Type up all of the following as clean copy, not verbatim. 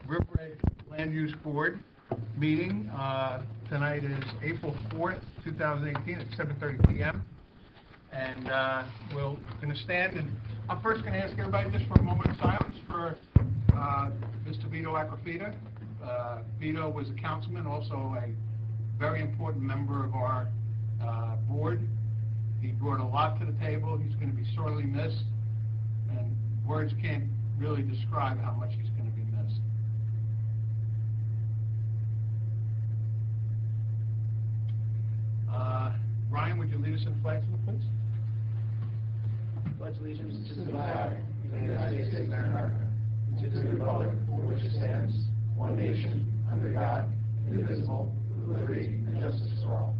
Riverhead Land Use Board meeting. Tonight is April 4th, 2018 at 7:30 p.m. And we're going to stand, and I'm first going to ask everybody just for a moment of silence for Mr. Vito Acquafida. Vito was a councilman, also a very important member of our board. He brought a lot to the table. He's going to be sorely missed, and words can't really describe how much he's going to be missed. Ryan, would you lead us in flag salute, please? Pledge allegiance to the flag of the United States of America, to the republic for which it stands, one nation, under God, indivisible, with liberty and justice for all.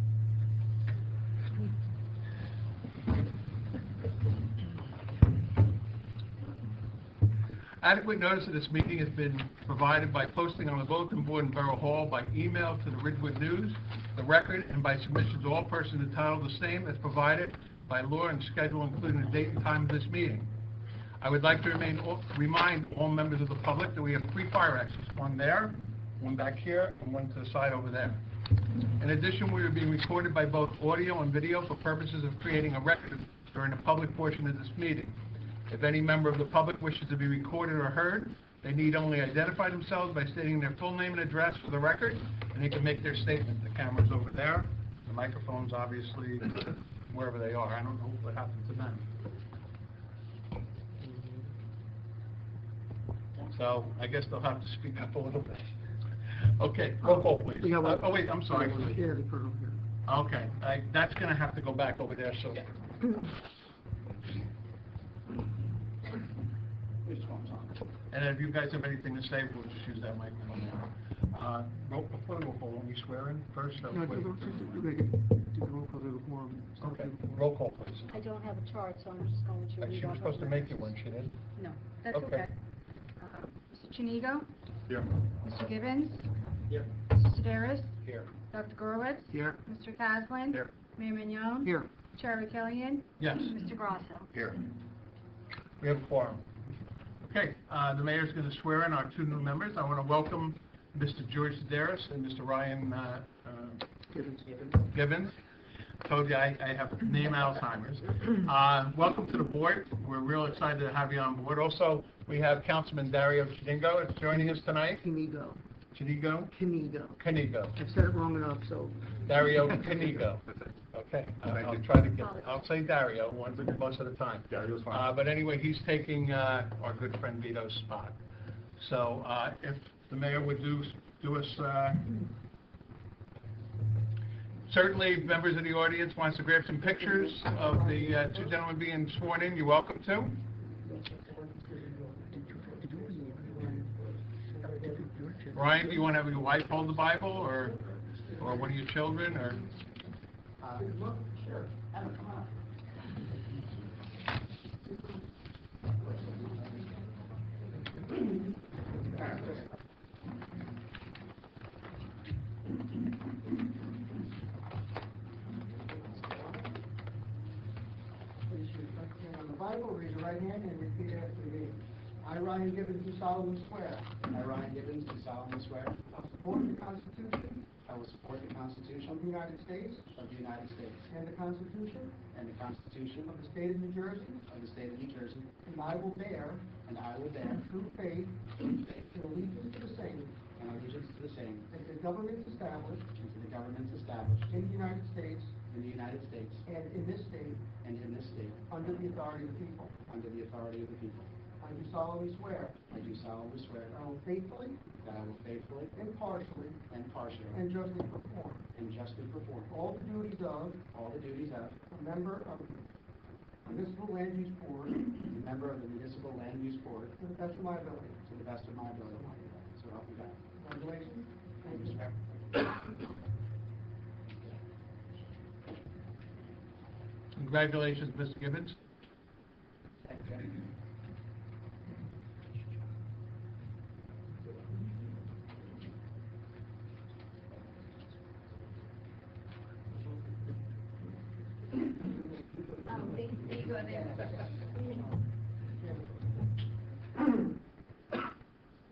Adequate notice of this meeting has been provided by posting on the bulletin board in Borough Hall, by email to the Ridgewood News, the Record, and by submission to all persons entitled the same as provided by law and schedule, including the date and time of this meeting. I would like to remind all members of the public that we have 3 fire exits, one there, one back here, and one to the side over there. In addition, we are being recorded by both audio and video for purposes of creating a record during the public portion of this meeting. If any member of the public wishes to be recorded or heard, they need only identify themselves by stating their full name and address for the record, and they can make their statement. The camera's over there, the microphone's obviously wherever they are. I don't know what happened to them. So I guess they'll have to speak up a little bit. Okay, roll call, please. Oh, wait, I'm sorry. Okay, that's going to have to go back over there, so... And if you guys have anything to say, we'll just use that microphone now. Before we go forward, when we swear in first? Okay, roll call, please. I don't have a chart, so I'm just going to read She was off supposed to of make you one, she did? No, that's okay. Mr. Chinigo? Here. Mr. Gibbons? Here. Mr. Sedaris? Here. Dr. Gurwitz? Here. Mr. Caslin? Here. Mayor Mignon? Here. Chair Killian? Yes. Mr. Grasso? Here. We have a quorum. Okay, the mayor's going to swear in our 2 new members. I want to welcome Mr. George Sedaris and Mr. Ryan Gibbons. I told you I have name Alzheimer's. Welcome to the board. We're real excited to have you on board. Also, we have Councilman Dario Canigo is joining us tonight. Canigo. Canigo? Canigo. Canigo. I've said it wrong enough, so. Dario Canigo. Okay, I'll try to get it. I'll say Dario most of the time. Dario's fine. But anyway, he's taking our good friend Vito's spot. So if the mayor would do us, certainly members of the audience wants to grab some pictures of the 2 gentlemen being sworn in, you're welcome to. Ryan, do you want to have your wife hold the Bible, or one of your children, or? Sure. Adam, come on. On the Bible, raise your right hand and repeat after me. I, Ryan Gibbons, do solemnly swear. I, Ryan Gibbons, do solemnly swear. I will support the Constitution I will support the Constitution of the United States of the United States and the Constitution and the Constitution of the State of New Jersey, of the State of New Jersey, and I will bear and I will bear true faith and allegiance to the same and allegiance to the same as the governments established and to the governments established in the United States in the United States and in this state and in this state under the authority of the people. under the authority of the people. I do solemnly swear I do solemnly swear that I will faithfully, that I will faithfully, impartially, impartially, and justly perform and justly perform all the duties of all the duties of a member of the Municipal Land Use Board a member of the Municipal Land Use Board to the best of my ability. to the best of my ability. So help me God. Congratulations. Thank you, sir. Congratulations, Mr. Gibbons. Thank you. There you go there.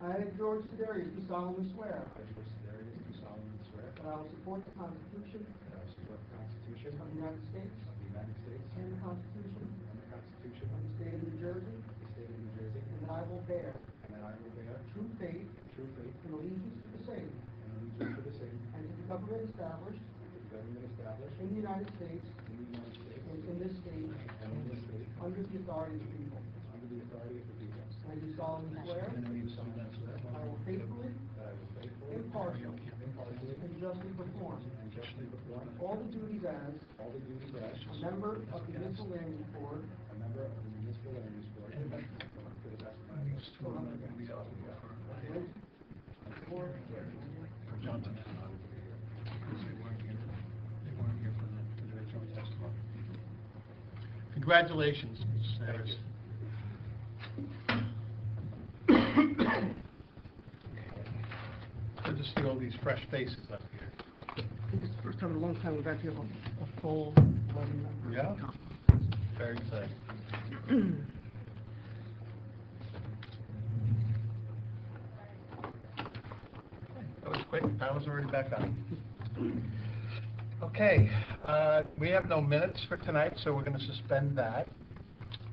I George Sidarius, do solemnly swear I, George Sidarius, do solemnly swear that I will support the Constitution that I will support the Constitution of the United States of the United States and the Constitution and the Constitution of the State of New Jersey, of the State of New Jersey, and that I will bear and that I will bear true faith true faith and allegiance to the same and allegiance to the same and to the government established and to the government established in the United States in the United States and in this state and in this state under the authority of the people. under the authority of the people. I do solemnly swear And I do solemnly swear I will faithfully, that I will faithfully, impartially, impartially, and justly perform and justly perform all the duties as all the duties as a member of the Municipal Land Use Board a member of the Municipal Land Use Board to the best of my ability. These two are going to be eligible for Johnson. They weren't here for the original testimony. Congratulations, Mr. Sayers. Good to see all these fresh faces up here. It's the first time in a long time we've had to have a full 11 member. Yeah? Very exciting. That was quick. I was already back on. Okay, we have no minutes for tonight, so we're going to suspend that.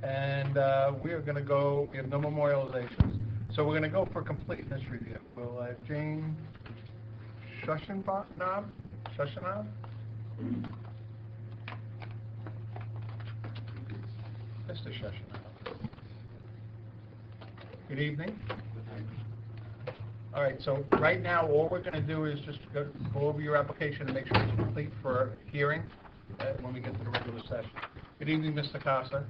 And we are going to go, we have no memorializations, so we're going to go for completeness review. We'll have Jane Shushanov? Shushanov? Mr. Shushanov. Good evening. All right, so right now, all we're going to do is just go over your application and make sure it's complete for hearing when we get to the regular session. Good evening, Mr. Casa.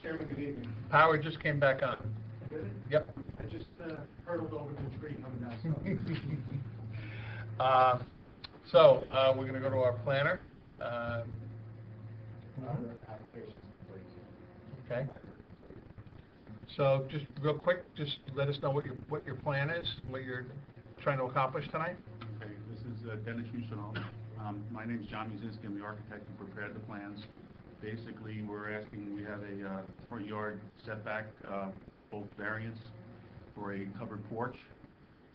Chairman, good evening. Power just came back on. Did it? Yep. I just hurtled over the tree coming down. So, we're going to go to our planner. Application, please. Okay. So, just real quick, just let us know what your plan is, what you're trying to accomplish tonight. Okay, this is Dennis Houston. My name is John Muzinski. I'm the architect who prepared the plans. Basically, we're asking, we have a front yard setback, both variance for a covered porch.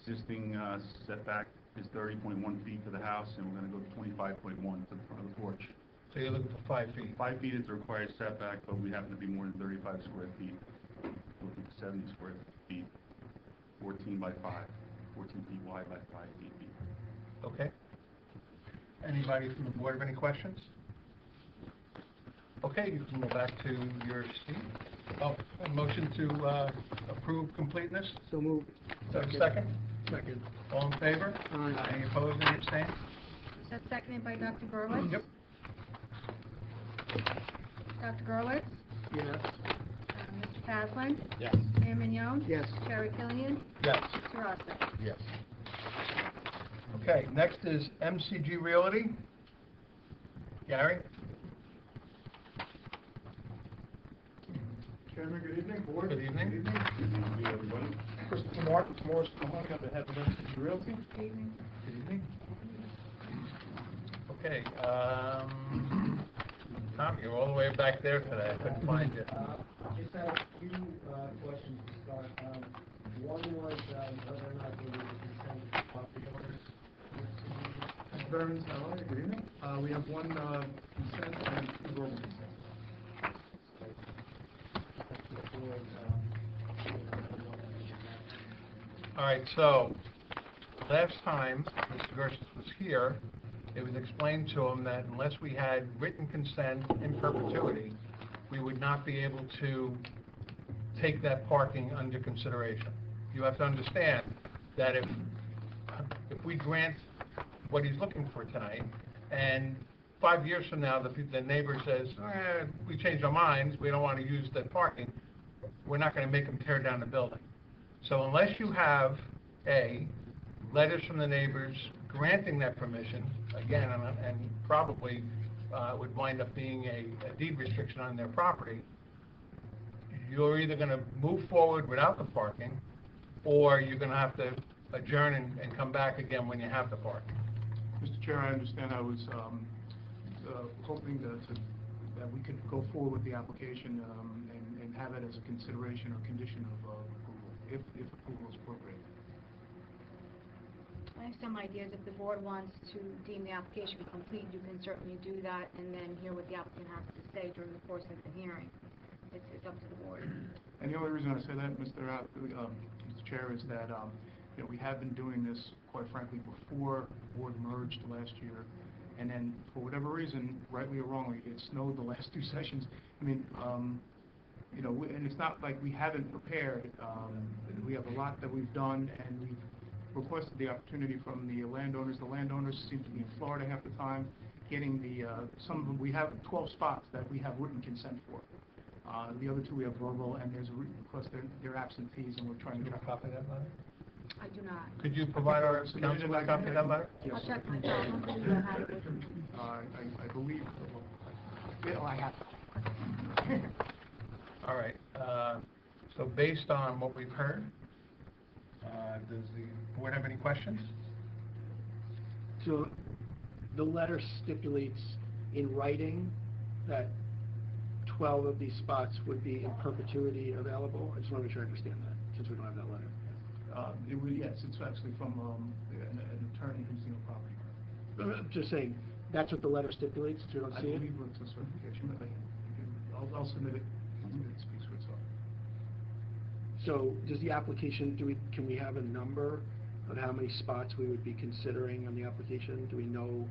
Existing setback is 30.1 feet to the house, and we're going to go to 25.1 to the front of the porch. So you're looking for 5 feet. 5 feet is the required setback, but we happen to be more than 35 square feet. Looking for 70 square feet, 14 by 5, 14 feet wide by 5 feet deep. Okay. Anybody from the board have any questions? Okay, you can go back to your seat. Oh, a motion to approve completeness? So moved. Second? Second. All in favor? Aye. Any opposed, any abstained? That's seconded by Dr. Gerowitz. Yep. Dr. Gerowitz, Yes. Mr. Paslin, Yes. Mayor Mignon. Yes. Terry Killian, Yes. Mr. Rossi. Yes. Okay, next is MCG Realty. Gary? Chairman, good evening. Board. Good evening. Good evening, everybody. Christopher Martin, Morris Mahoney, on behalf of MCG Realty. Good evening. Good evening. Okay, Tom, you're all the way back there today. I couldn't find you. Just had a few questions to start. One was whether or not there was a consent of property owners. Mr. Burns, how are you? Good evening. We have one consent and two verbal consents. All right, so last time Mr. Gershis was here, it was explained to him that unless we had written consent in perpetuity, we would not be able to take that parking under consideration. You have to understand that if we grant what he's looking for tonight, and 5 years from now, the neighbor says, we changed our minds, we don't want to use that parking, we're not going to make him tear down the building. So unless you have, A, letters from the neighbors granting that permission, again, and probably would wind up being a deed restriction on their property, you're either going to move forward without the parking, or you're going to have to adjourn and come back again when you have the parking. Mr. Chair, I understand. I was hoping that we could go forward with the application and have it as a consideration or condition of approval, if approval is appropriate. some ideas. If the board wants to deem the application complete, you can certainly do that and then hear what the applicant has to say during the course of the hearing. It's up to the board. And the only reason I say that, Mr. Chair, is that, we have been doing this, quite frankly, before the board merged last year. And then, for whatever reason, rightly or wrongly, it snowed the last 2 sessions. I mean, and it's not like we haven't prepared. We have a lot that we've done, and we've requested the opportunity from the landowners. The landowners seem to be in Florida half the time, getting some of them, we have 12 spots that we have written consent for. The other 2 we have verbal, and there's a request, they're absentees, and we're trying to track. Copy that letter? I do not. Could you provide our council with a copy of that letter? Yes, I'll sir. check my file. I don't believe I have it with me. I believe, I have. All right, so based on what we've heard, does the board have any questions? So the letter stipulates in writing that 12 of these spots would be in perpetuity available? I just want to make sure I understand that, since we don't have that letter. Yes, it's actually from an attorney who's in the property. I'm just saying, that's what the letter stipulates, since we don't I see it? believe it's a certification, but I'll submit it. It speaks for itself. So does the application, can we have a number of how many spots we would be considering on the application? Do we know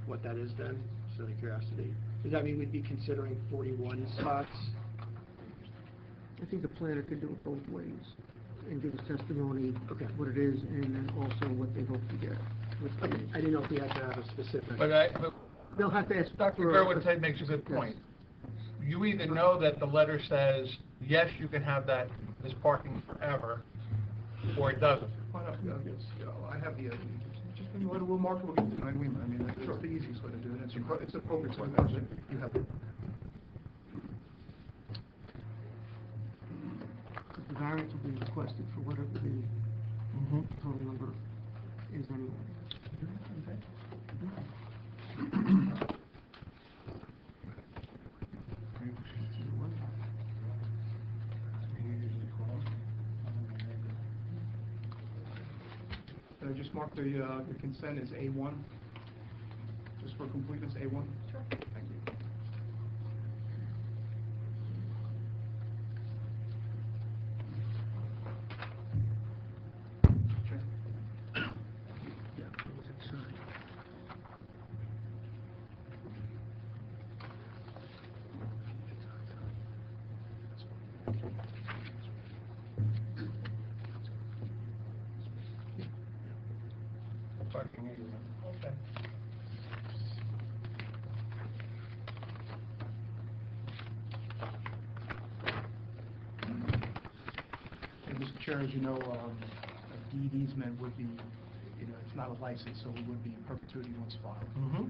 what that is then, just out of curiosity? Does that mean we'd be considering 41 spots? I think the planner could do it both ways and give us testimony Okay. what it is and then also what they hope to get. Okay, I didn't know if we had to have a specific... But They'll have to ask Dr. for Gerwood makes a good point. You either know that the letter says, yes, you can have this parking forever, or it doesn't. Why not? I have the, just, we'll mark it, we'll get to 9 women. I mean, that's the easiest way to do it. It's appropriate to mention. You have it. the variance will be requested for whatever the total number is anyway. Just mark the consent as A1, just for completeness, A1. Sure. Thank you. Sure. Parking easement, okay. And Mr. Chair, as you know, a deed easement would be, it's not a license, so it would be in perpetuity once filed.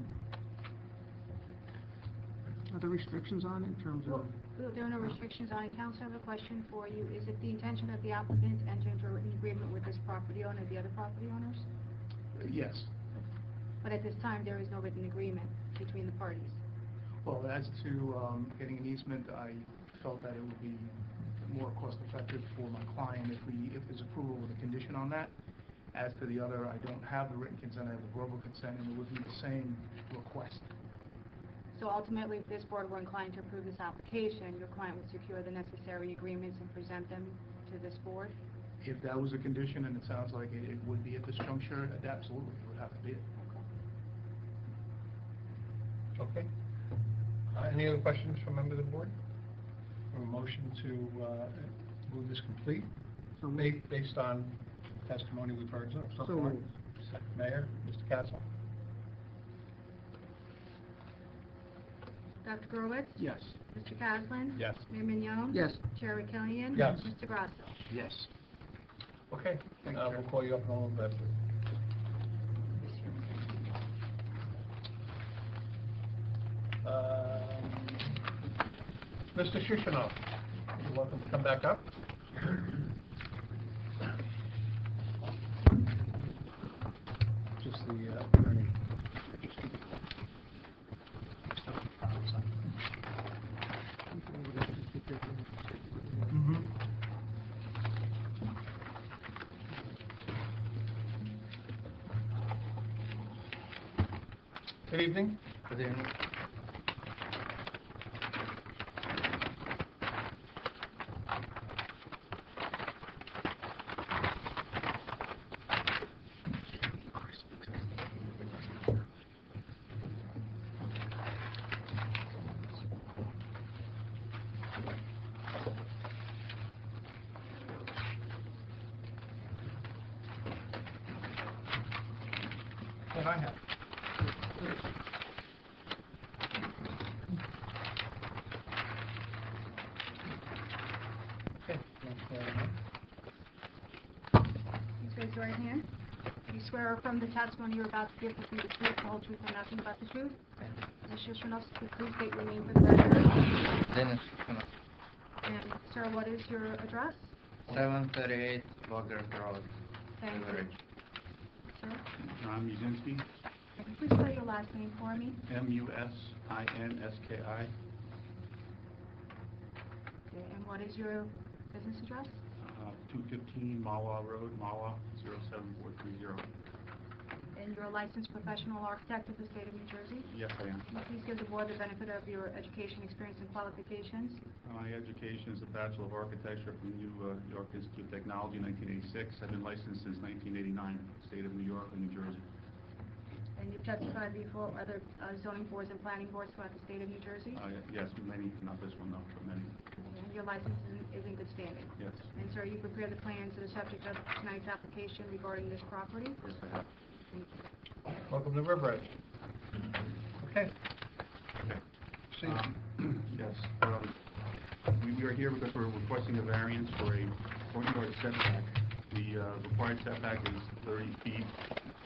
Are there restrictions on it in terms of? There are no restrictions on it. Council, I have a question for you. Is it the intention of the applicant to enter into a written agreement with this property owner, the other property owners? Yes. But at this time, there is no written agreement between the parties. Well, as to getting an easement, I felt that it would be more cost-effective for my client if there's approval with a condition on that. As to the other, I don't have the written consent, I have the verbal consent, and it would be the same request. So ultimately, if this board were inclined to approve this application, your client would secure the necessary agreements and present them to this board? If that was a condition, and it sounds like it would be at this juncture, absolutely, it would have to be it. Okay. Any other questions from members of the board? Or a motion to move this complete? So Based on testimony we've heard so So far? moved. Mayor, Mr. Castle? Dr. Gerowitz? Yes. Mr. Caslin? Yes. Mayor Mignon? Yes. Chair Killian? Yes. Mr. Grasso? Yes. Okay, Thank you, we'll Chairman. call you up in a little bit. Mr. Shishinov, you're welcome to come back up. Just the attorney. Good evening. Good evening. What I have. Okay. Please raise your right hand. You swear or affirm the testimony you're about to give will be the truth, the whole truth, and nothing but the truth? Mr. Shrinovsky, please state your name for the record. Dennis, And, sir, what is your address? 738 Bogart Road, Thank you. Everett. Sir, John Muzinski, can you please spell your last name for me? Musinski. Okay, and what is your business address? 215 Mawa Road, Mawa, 07430. And you're a licensed professional architect of the state of New Jersey? Yes, I am. Can you please give the board the benefit of your education, experience, and qualifications? My education is a Bachelor of Architecture from New York Institute of Technology, 1986. I've been licensed since 1989, state of New York and New Jersey. And you've testified before other zoning boards and planning boards throughout the state of New Jersey? Yes, many, not this one though, but many. And your license is in good standing? Yes, And sir, you prepared the plans that are subject of tonight's application regarding this property? yes I have. Thank you. Welcome to Riverhead. Okay. See. Yes, we are here because we're requesting a variance for a front yard setback. The required setback is 30 feet.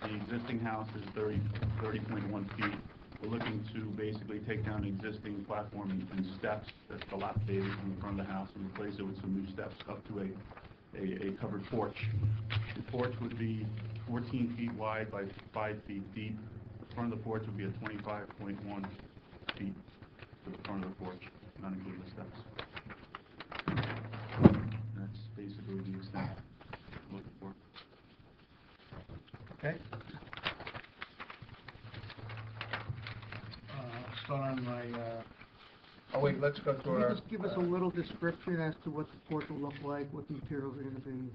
The existing house is 30.1 feet. We're looking to basically take down an existing platform and steps that's dilapidated in the front of the house and replace it with some new steps up to a covered porch. The porch would be 14 feet wide by 5 feet deep. The front of the porch would be at 25.1 feet to the front of the porch, not including the steps. That's basically the extent I'm looking for. Okay. Start on my, oh wait, let's go to Can you our. just give us a little description as to what the porch will look like, what the materials are gonna be?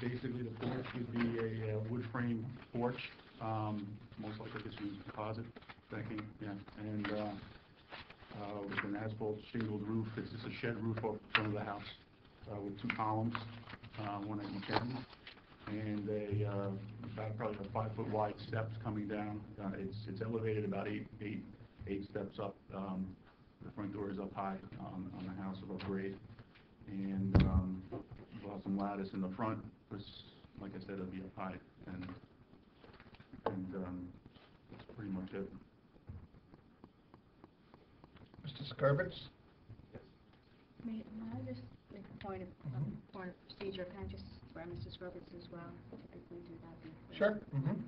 Basically, the porch would be a wood frame porch, most likely just use composite decking, yeah, and with an asphalt shingled roof. It's just a shed roof off the front of the house with 2 columns, one at each end, and about probably a 5-foot wide steps coming down. It's elevated about eight steps up. The front door is up high on the house, above grade, and we'll have some lattice in the front. Which, like I said, it'll be up high, and that's pretty much it. Mr. Skurbitz? May I just make a point of procedure? Can I just swear Mr. Skurbitz as well? Typically do that before. Sure. Mm-hmm.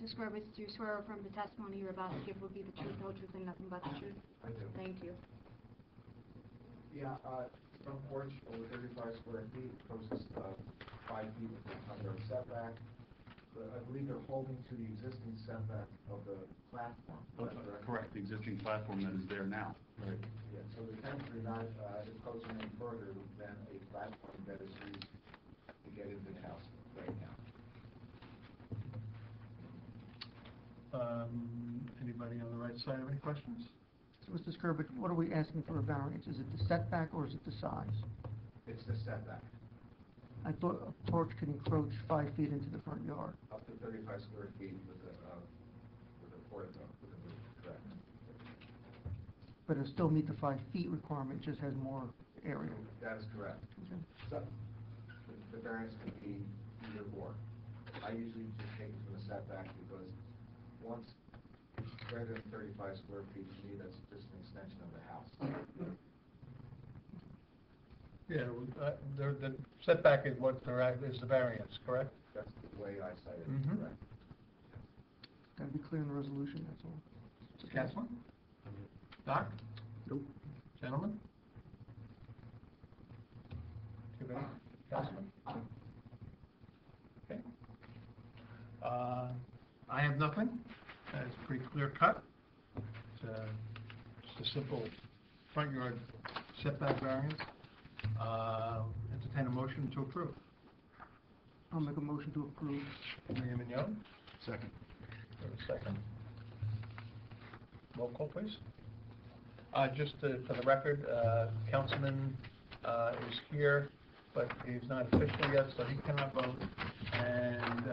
Mr. Skurbitz, do you swear or affirm the testimony you're about to give will be the truth, the whole truth, and nothing but the truth? I do. Thank you. Yeah, front porch over 35 square feet, closest 5 feet with the front yard setback. But I believe they're holding to the existing setback of the platform. Is that correct? Correct, the existing platform that is there now. Right. Yeah, so the tenants are not encroaching any further than a platform that is used to get into the house right now. Anybody on the right side have any questions? So, Mr. Skirbett, what are we asking for a variance? Is it the setback or is it the size? It's the setback, I thought a porch can encroach 5 feet into the front yard. up to 35 square feet with a portico, with a roof, correct? But it'll still meet the 5 feet requirement, just has more area. That is correct. Okay. So, the variance could be either or. I usually just take it from the setback because once it's greater than 35 square feet, to me, that's just an extension of the house. Yeah, the setback is what is the variance, correct? That's the way I cite it, Mhm. correct? Gotta be clear in the resolution, that's all. Councilman? Doc? Nope. Gentlemen? Councilman? Okay. I have nothing. As pretty clear cut. It's just a simple front yard setback variance. Entertain a motion to approve. I'll make a motion to approve. Mayor Mignon? Second. Second. Roll call, please. Just for the record, Councilman is here, but he's not official yet, so he cannot vote. And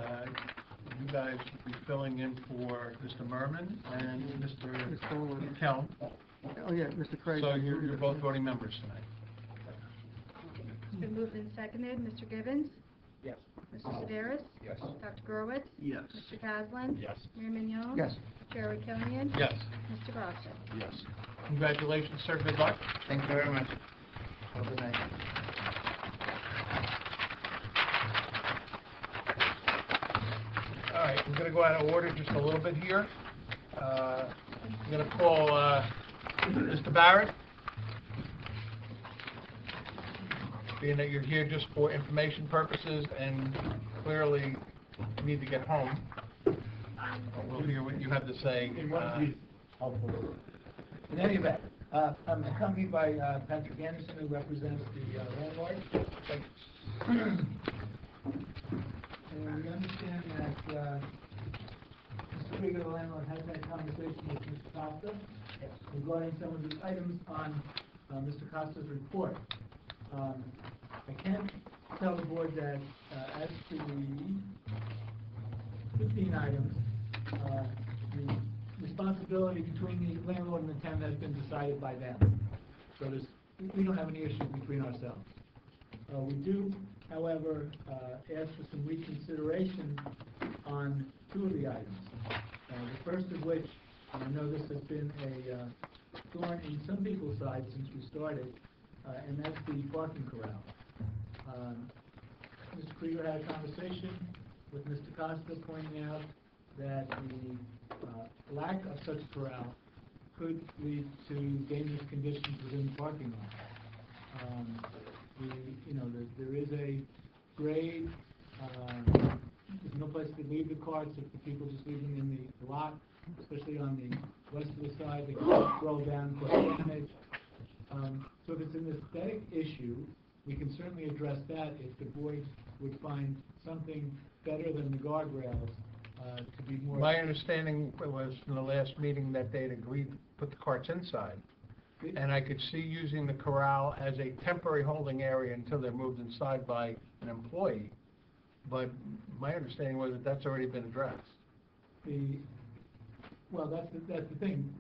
you guys will be filling in for Mr. Merman and Mr. Mr. Kell. Oh, yeah, Mr. Craig. So you're both voting members tonight. It's been moved and seconded. Mr. Givens? Yes. Mr. Sedaris? Yes. Dr. Gurwitz? Yes. Mr. Caslin? Yes. Mayor Mignon? Yes. Chair Killian? Yes. Mr. Grasso? Yes. Congratulations, sir. Good luck. Thank you very much. Have a good night. All right, we're going to go out of order just a little bit here. I'm going to call Mr. Barrett. Being that you're here just for information purposes and clearly need to get home, we'll hear what you have to say. In any event, I'm accompanied by Patrick Anderson, who represents the landlord. And we understand that Mr. Krieger, the landlord, has had a conversation with Mr. Costa regarding some of the items on Mr. Costa's report. I can tell the board that as to the 15 items, the responsibility between the landlord and the tenant has been decided by them. So we don't have any issues between ourselves. We do, however, ask for some reconsideration on two of the items. The first of which, and I know this has been a thorn in some people's side since we started, and that's the parking corral. Mr. Krieger had a conversation with Mr. Costa pointing out that the lack of such corral could lead to dangerous conditions within the parking lot. There is a grade, there's no place to leave the carts if the people just leave them in the lot, especially on the west of the side, they can roll down, cause damage. So if it's an aesthetic issue, we can certainly address that if the board would find something better than the guardrails to be more... My understanding was from the last meeting that they'd agreed to put the carts inside. And I could see using the corral as a temporary holding area until they're moved inside by an employee. But my understanding was that that's already been addressed. Well, that's the thing.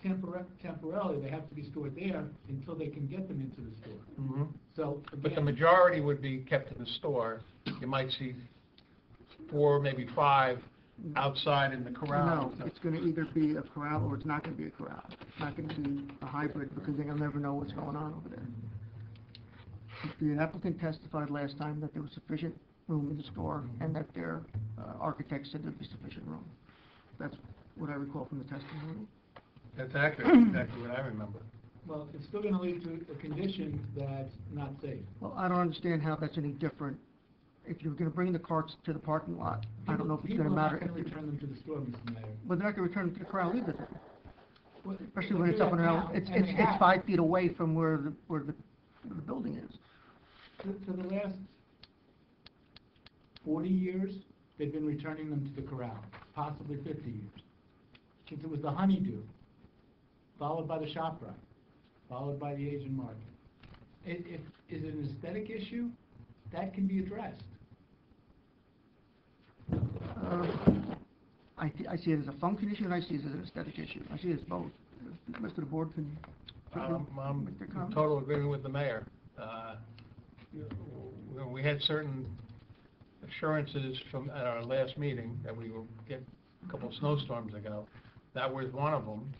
Temporarily, they have to be stored there until they can get them into the store. Mm-hmm. So, But the again, majority would be kept in the store. You might see 4, maybe 5 outside in the corral. No, it's going to either be a corral or it's not going to be a corral. It's not going to be a hybrid because they'll never know what's going on over there. The applicant testified last time that there was sufficient room in the store and that their architect said there'd be sufficient room. That's what I recall from the testimony. That's accurate, exactly what I remember. well, it's still going to lead to a condition that's not safe. Well, I don't understand how that's any different. If you're going to bring the carts to the parking lot, I don't know if it's going to matter. People are not going to return them to the store, Mr. Mayor. But they're not going to return them to the corral either then. Well, Especially when it's up and around, it's 5 feet away from where the building is. For the last 40 years, they've been returning them to the corral, possibly 50 years. Since it was the Honeydew, followed by the ShopRite, followed by the Asian Market. Is it an aesthetic issue? That can be addressed. I see it as a function issue and I see it as an aesthetic issue. I see it as both. The rest of the board can make their In comments. total agreement with the mayor. We had certain assurances from at our last meeting that we will get a couple of snowstorms ago. That was one of them.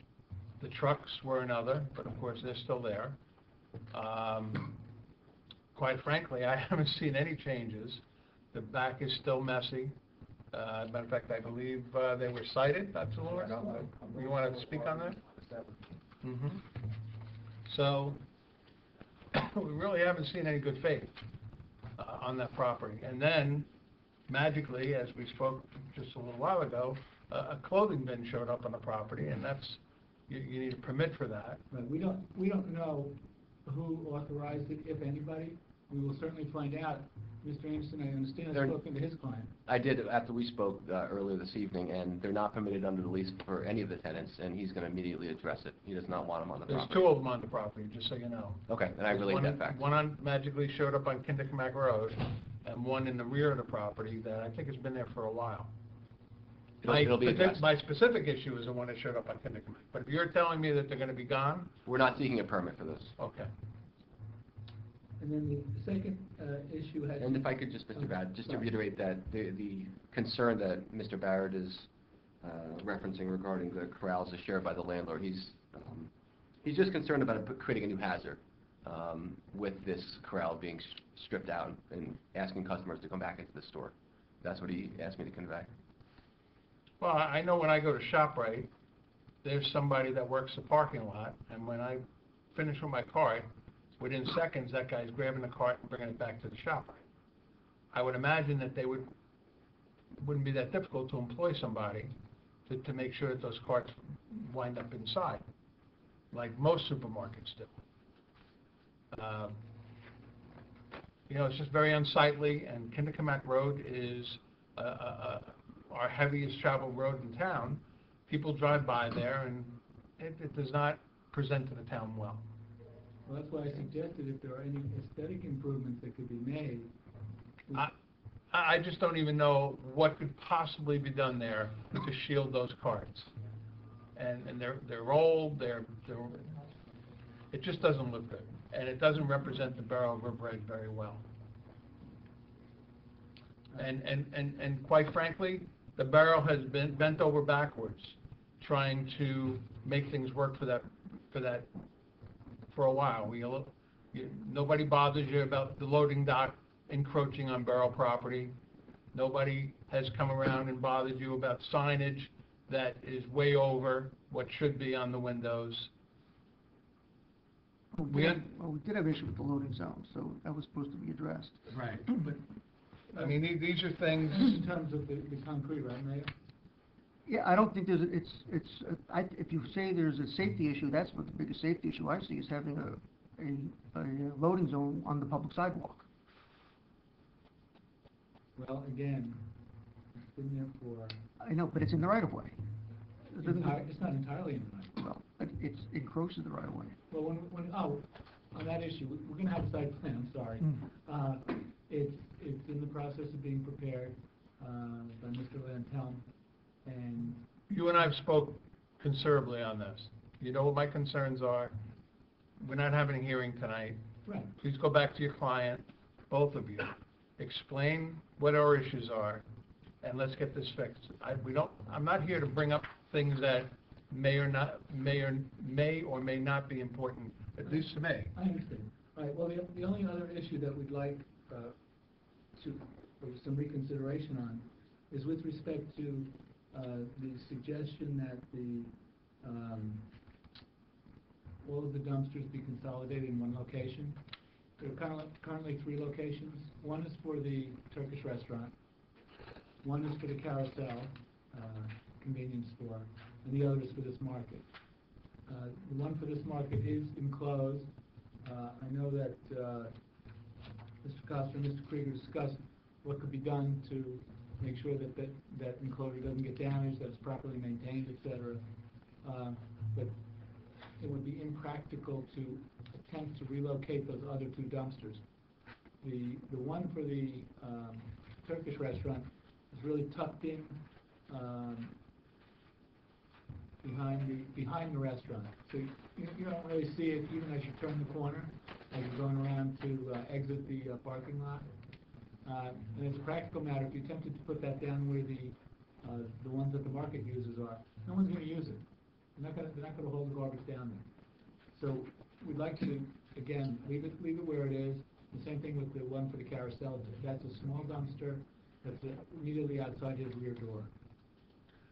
The trucks were another, but of course they're still there. Quite frankly, I haven't seen any changes. The back is still messy. Matter of fact, I believe they were cited, Dr. Lord. You want to speak on that? Mm-hmm. So, we really haven't seen any good faith on that property. And then, magically, as we spoke just a little while ago, a clothing bin showed up on the property, and that's, you need a permit for that. But we don't know who authorized it, if anybody. We will certainly find out. Mr. Anderson, I understand, They're- has spoken to his client. I did after we spoke earlier this evening, and they're not permitted under the lease for any of the tenants, and he's going to immediately address it. He does not want them on the There's property. two of them on the property, just so you know. Okay, and I relayed One- that fact. One magically showed up on Kindermack Road, and one in the rear of the property that I think has been there for a while. It'll be addressed. My specific issue is the one that showed up on Kindermack, but if you're telling me that they're gonna be gone, We're not seeking a permit for this. okay. And then the second issue has... And if I could just, Mr. Bad, just to reiterate that the concern that Mr. Barrett is referencing regarding the corrals is shared by the landlord. He's just concerned about creating a new hazard with this corral being stripped out and asking customers to come back into the store. That's what he asked me to convey. Well, I know when I go to ShopRite, there's somebody that works the parking lot, and when I finish with my cart, within seconds, that guy's grabbing the cart and bringing it back to the ShopRite. I would imagine that wouldn't be that difficult to employ somebody to make sure that those carts wind up inside, like most supermarkets do. It's just very unsightly, and Kindermack Road is our heaviest traveled road in town. People drive by there, and it does not present to the town well. Well, that's why I suggested if there are any aesthetic improvements that could be made. I just don't even know what could possibly be done there to shield those carts. And they're old, it just doesn't look good. And it doesn't represent the Barrow River Edge very well. And quite frankly, the Barrow has been bent over backwards trying to make things work for a while. Nobody bothers you about the loading dock encroaching on Barrow property. Nobody has come around and bothered you about signage that is way over what should be on the windows. We did have issue with the loading zone, so that was supposed to be addressed. Right. But, I mean, these are things... In terms of the concrete, right, Mayor? Yeah, I don't think there's, if you say there's a safety issue, that's what the biggest safety issue I see is having a loading zone on the public sidewalk. Well, again, it's been there for... I know, but it's in the right of way. It's not entirely in the right. Well, it encroaches the right of way. Well, on that issue, we're going to have a site plan, I'm sorry. It's in the process of being prepared by Mr. Lantelm, and... You and I have spoke considerably on this. You know what my concerns are. We're not having a hearing tonight. Right. Please go back to your client, both of you. Explain what our issues are, and let's get this fixed. I'm not here to bring up things that may or may not be important, at least to me. I understand. All right, well, the only other issue that we'd like for some reconsideration on is with respect to the suggestion that all of the dumpsters be consolidated in one location. There are currently 3 locations. One is for the Turkish restaurant, one is for the Carousel convenience store, and the other is for this market. The one for this market is enclosed. I know that Mr. Costa and Mr. Krieger discussed what could be done to make sure that enclosure doesn't get damaged, that it's properly maintained, etc. But it would be impractical to attempt to relocate those other 2 dumpsters. The one for the Turkish restaurant is really tucked in behind the restaurant, so you don't really see it even as you turn the corner, as you're going around to exit the parking lot. And as a practical matter, if you attempted to put that down where the ones that the market users are, no one's going to use it. They're not going to hold the garbage down there. So we'd like to, again, leave it where it is. The same thing with the one for the Carousel. That's a small dumpster that's immediately outside his rear door.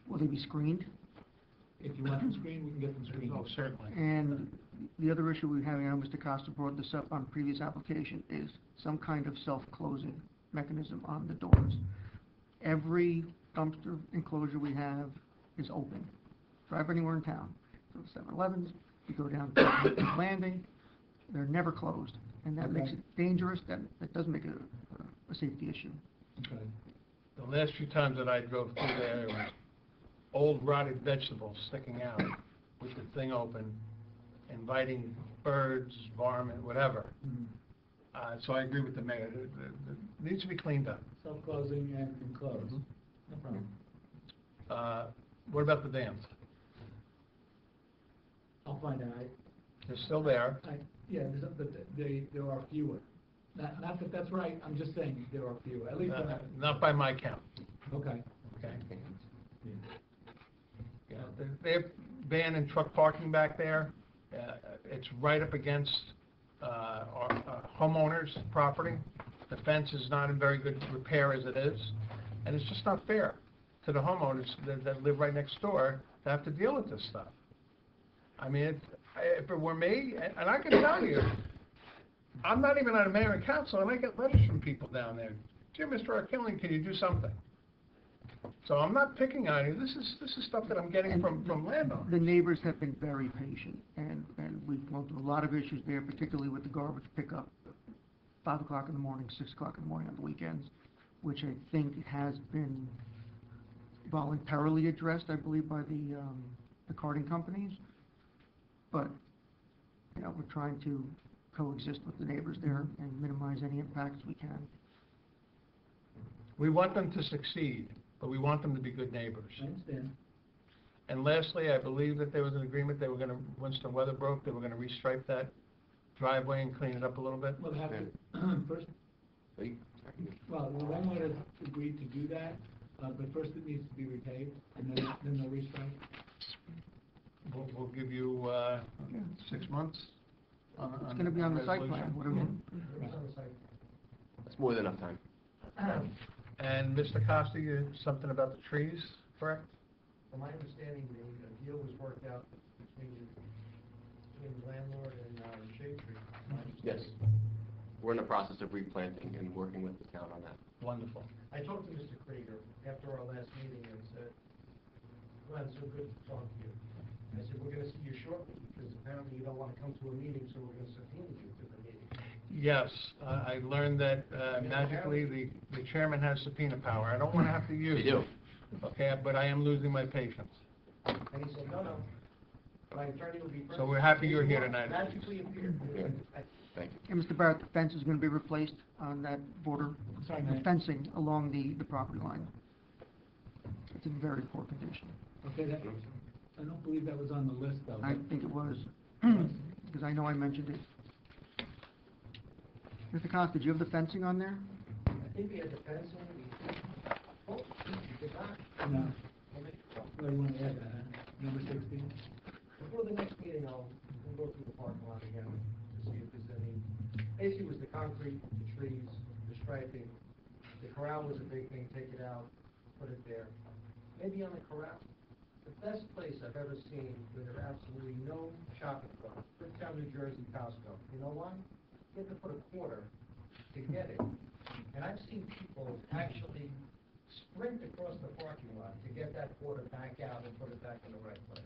Will they be screened? If you want them screened, we can get them screened. Oh, certainly. And the other issue we're having, Mr. Costa brought this up on previous application, is some kind of self-closing mechanism on the doors. Every dumpster enclosure we have is open. Drive anywhere in town, so 7-Elevens, you go down to the landing, they're never closed, and that makes it dangerous, that does make it a safety issue. Okay. The last few times that I drove through there, there was old rotted vegetables sticking out with the thing open, inviting birds, varmint, whatever. Mhm. So I agree with the mayor, it needs to be cleaned up. Self-closing and enclosed. Mhm. No problem. What about the dams? I'll find out. They're still there. Yeah, but there are fewer. Not that that's right, I'm just saying there are fewer, at least. Not by my count, Okay. okay? Yeah. You know, they have van and truck parking back there. It's right up against our homeowners' property. The fence is not in very good repair as it is, and it's just not fair to the homeowners that live right next door to have to deal with this stuff. I mean, if it were me, and I can tell you, I'm not even on a mayor and council, and I get letters from people down there. Dear Mr. Arkillian, can you do something? So I'm not picking on you. This is stuff that I'm getting from landowners. The neighbors have been very patient, and we've gone through a lot of issues there, particularly with the garbage pickup, 5 o'clock in the morning, 6 o'clock in the morning on the weekends, which I think has been voluntarily addressed, I believe, by the carting companies. But, you know, we're trying to coexist with the neighbors there and minimize any impacts we can. We want them to succeed, but we want them to be good neighbors. I understand. And lastly, I believe that there was an agreement, they were gonna, once the weather broke, they were gonna restripe that driveway and clean it up a little bit. We'll have to, first, well, the landlord has agreed to do that, but first it needs to be repaved, and then they'll restripe. We'll give you 6 months on It's gonna be on the site plan, resolution. whatever. That's more than enough time. And Mr. Costa, you had something about the trees, correct? From my understanding, the deal was worked out between the landlord and Shade Tree. Yes. We're in the process of replanting and working with the town on that. Wonderful. I talked to Mr. Krieger after our last meeting and said, "Glenn, so good to talk to you." I said, "We're gonna see you shortly, because apparently you don't wanna come to a meeting, so we're gonna subpoena you to the meeting." Yes, I learned that magically the chairman has subpoena power. I don't wanna have to use it. You do. Okay, but I am losing my patience. And he said, "No, my attorney will be present." So we're happy you're here tonight. Magically appeared. Good. Thank you. And Mr. Barrett, the fence is gonna be replaced on that border, Sorry, the Mayor. fencing along the property line. It's in very poor condition. Okay, that, I don't believe that was on the list, though. I think it was, because I know I mentioned it. Mr. Costa, did you have the fencing on there? I think we had the fencing, we did not. No. Well, you want to add that, huh? Number 16? Before the next meeting, we'll go through the parking lot again to see if there's any, basically it was the concrete, the trees, the striping. The corral was a big thing, take it out, put it there. Maybe on the corral, the best place I've ever seen where there are absolutely no shopping carts, Bricktown, New Jersey, Costco. You know why? You have to put a quarter to get it. And I've seen people actually sprint across the parking lot to get that quarter back out and put it back in the right place.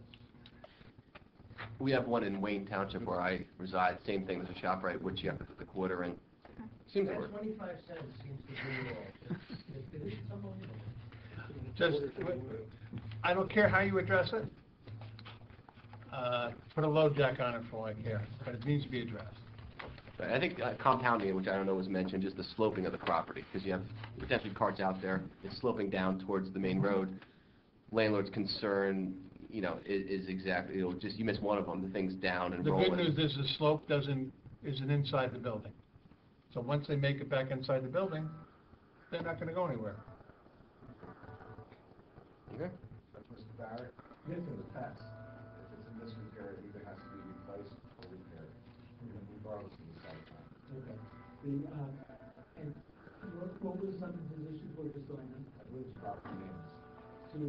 We have one in Wayne Township where I reside, same thing as a ShopRite, which you have to put the quarter in. Seems to That work. 25 cents seems to do it all. It's unbelievable. Just, I don't care how you address it. Put a load jack on it for all I care, but it needs to be addressed. I think compounding, which I don't know was mentioned, just the sloping of the property, because you have potentially carts out there, it's sloping down towards the main road. Landlord's concern, you know, is exactly, you know, just you miss one of them, the thing's down and The rolling. good news is the slope isn't inside the building. So once they make it back inside the building, they're not gonna go anywhere. Okay. Mr. Barrett? Yes, For sir. the fence, if it's in disrepair, it either has to be replaced or repaired, regardless of the site plan. Okay. And what was some of the positions we're just going on? I believe it's property names. To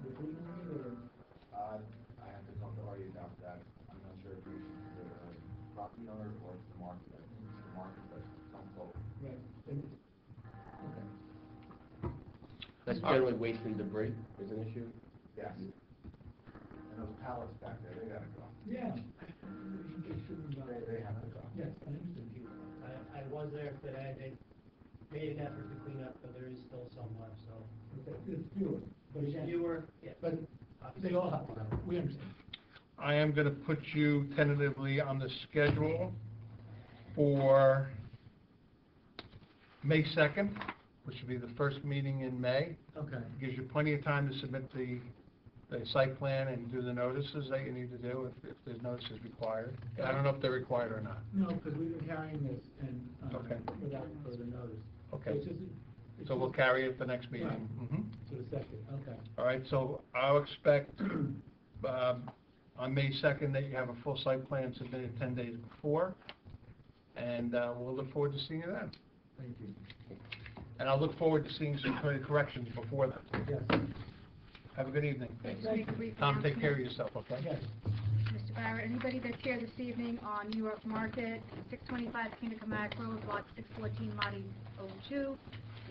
the food company or? I have to talk to Artie about that. I'm not sure if it's the property owner or it's the market. I think it's the market, but don't quote. Right. Okay. That's generally waste and debris is an issue. Yes. And those pallets back there, they gotta go. Yeah. It shouldn't, They have to go. yes, I understand. I was there today, they made an effort to clean up, but there is still some left, so. It's fewer, but There's again, fewer, yeah. but they all have to go, we understand. I am going to put you tentatively on the schedule for May 2nd, which will be the first meeting in May. Okay. Gives you plenty of time to submit the site plan and do the notices that you need to do if there's notices required. I don't know if they're required or not. No, because we've been carrying this and, Okay. without further notice. Okay. It's just- it's So we'll just- carry it the next meeting. Right. Mhm. To the second, okay. All right, so I'll expect on May 2nd that you have a full site plan submitted 10 days before, and we'll look forward to seeing you then. Thank you. And I'll look forward to seeing some corrections before then. Yes. Have a good evening. Just make a brief Tom, take care of announcement. yourself, okay? Yes. Mr. Barrett, anybody that's here this evening on New York Market, 625 Kennecott Road, Lot 614, Lottie 02.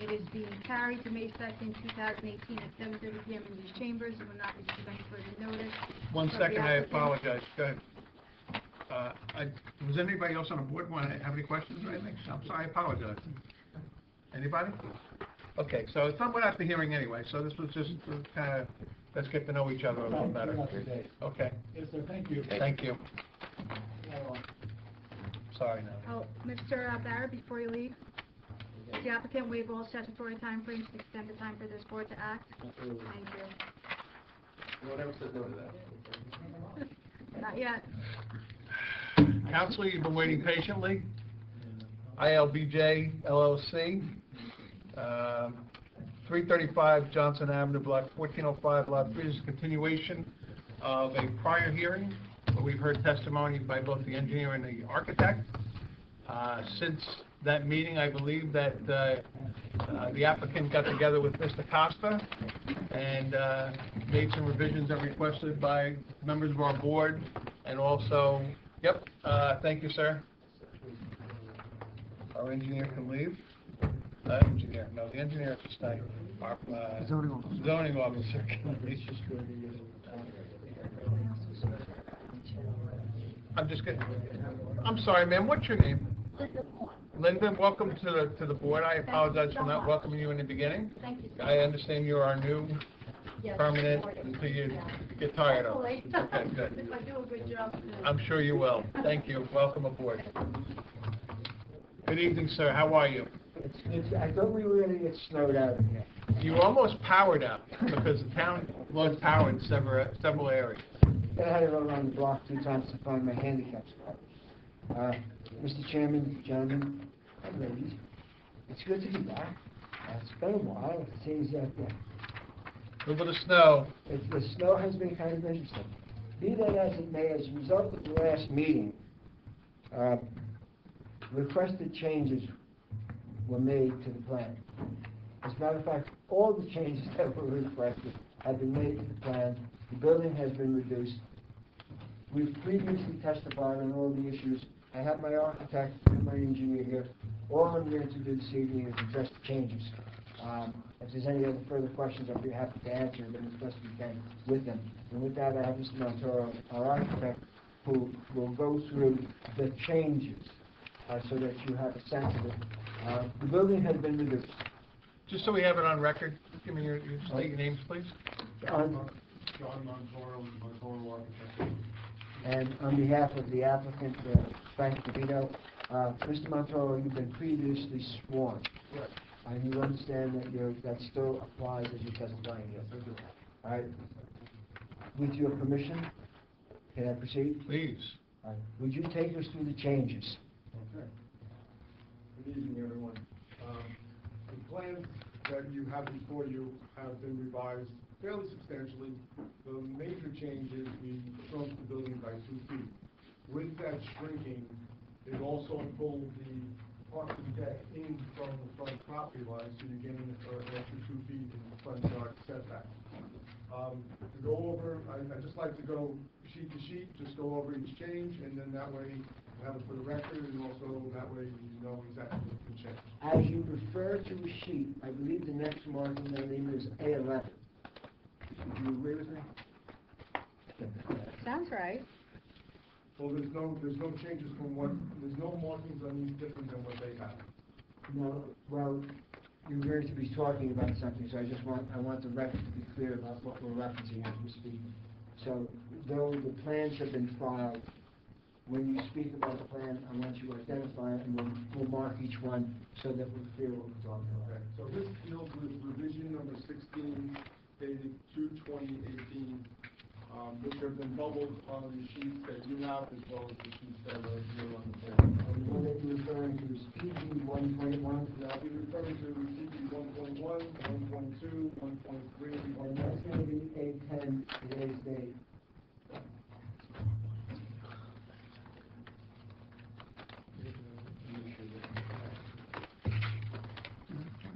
It is being carried to May 2nd, 2018 at 7:30 p.m. in these chambers. It will not receive any further notice. One from the second, I applicant. apologize. Go ahead. Was anybody else on the board want to have any questions or anything? I'm sorry, I apologize. Anybody? Okay, so it's not without the hearing anyway, so this was just kind of, let's get to know each other a little better. Okay, Yes, sir, thank you. thank you. Sorry, no. Oh, Mr. Barrett, before you leave, does the applicant waive all statutory timeframes to extend the time for this board to act? Thank you. No one ever says no to that. Not yet. Counselor, you've been waiting patiently. ILBJ LLC, 335 Johnson Avenue, Block 1405, Lot 3. This is a continuation of a prior hearing where we've heard testimony by both the engineer and the architect. Since that meeting, I believe that the applicant got together with Mr. Costa and made some revisions that requested by members of our board, and also, yep, thank you, sir. Our engineer can leave. Engineer, no, the engineer can stay. Our Zoning officer. zoning officer can leave. I'm just kidding. I'm sorry, ma'am, what's your name? Linda, welcome to the board. I apologize for not welcoming you in the beginning. Thank you. I understand you're our new Yes. permanent until you get tired of it. Hopefully. Okay, good. If I do a good job. I'm sure you will. Thank you. Welcome aboard. Good evening, sir. How are you? I thought we were gonna get snowed out again. You almost powered out because the town lost power in several areas. I had to go around the block 2 times to find my handicap spot. Mr. Chairman, gentlemen, and ladies, it's good to be back. It's been a while, it seems that A little bit of snow. the snow has been kind of interesting. Be that as it may, as a result of the last meeting, requested changes were made to the plan. As a matter of fact, all the changes that were requested have been made to the plan. The building has been reduced. We've previously testified on all the issues. I have my architect and my engineer here. All I'm going to do this evening is address the changes. If there's any other further questions, I'll be happy to answer them as best we can with them. And with that, I have Mr. Montoro, our architect, who will go through the changes so that you have a sense of it. The building has been reduced. Just so we have it on record, give me your state your names, please. John Montoro, Montoro Architects. And on behalf of the applicant, Frank DeVito, Mr. Montoro, you've been previously sworn. Correct. And you understand that that still applies as you're testifying here. All right. With your permission, can I proceed? Please. All right. Would you take us through the changes? Okay. Good evening, everyone. The plans that you have before you have been revised fairly substantially. The major change is we shrunk the building by 2 feet. With that shrinking, it also pulled the parking deck in from the front property line, so you're getting an extra 2 feet in the front yard setback. To go over, I'd just like to go sheet to sheet, just go over each change, and then that way you have it for the record, and also that way you know exactly what can change. As you refer to a sheet, I believe the next mark in the name is A11. Do you agree with me? right. Well, there's no changes from what, there's no markings on these different than what they have. No, well, you're going to be talking about something, so I want the record to be clear about what we're referencing as we speak. So, though the plans have been filed, when you speak about the plan, I want you to identify it, and we'll mark each one so that we're clear what we're talking about. Okay, so this deals with revision number 16 dated 2/20/18, which have been bubbled on the sheets that you have as well as the sheets that are here on the plan. The one that you're referring to is PB 1.1. I'll be referring to PB 1.1, 1.2, 1.3, And that's going to be 8/10, today's date.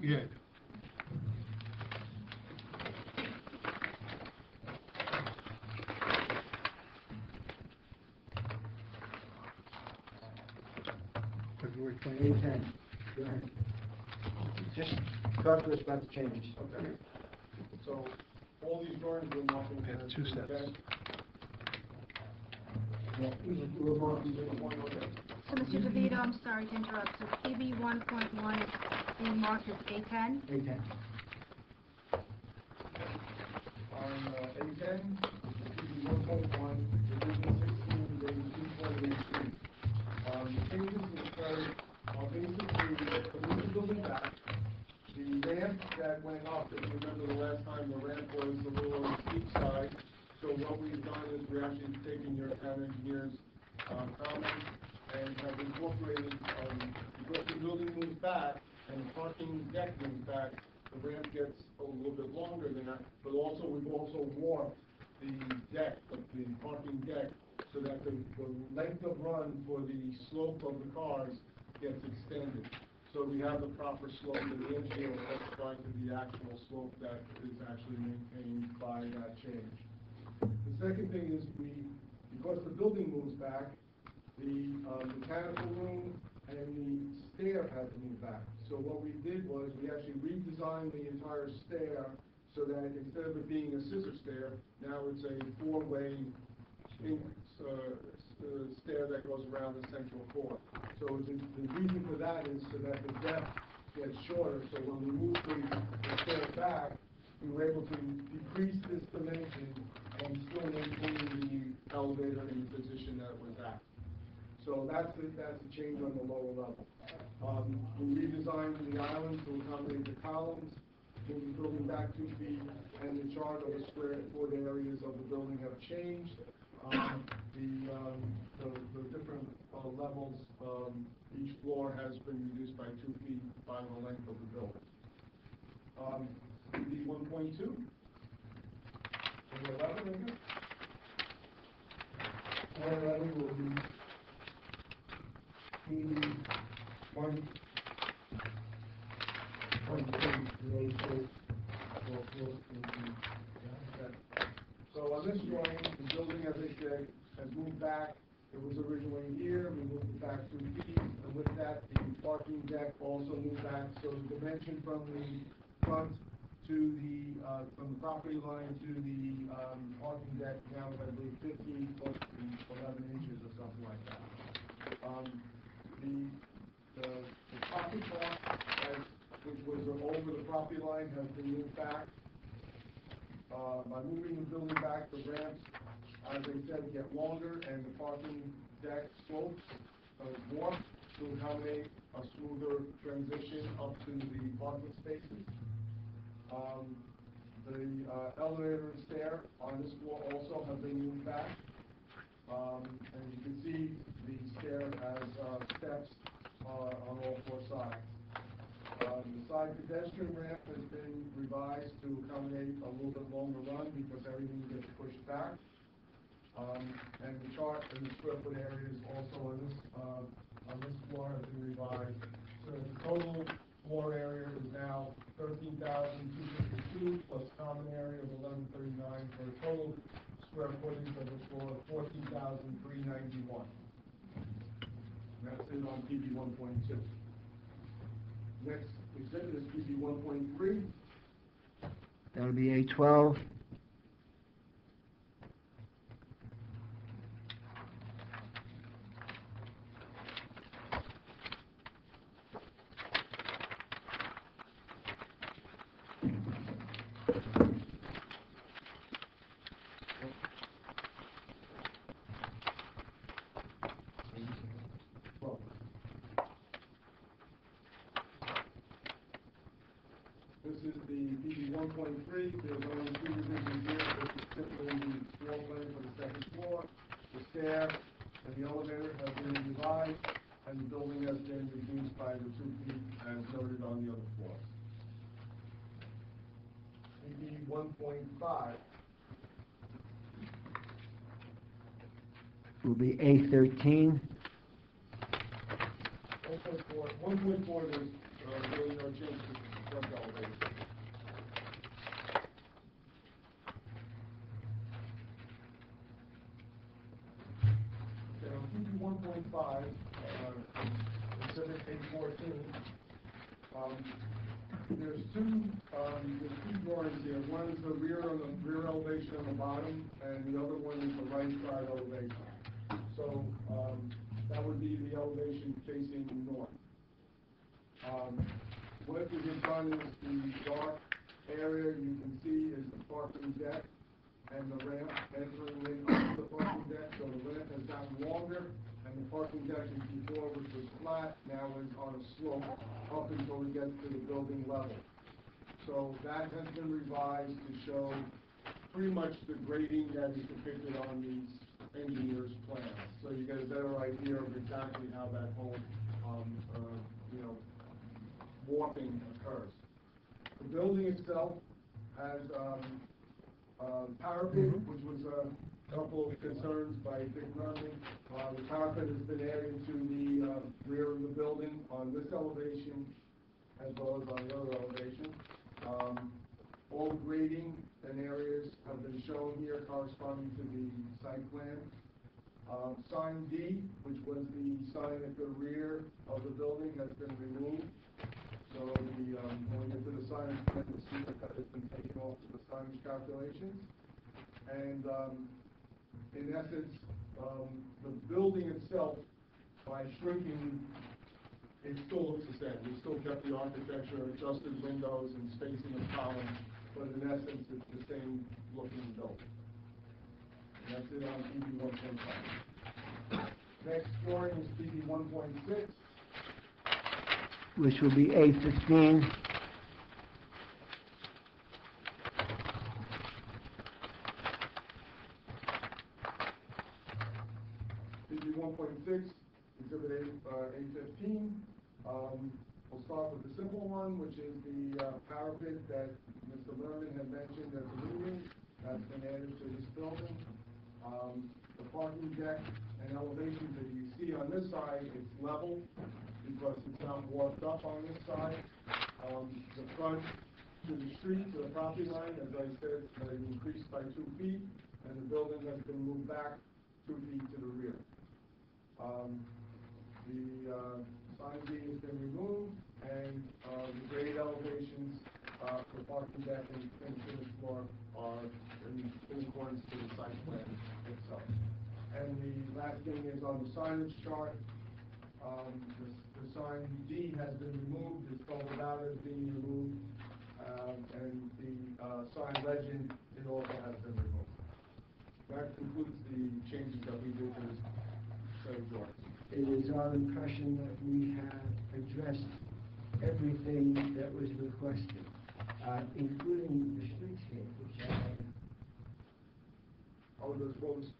Yeah. February 8/10. Go ahead. Just talk to us about the changes. Okay. So, all these drawings we're marking We have as two sets. okay? Yeah, we're marking it. So, Mr. DeVito, I'm sorry to interrupt, so PB 1.1 is being marked as A10? 8/10. On 810, PB 1.1, division 16, dated 2/20/18. The changes that occurred are basically, when we building back, the ramp that went up, if you remember the last time, the ramp was a little on the steep side. So what we've done is we're actually taking your town engineer's comments and have incorporated, because the building moves back and the parking deck moves back, the ramp gets a little bit longer than that, but also, we've also warped the deck, the parking deck, so that the length of run for the slope of the cars gets extended. So we have the proper slope, and the engineer will testify to the actual slope that is actually maintained by that change. The second thing is because the building moves back, the mechanical room and the stair had to move back. So what we did was, we actually redesigned the entire stair so that instead of it being a scissor stair, now it's a four-way stair that goes around the central core. So the reason for that is so that the depth gets shorter, so when we move the stair back, we were able to decrease this dimension and still maintain the elevator in the position that it was at. So that's the change on the lower level. We redesigned the island to accommodate the columns, moving the building back 2 feet, and the chart of the square foot areas of the building have changed. The different levels, each floor has been reduced by 2 feet by the length of the building. PB 1.2. Number 11, I guess? 11 will be PB 1.2, today's date. So on this drawing, the building, as I said, has moved back. It was originally here, we moved it back 2 feet, and with that, the parking deck also moved back. So the dimension from the front to the, from the property line to the parking deck now is, I believe, 15 plus 11 inches or something like that. The pocket bar, which was over the property line, has been moved back. By moving the building back, the ramps, as I said, get longer, and the parking deck slopes more to accommodate a smoother transition up to the parking spaces. The elevator and stair on this floor also have been moved back. And you can see the stair has steps on all 4 sides. The side pedestrian ramp has been revised to accommodate a little bit longer run because everything gets pushed back. And the chart and the square foot areas also on this floor have been revised. So the total floor area is now 13,252 plus common area of 1139 for a total square footage of the floor of 14,391. That's it on PB 1.2. Next exhibit is PB 1.3. That'll be A12. Well, this is the PB 1.3, there's only two revisions here, this is simply the floor plan for the second floor. The stair and the elevator have been revised, and the building has been reduced by the 2 feet as noted on the other floors. PB 1.5, Will be A13. 1.4, there's really no change to the front elevation. Okay, on PB 1.5, exhibit A14, there's two drawings here. One is the rear elevation on the bottom, and the other one is the right side elevation. So, that would be the elevation facing north. What we have done is the dark area you can see is the parking deck and the ramp entering in onto the parking deck. So the ramp has gotten longer, and the parking deck before, which was flat, now is on a slope up until we get to the building level. So that has been revised to show pretty much the grading that is depicted on these engineer's plans. So you get a better idea of exactly how that whole, warping occurs. The building itself has parapet, which was a couple of concerns by Dick Nunley. The parapet has been added to the rear of the building on this elevation as well as on the other elevation. All grading and areas have been shown here corresponding to the site plan. Sign D, which was the sign at the rear of the building, has been removed. So when we get to the signage plan, you'll see that that has been taken off to the signage calculations. And in essence, the building itself, by shrinking, it still looks the same. We still kept the architecture, adjusted windows and spacing of columns, but in essence, it's the same looking building. And that's it on PB 1.5. Next drawing is PB 1.6. Which will be A15. PB 1.6, exhibit A15. We'll start with the simple one, which is the parapet that Mr. Lerman had mentioned at the meeting. That's been added to this building. The parking deck and elevations that you see on this side, it's level because it's not warped up on this side. The front to the street, to the property line, as I said, has increased by 2 feet, and the building has been moved back 2 feet to the rear. The sign D has been removed, and the grade elevations for parking deck and finished floor are in accordance to the site plan itself. And the last thing is on the signage chart, the sign D has been removed, it's called out as being removed, and the sign legend, it also has been removed. That concludes the changes that we did to this set of drawings. It is our impression that we have addressed everything that was requested, including the streetscape, which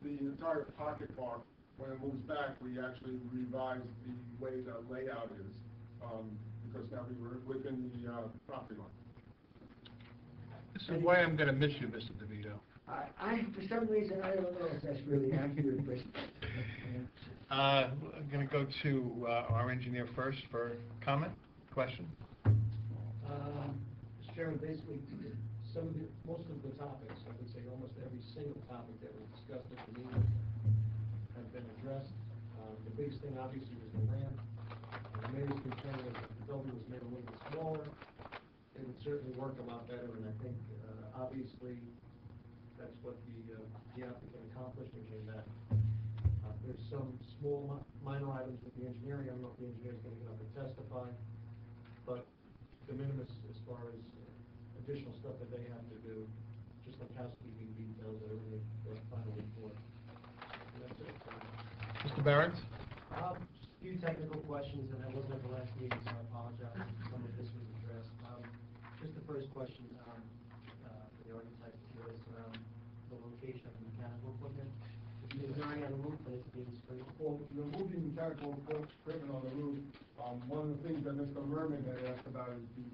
The entire pocket park, when it moves back, we actually revised the way the layout is, because now we were within the property line. This is why I'm going to miss you, Mr. DeVito. for some reason, I don't know if that's really accurate, but I'm going to go to our engineer first for comment, question. Mr. Chairman, basically, most of the topics, I would say almost every single topic that was discussed at the meeting have been addressed. The biggest thing obviously was the ramp. The mayor's concern was that the building was made a little bit smaller. It would certainly work a lot better, and I think obviously that's what the applicant accomplished and came back. There's some small minor items with the engineering. I don't know if the engineer's going to get up and testify, but de minimis as far as additional stuff that they have to do, just like housekeeping details that are in the final report. And that's it. Mr. Barron's? Just a few technical questions, and I wasn't at the last meeting, so I apologize if some of this was addressed. Just the first question, for the architect was, the location of the mechanical equipment. If you're designing on a roof, but it's being screened. Well, the moving mechanical equipment on the roof, one of the things that Mr. Merman had asked about is the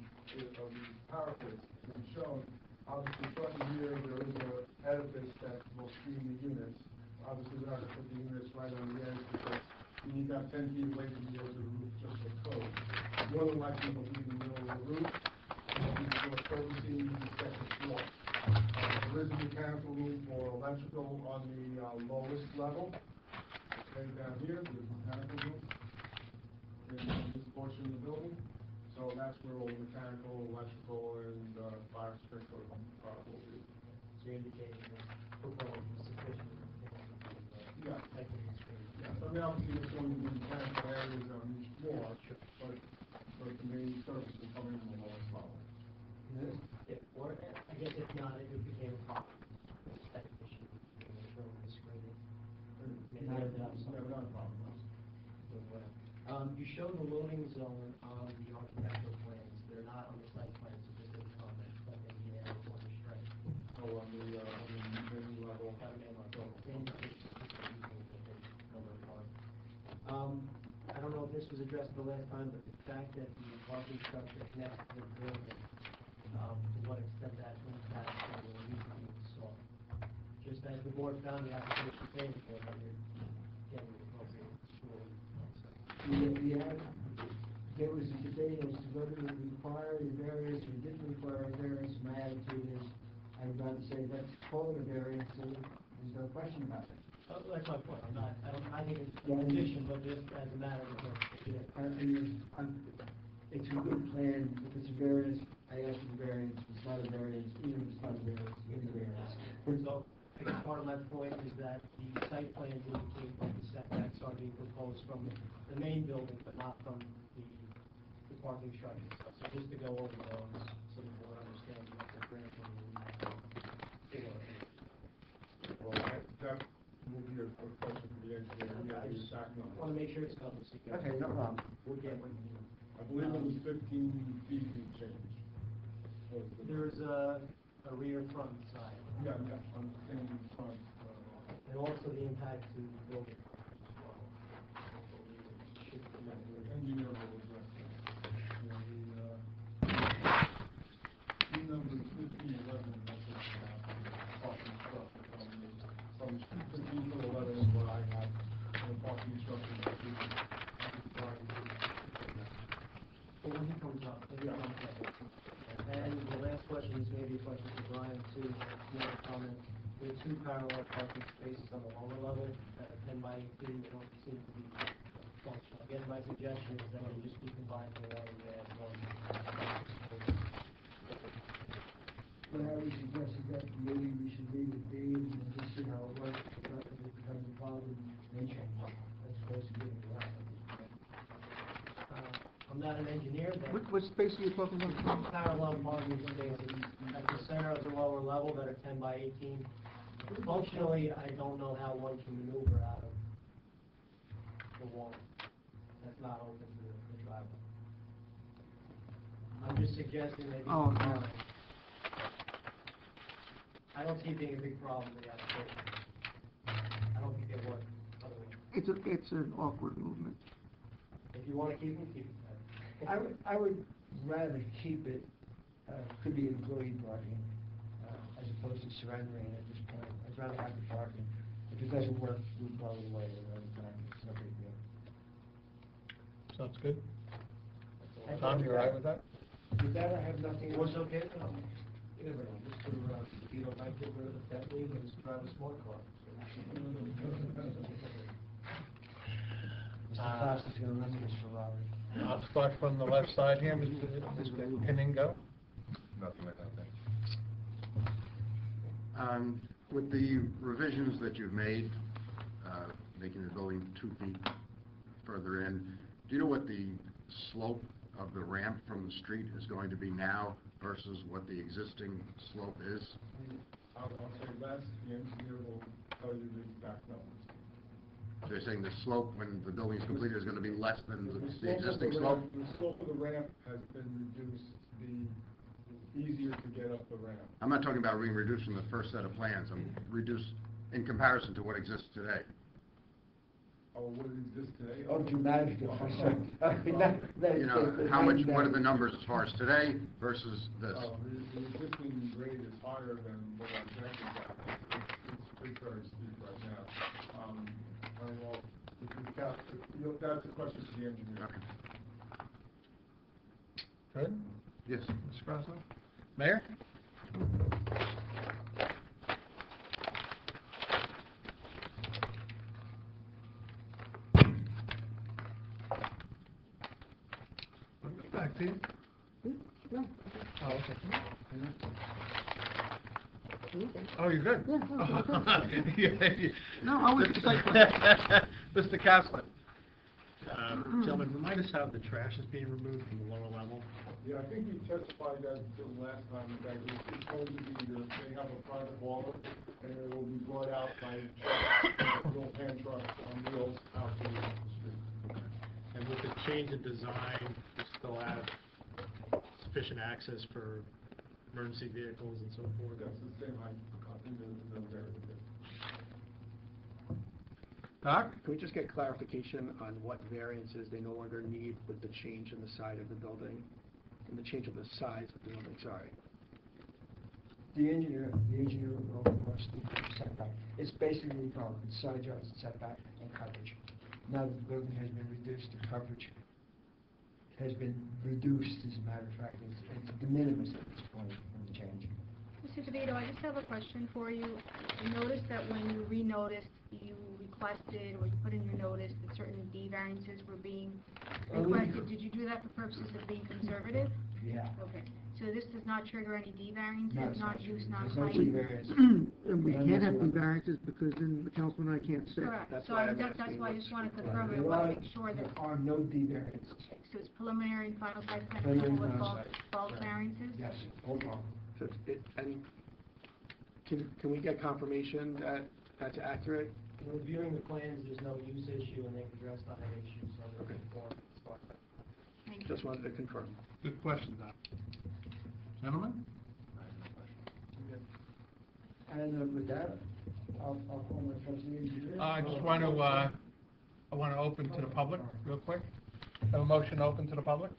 parapets to be shown. Obviously, starting here, there is an edifice that will screen the units. Obviously, we're not going to put the units right on the edge because you need to have 10 feet away from the edge of the roof just for code. More than likely, it'll be in the middle of the roof. It'll be for servicing the second floor. There is a mechanical room for electrical on the lowest level. Right down here, there's a mechanical room in this portion of the building. So that's where all the mechanical, electrical, and fire sprinkler will be. So you're indicating that proposal is sufficient. Yeah. Technically screened. Yeah, I mean, obviously, there's going to be mechanical areas on each floor, but the main service is coming from the lowest level. Or, I guess if not, it became a problem. Aesthetic issue, showing the screening. Not a problem. You show the loading zone on the architectural plans. They're not on the site plan, so just a comment, but maybe an arrow on the strike. So on the main level. I don't know if this was addressed the last time, but the fact that the parking structure connects to the building, to what extent that impacts the use of the installed. Just as the board found the application favorable, that you're getting the appropriate There was a debate as to whether it required a variance or didn't require a variance. My attitude is, I'd rather say let's call it a variance, and there's no question about it. That's my point. I think it's an addition, but just as a matter of It's a good plan. If it's a variance, I ask for the variance. If it's not a variance, even if it's not a variance, give the variance. So, I guess part of my point is that the site plans indicate that the setbacks are being proposed from the main building, but not from the parking structure. So just to go over those, so the board understands what they're granting. Well, that will be a question for the engineer. I just want to make sure it's covered. Okay, no problem. We'll get what you need. I believe it was 15 feet and change. There's a rear front side. Yeah, I'm saying in front. And also the impact to the building as well. The engineer will address that. The number 1511, that's parking structure from 15 to 11 is what I have. The parking structure. Well, when he comes up, and the last question is maybe a question for Brian too, more comment. There are two parallel parking spaces on the lower level that are 10 by 18, they don't seem to be functional. Again, my suggestion is that they just be combined for one and add one. What I would suggest is that maybe we should leave it be and just see how it works. If it becomes a problem, then change it. That's close to getting it right. I'm not an engineer, but What space are you talking about? parallel parking spaces at the center of the lower level that are 10 by 18. Functionally, I don't know how one can maneuver out of the one that's not open to the driveway. I'm just suggesting maybe. Oh, yeah. I don't see it being a big problem with the application. I don't think it would. It's an awkward movement. If you want to keep them, keep them. I would rather keep it, could be employee parking, as opposed to surrendering it at this point. I'd rather have the parking. If it doesn't work, we'll probably wait another time. It's no big deal. Sounds good. Tom, you all right with that? With that, I have nothing else. What's okay? You never know. Mr. Vito might get rid of the Bentley and just drive a smart car. Mr. Costa's gonna run this Ferrari. I'll start from the left side here, Mr. Peningo. Nothing like that. With the revisions that you've made, making the building 2 feet further in, do you know what the slope of the ramp from the street is going to be now versus what the existing slope is? I'll say less, the engineer will tell you the exact numbers. So you're saying the slope, when the building is completed, is going to be less than the slope of existing the slope? ramp- The slope of the ramp has been reduced to be easier to get up the ramp. I'm not talking about reducing the first set of plans, I'm reduced in comparison to what exists today. Oh, what exists today? Oh, dramatic difference. You know, how much, what are the numbers as far as today versus this? The existing grade is higher than what our deck is at. It's very steep right now. I don't know, that's a question for the engineer. Good? Yes. Mr. Crossley? Mayor? Back to you. No. Oh, okay. Oh, you're good? Yeah. No, I was Mr. Kastner? Gentlemen, remind us how the trash is being removed from the lower level? Yeah, I think we testified that the last time that it's going to be, they have a private hauler, and it will be brought out by little hand trucks on wheels out to the street. And with the change in design, we still have sufficient access for emergency vehicles and so forth? That's the same height in the area. Doc? Can we just get clarification on what variances they no longer need with the change in the side of the building, and the change of the size of the building, sorry? The engineer will request the setback. It's basically called side yard setback and coverage. Now that the building has been reduced, the coverage has been reduced, as a matter of fact, it's de minimis at this point from the change. Mr. DeVito, I just have a question for you. You noticed that when you renoticed, you requested, or you put in your notice that certain D variances were being requested. Did you do that for purposes of being conservative? Yeah. Okay. So this does not trigger any D variances, No, it's not not use, true. not There's no height? D variance. And we can't have the variances because then the councilman and I can't sit. Correct. That's So why I- I'm that's asking why I what's just want to required. confirm, I There want are- to make sure that, There are no D variances. so it's preliminary and final site plan Preliminary approval with and bulk, final bulk Right. variances? Yes, hold on. So and can we get confirmation that that's accurate? In reviewing the plans, there's no use issue, and they've addressed the height issue, so they're Okay. conformed. Thank you. Just wanted to confirm. Good question, Doc. Gentlemen? And with that, I'll call my trustee engineer. I just want to, I want to open to the public real quick. Have a motion open to the public?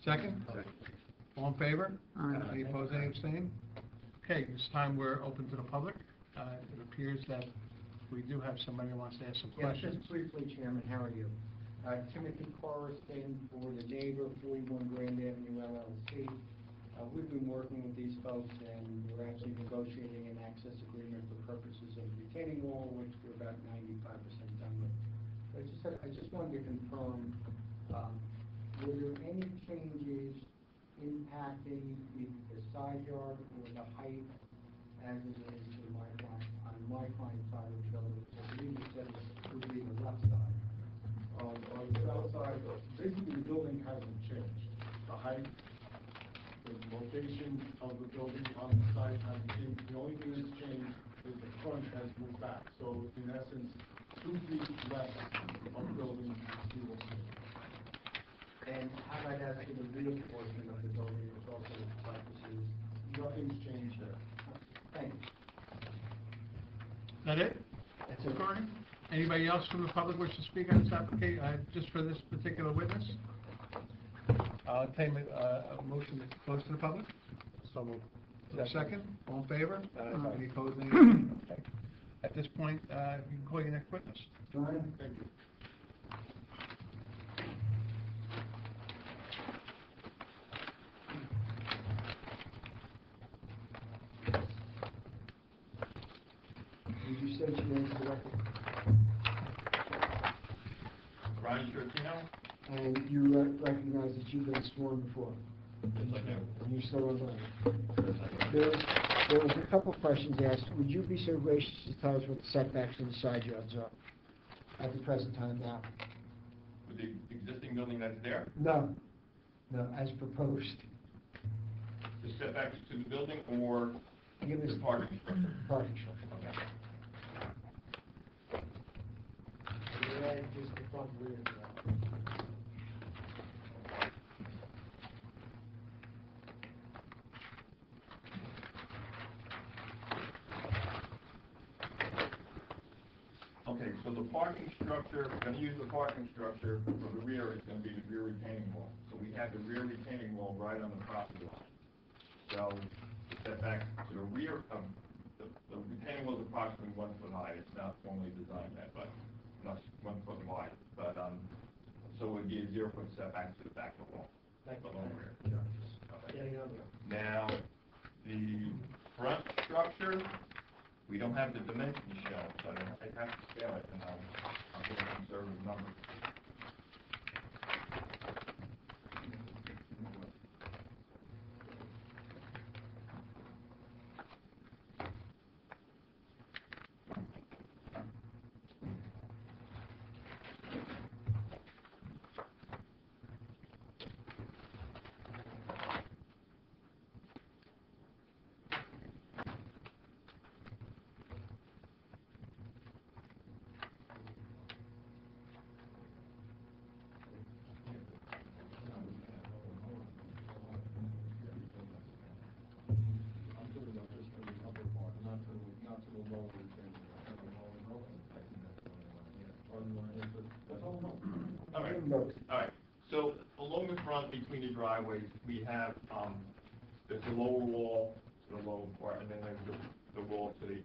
Second? All in favor? Aye. Any opposed, any abstain? Okay, this time we're open to the public. It appears that we do have somebody who wants to ask some Yeah, questions. just briefly, Chairman, how are you? Timothy Corriston for the neighbor, 41 Grand Avenue LLC. We've been working with these folks, and we're actually negotiating an access agreement for purposes of retaining wall, which we're about 95% done with. I just wanted to confirm, were there any changes impacting the side yard or the height as it is to on my client's side of the building? I believe you said it would be the left side. On the south side, basically the building hasn't changed. The height, the location of the building on the site hasn't changed. The only thing that's changed is the front has moved back. So in essence, 2 feet less of building steel. And how about as to the rear portion of the building, which also practices? Nothing's changed there. Thank you. Is that it? That's it. Cory? Anybody else from the public wish to speak on this application, just for this particular witness? I'll take a motion to close to the public. So moved. Is there a second? All in favor? Aye. Any opposed, any abstained? Okay. At this point, you can call your next witness. John? Thank you. Did you state your name for the record? Brian Shortino? And you recognize that you've been sworn before? And you're still online? There was a couple questions asked. Would you be so gracious to tell us what the setbacks and the side yards are at the present time now? With the existing building that's there? No, as proposed. setbacks to the building or Give us the parking structure? parking structure, okay. And then just the front rear as well. Okay, so the parking structure, we're gonna use the parking structure, for the rear is gonna be the rear retaining wall. So we have the rear retaining wall right on the property line. So the setback to the rear of, the retaining wall is approximately 1 foot high. It's not formally designed that, but not 1 foot wide. But, so it would be a 0 foot setback to the back of the wall. Thank The you. whole rear. Yeah, you know, Now, the front structure, we don't have the dimensions shown, so I have to scale it, and I'll give a conservative number. All right, so along the front between the driveways, we have, there's the lower wall to the lower part, and then there's the wall to the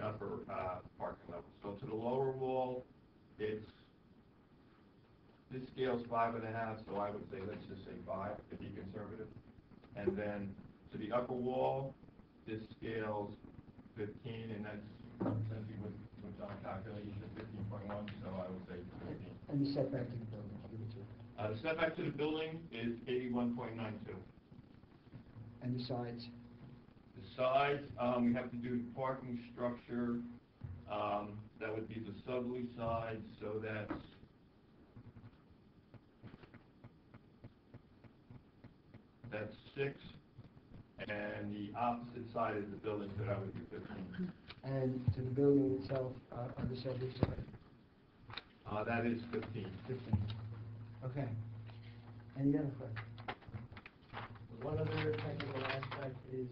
upper, parking level. So to the lower wall, this scale's 5.5, so I would say, let's just say 5, to be conservative. And then to the upper wall, this scale's 15, and that's essentially what John calculated, 15.1, so I would say 15. and the setback to the building, give it to it. The setback to the building is 81.92. And the sides? The sides, we have to do the parking structure, that would be the southerly side, so that's 6, and the opposite side is the building, so that would be 15. And to the building itself, on the southerly side? That is 15. 15. Okay. Any other questions? One other technical aspect is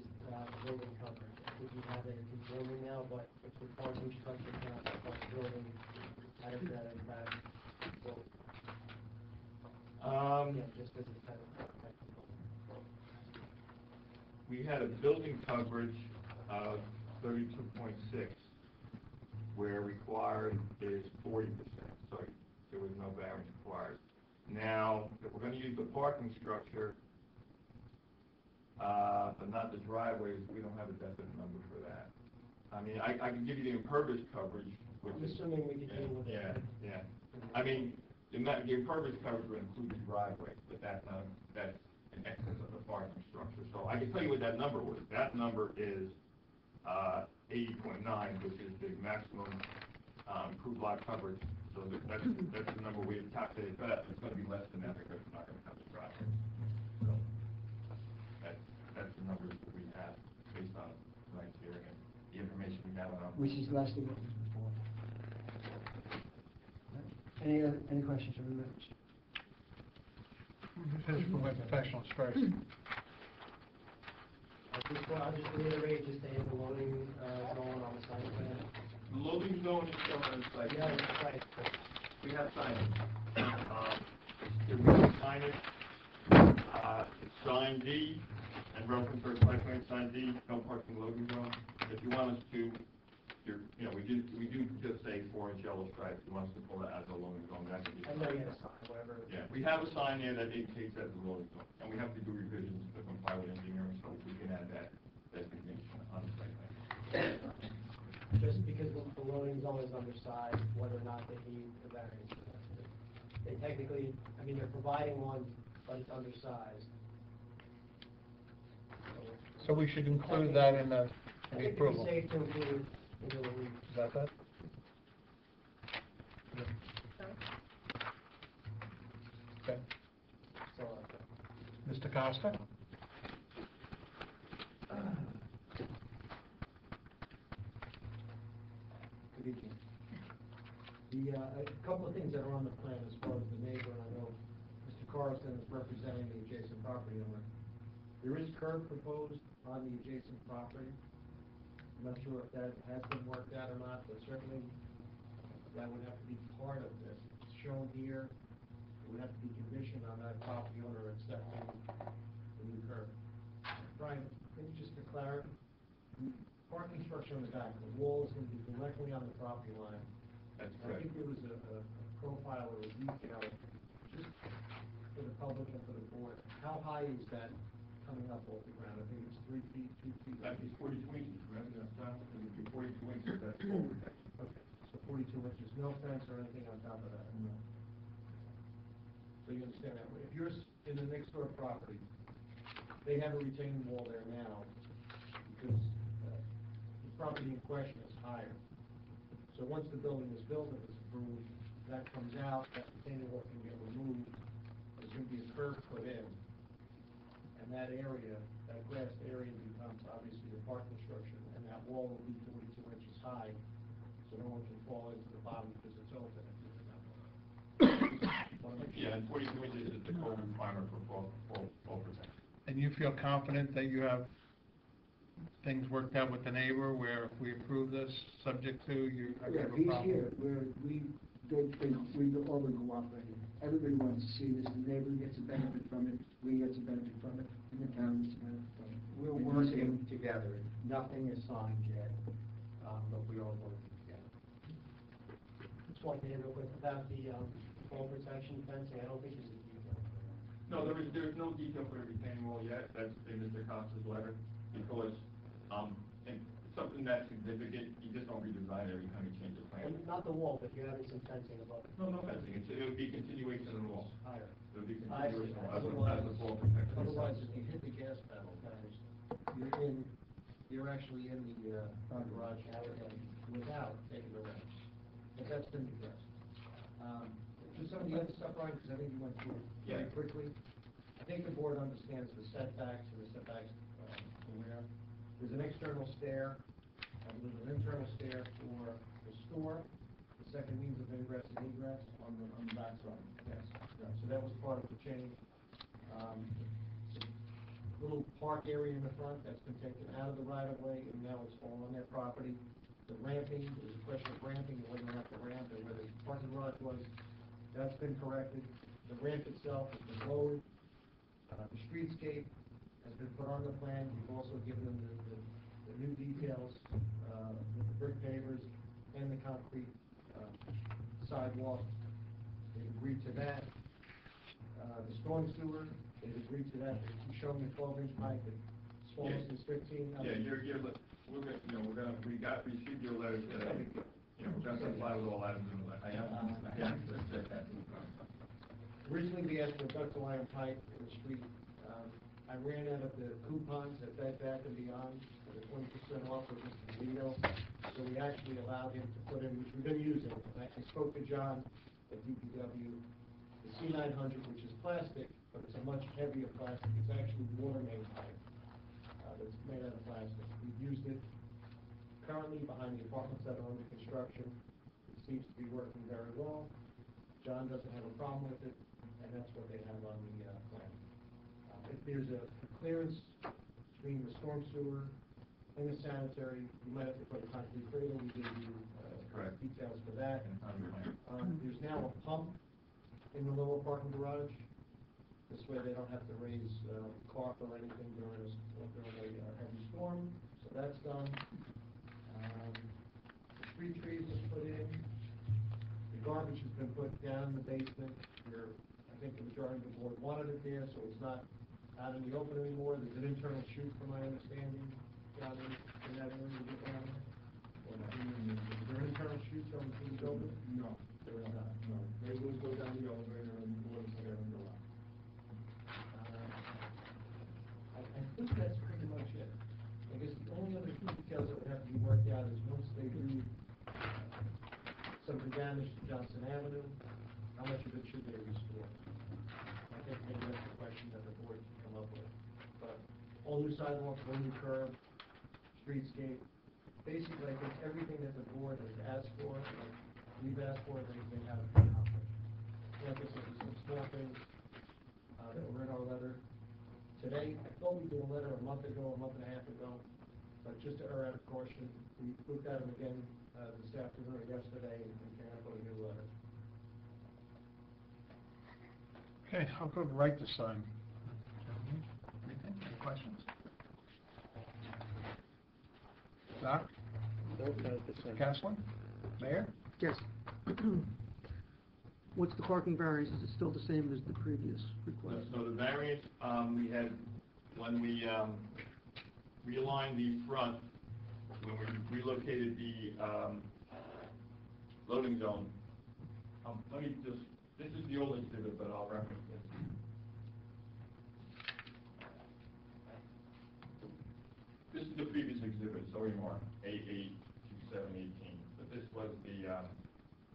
building coverage. I think you have it conforming now, but if the parking structure cannot across the building, how does that impact? Yeah, just as a technical. We had a building coverage of 32.6, where required is 40%, so there was no variance required. Now, if we're gonna use the parking structure, but not the driveways, we don't have a definite number for that. I mean, I can give you the impervious coverage, which I'm is... assuming we could deal with it. Yeah. I mean, the impervious coverage would include the driveways, but that's in excess of the parking structure. So I can tell you what that number was. That number is 80.9, which is the maximum improved lot coverage. So that's the number we had calculated, but it's going to be less than that because we're not going to have the driveways. So that's the numbers that we have based on tonight's hearing and the information we have on our... Which is less than what was before. Any questions from the members? This is for my professionals first. I'll just reiterate, just to add the loading zone on the site plan. The loading zone is shown on the site. Yeah, that's right. We have signage. Here we have signage. It's sign D, and reference for site plan sign D, no parking loading zone. If you want us to, we do just say 4-inch yellow stripes. You want us to pull that as a loading zone, that could be. I know you have a sign, whatever. Yeah, we have a sign there that indicates that's a loading zone, and we have to do revisions to comply with engineering, so we can add that designation on the site plan. Just because the loading zone is undersized, whether or not they need the variance. They technically, I mean, they're providing one, but it's undersized. So we should include that in the I think approval. it'd be safe to include in the relief. Is that good? Okay. So, Mr. Costa? A couple of things that are on the plan as far as the neighbor, and I know Mr. Carlson is representing the adjacent property owner. There is curb proposed on the adjacent property. I'm not sure if that has been worked out or not, but certainly that would have to be part of this. It's shown here, it would have to be conditioned on that property owner accepting the new curb. Brian, maybe just for clarity, the parking structure on the back, the wall is going to be directly on the property line. That's I correct. think there was a profile or a detail, just for the public and for the board, how high is that coming up off the ground? I think it's 3 feet, 2 feet. That is 42 inches, right? It would be 42 inches, that's full protection. Okay, so 42 inches, no fence or anything on top of that? No. So you understand that, if you're in the next door property, they have a retaining wall there now, because the property in question is higher. So once the building is built, if it's approved, that comes out, that retaining wall can get removed, there's going to be a curb put in, and that area, that grassed area becomes obviously the parking structure, and that wall will be 42 inches high, so no one can fall into the bottom because it's open. Yeah, and 42 inches is the code requirement for fall protection. And you feel confident that you have things worked out with the neighbor, where if we approve this, subject to, you have Yeah, a he's problem? here, we all been cooperating. Everybody wants to see this, the neighbor gets a benefit from it, we get a benefit from it, and the town gets a benefit from it. We're working together. Nothing is signed yet, but we are working together. Just want to real quick about the fall protection fencing, I don't think there's a detail. No, there's no detail for the retaining wall yet, that's in Mr. Costa's letter, because, and something that's significant, you just don't redesign every time you change the plan. Not the wall, but you're having some fencing above it. No fencing, it would be continuation of the wall. Higher. It would be I see. continuation as a fall protection. Otherwise, if you hit the gas pedal, you're actually in the front garage area without taking the wrench. But that's been addressed. Just some of the other stuff, Brian, because I think you went through it very quickly. I think the board understands the setbacks and the setbacks from where. There's an external stair, there's an internal stair for the store, the second means of ingress and egress on the back side. Yes. Yeah, so that was part of the change. Little park area in the front that's been taken out of the right of way, and now it's all on their property. The ramping, there's a question of ramping, and whether or not the ramp and where the parking garage was, that's been corrected. The ramp itself has been lowered. The streetscape has been put on the plan. We've also given them the new details with the brick pavers and the concrete sidewalk. They agreed to that. The storm sewer, they agreed to that. They've shown the 12-inch pipe, the smallest is 15. Yeah, we're gonna, received your letter today. We're gonna comply with all items in the letter. Originally, we asked for a ductile iron pipe in the street. I ran out of the coupons at Bed Bath & Beyond for the 20% off with Mr. Zito. So we actually allowed him to put in, which we've been using. I actually spoke to John at DPW. The C900, which is plastic, but it's a much heavier plastic. It's actually water main pipe that's made out of plastic. We've used it currently behind the apartments that are under construction. It seems to be working very well. John doesn't have a problem with it, and that's what they have on the plan. If there's a clearance between the storm sewer and the sanitary, you might have to put a concrete cradle. We gave you details for that. There's now a pump in the lower parking garage. This way they don't have to raise caulk or anything during a heavy storm. So that's done. The street trees was put in. The garbage has been put down in the basement where I think the majority of the board wanted it there, so it's not out in the open anymore. There's an internal chute, from my understanding, down in that area to get down there. Is there an internal chute going through the building? No, there is not, no. They will go down the elevator and go upstairs and go out. I think that's pretty much it. I guess the only other details that would have to be worked out is once they do something damage to Johnson Avenue, how much of it should they restore? I think maybe that's the question that the board can come up with. But all new sidewalks, all new curb, streetscape, basically I think everything that the board has asked for, we've asked for, they haven't been accomplished. Like I said, there's some small things, that were in our letter. Today, I thought we did a letter a month ago, a month and a half ago, but just to err out of caution, we looked at them again, this afternoon or yesterday, and came up with a new letter. Okay, I'll go right to sign. Anything, any questions? Doc? Councilman? Mayor? Yes. What's the parking variance? Is it still the same as the previous request? So the variance, we had, when we realigned the front, when we relocated the loading zone, let me just, this is the old exhibit, but I'll reference it. This is the previous exhibit, sorry, Mark, A82718, but this was the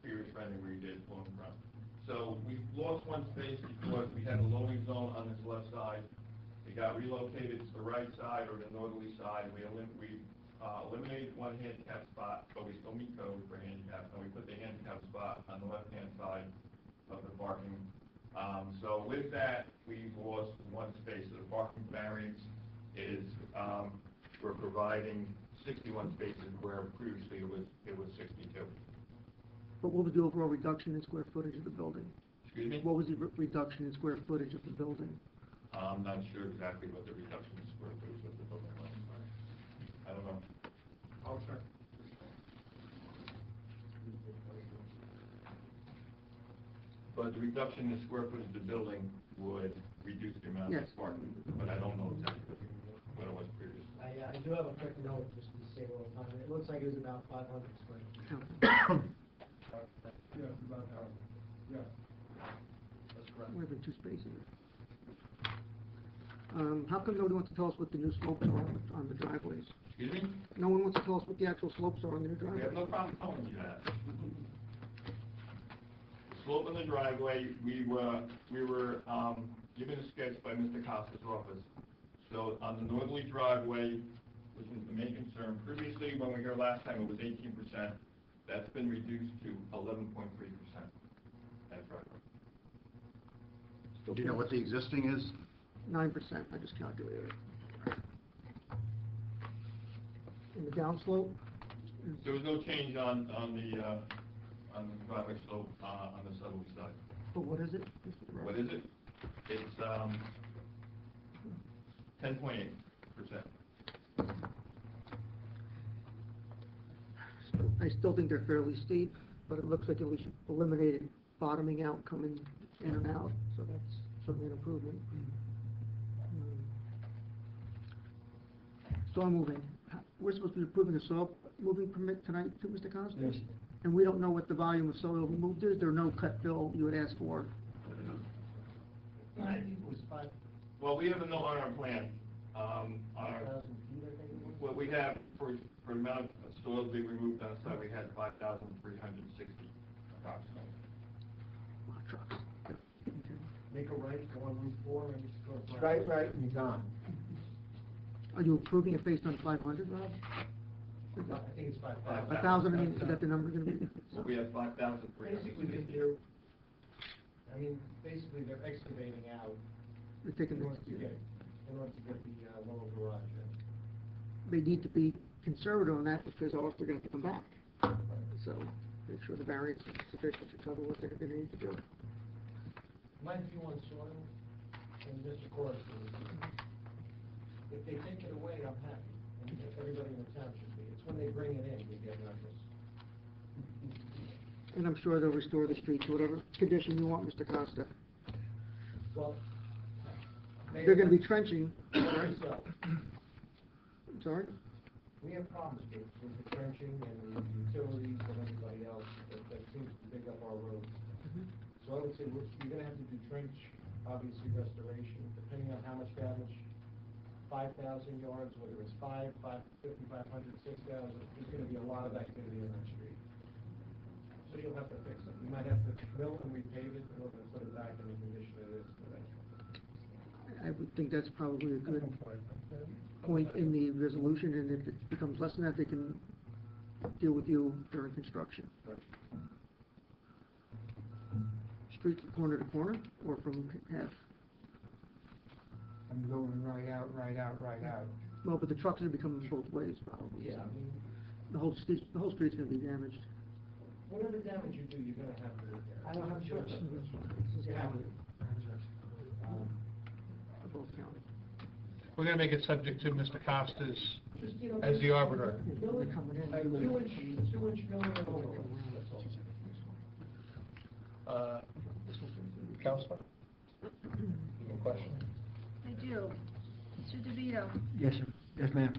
previous rendering we did along front. So we lost one space because we had a loading zone on this left side. It got relocated to the right side or the northerly side. We eliminated one handicap spot, but we still meet code for handicap, and we put the handicap spot on the left-hand side of the parking. So with that, we lost one space. So the parking variance is, we're providing 61 spaces where previously it was 62. But what was the overall reduction in square footage of the building? Excuse me? What was the reduction in square footage of the building? I'm not sure exactly what the reduction in square footage of the building was. I don't know. I'll check. But the reduction in square footage of the building would reduce the amount Yes. of parking, but I don't know exactly what it was previously. I do have a quick note, just to save a little time. It looks like it was about 500 square feet. Yes, about that. Yes. That's correct. More than two spaces. How come nobody wants to tell us what the new slopes are on the driveways? Excuse me? No one wants to tell us what the actual slopes are on the new We have driveways? no problem telling you that. Slope in the driveway, we were given a sketch by Mr. Costa's office. So on the northerly driveway, which is the main concern, previously when we were here last time, it was 18%. That's been reduced to 11.3%. That's right. Do you know what the existing is? 9%, I just calculated it. In the downslope? There was no change on the driveway slope on the southerly side. But what is it? What is it? It's 10.8%. I still think they're fairly steep, but it looks like it was eliminated bottoming out, coming in and out, so that's certainly an improvement. Soil moving, we're supposed to be approving a soil moving permit tonight too, Mr. Costa? Yes. And we don't know what the volume of soil moved is, there are no cut fill you would ask for? I think it was 5,000 Well, we have a note on our plan. feet, I think it was. What we have for the amount of soil to be removed on the site, we had 5,360 approximately. Lot of trucks. Make a right, go on Route 4, and just go to. Right, and you're gone. Are you approving it based on 500, Rob? I think it's 5,000. 1,000, I mean, is that the number gonna be? So we have 5,360. Basically, basically they're excavating out They're taking in the, order to get the lower garage in. they need to be conservative on that because or else they're gonna have to come back. So, make sure the variance is sufficient to cover what they're gonna need to do. My view on soil, and Mr. Corris, if they take it away, I'm happy, and everybody in the town should be. It's when they bring it in, you get nervous. And I'm sure they'll restore the street to whatever condition you want, Mr. Costa. Well, They're gonna be trenching, Right, so, I'm sorry? we have problems with the trenching and the utilities and everybody else that seems to pick up our roads. So I would say you're gonna have to do trench, obviously restoration, depending on how much damage, 5,000 yards, whether it's 5, 5,500, 6,000, there's gonna be a lot of activity on that street. So you'll have to fix it. You might have to mill and repave it in order to put it back in the condition it is today. I would think that's probably a good point in the resolution, and if it becomes less than that, they can deal with you during construction. street corner to corner, or from half? I'm going right out, right out, right out. Well, but the trucks are coming both ways, probably. Yeah, I mean, The whole street's gonna be damaged. Whatever damage you do, you're gonna have to repair. I don't have a choice. You have to. For both counties. We're gonna make it subject to Mr. Costas Just, you know, as the arbiter. Build it, Coming in. like 2-inch milling and over, that's all. Counselor? Any question? I do. Mr. DeVito, Yes, sir. Yes, ma'am.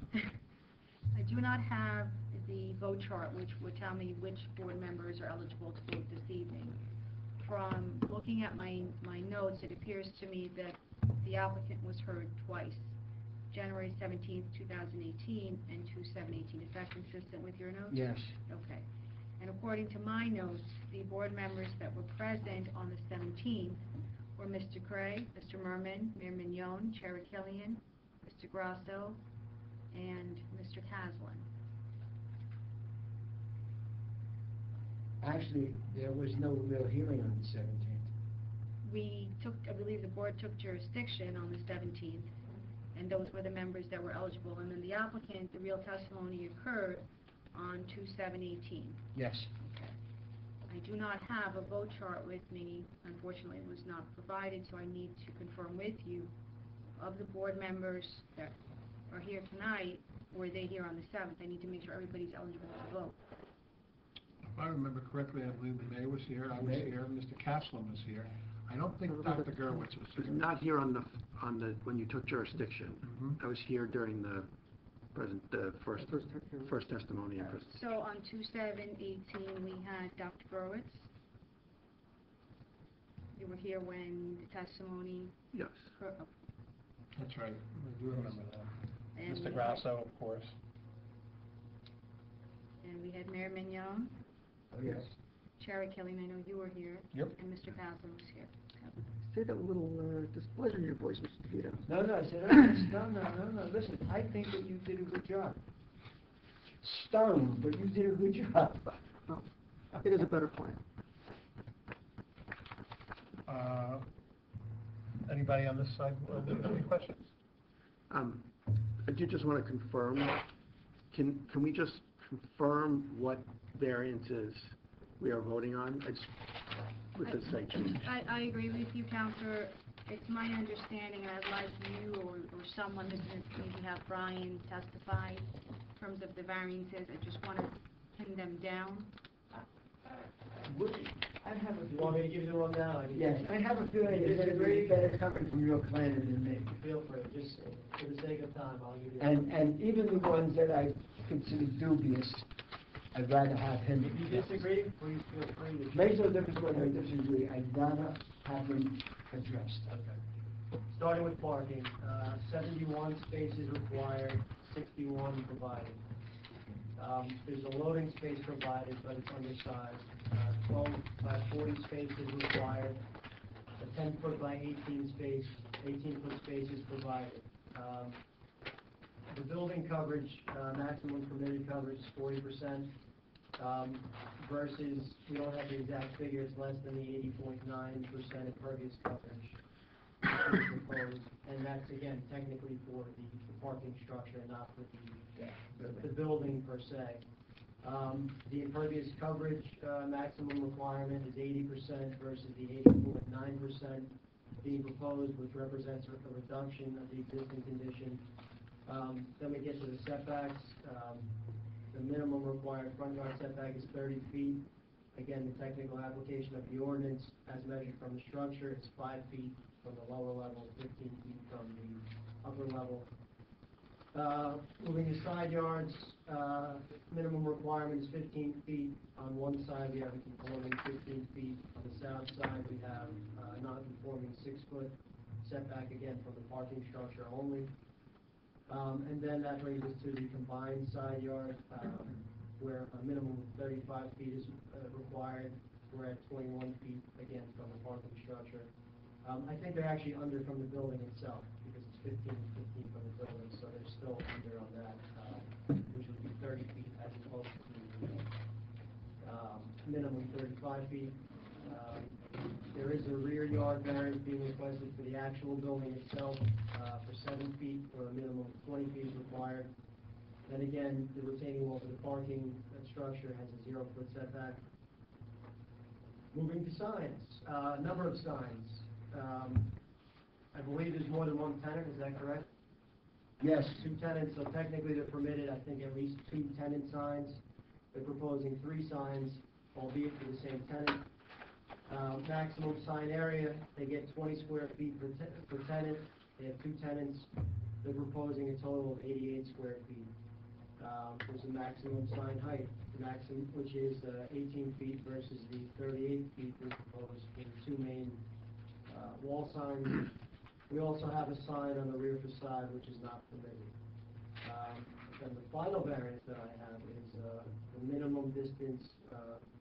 I do not have the vote chart, which would tell me which board members are eligible to vote this evening. From looking at my notes, it appears to me that the applicant was heard twice, January 17th, 2018, and 2/7/18. Is that consistent with your notes? Yes. Okay. And according to my notes, the board members that were present on the 17th were Mr. Cray, Mr. Merman, Mayor Mignon, Chair Killian, Mr. Grasso, and Mr. Caslin. Actually, there was no real hearing on the 17th. I believe the board took jurisdiction on the 17th, and those were the members that were eligible. And then the applicant, the real testimony occurred on 2/7/18. Yes. I do not have a vote chart with me. Unfortunately, it was not provided, so I need to confirm with you. Of the board members that are here tonight, were they here on the 7th? I need to make sure everybody's eligible to vote. If I remember correctly, I believe the mayor was here, I was Mayor. here, Mr. Kaplan was here. I don't think Dr. Gerwitz was Was here. not here on the, when you took jurisdiction. Mhm. I was here during the first testimony in person. So on 2/7/18, we had Dr. Gerwitz. You were here when the testimony Yes. occurred. Oh, That's right, I do remember that. and Mr. we Grasso, of course. And we had Mayor Mignon, Oh, yes. Chair Killian, I know you were here. Yep. And Mr. Caslin was here. Say that with a little displeasure in your voice, Mr. DeVito. No, I said, no, listen, I think that you did a good job. Stoned, but you did a good job. No, it is a better plan. Anybody on this side, any questions? I do just want to confirm, can we just confirm what variances we are voting on? With the site change. I agree with you, Counselor. It's my understanding, and I'd like you or someone to maybe have Brian testify in terms of the variances. I just want to pin them down. I have a You want me to give you the rundown? I can- Yes, I have a feeling it's going to be better coming from your planner than me. Feel free, just for the sake of time, I'll give you. And even the ones that I consider dubious, I'd rather have him. If you disagree, please feel free to. Makes no difference whether I disagree, I'd rather have them addressed. Okay. Starting with parking, 71 spaces required, 61 provided. There's a loading space provided, but it's undersized. 12 by 40 spaces required, a 10-foot by 18-foot space is provided. The building coverage, maximum permitted coverage is 40%, versus, we don't have the exact figure, it's less than the 80.9% impervious coverage which is proposed, and that's, again, technically for the parking structure, not for the building per se. The impervious coverage maximum requirement is 80% versus the 80.9% being proposed, which represents a reduction of the existing condition. Then we get to the setbacks. The minimum required front yard setback is 30 feet. Again, the technical application of the ordinance as measured from the structure, it's 5 feet from the lower level, 15 feet from the upper level. Moving to side yards, minimum requirement is 15 feet. On one side, we have a conforming 15 feet. On the south side, we have a non-conforming 6-foot setback, again, from the parking structure only. And then that brings us to the combined side yard, where a minimum of 35 feet is required. We're at 21 feet, again, from the parking structure. I think they're actually under from the building itself, because it's 15 from the building, so they're still under on that, which would be 30 feet as opposed to minimum 35 feet. There is a rear yard variance being requested for the actual building itself, for 7 feet, for a minimum of 20 feet is required. Then again, the retaining wall for the parking structure has a 0-foot setback. Moving to signs, number of signs. I believe there's more than one tenant, is that correct? Yes. 2 tenants, so technically they're permitted, I think, at least 2 tenant signs. They're proposing 3 signs, albeit for the same tenant. Maximum sign area, they get 20 square feet per tenant. They have 2 tenants. They're proposing a total of 88 square feet. There's a maximum sign height, which is 18 feet versus the 38 feet we proposed for the 2 main wall signs. We also have a sign on the rear facade, which is not permitted. Then the final variance that I have is the minimum distance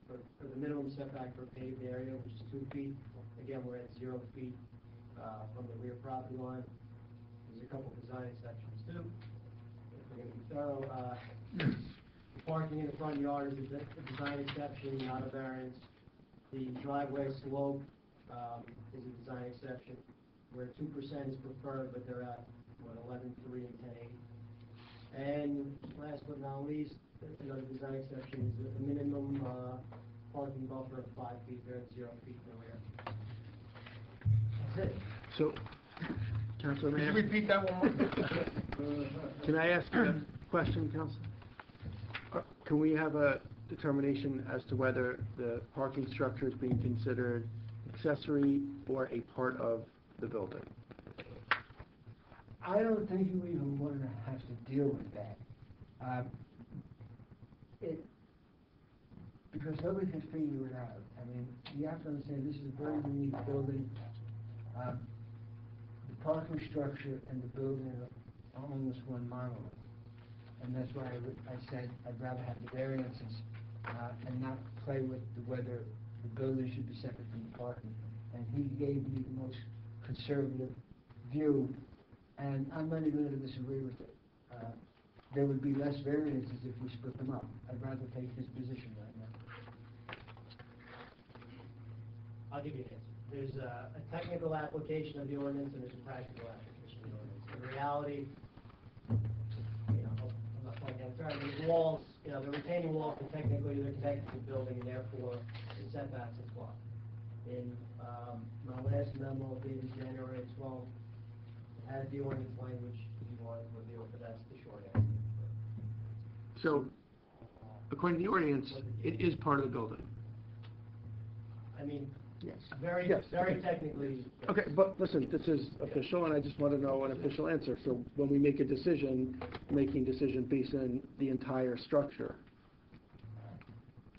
for the minimum setback for paved area, which is 2 feet. Again, we're at 0 feet from the rear property line. There's a couple design exceptions too. If we're going to be thorough, parking in the front yard is a design exception, not a variance. The driveway slope is a design exception, where 2% is preferred, but they're at, 11.3 and 10.8. And last but not least, another design exception is a minimum parking buffer of 5 feet, they're at 0 feet in the rear. That's it. So, Councilor, Could you repeat that one more time? Can I ask a question, Councilor? Can we have a determination as to whether the parking structure is being considered accessory or a part of the building? I don't think you even want to have to deal with that. Because nobody can figure it out. I mean, you have to understand this is a very unique building. The parking structure and the building are almost one monolith. And that's why I said I'd rather have the variances and not play with whether the building should be separate from the parking. And he gave me the most conservative view, and I'm not even going to disagree with it. There would be less variances if we split them up. I'd rather take his position right now. I'll give you an answer. There's a technical application of the ordinance and there's a practical application of the ordinance. In reality, I'm not pointing out the walls, the retaining walls are technically they're connected to the building and therefore the setbacks apply. In my last memo dated January 12th, it had the ordinance language if you wanted to reveal, but that's the short answer. So, according to the ordinance, it is part of the building. I mean, Yes. very technically. Yes. Okay, but listen, this is official, and I just want to know an official answer. So when we make a decision, making decision based on the entire structure.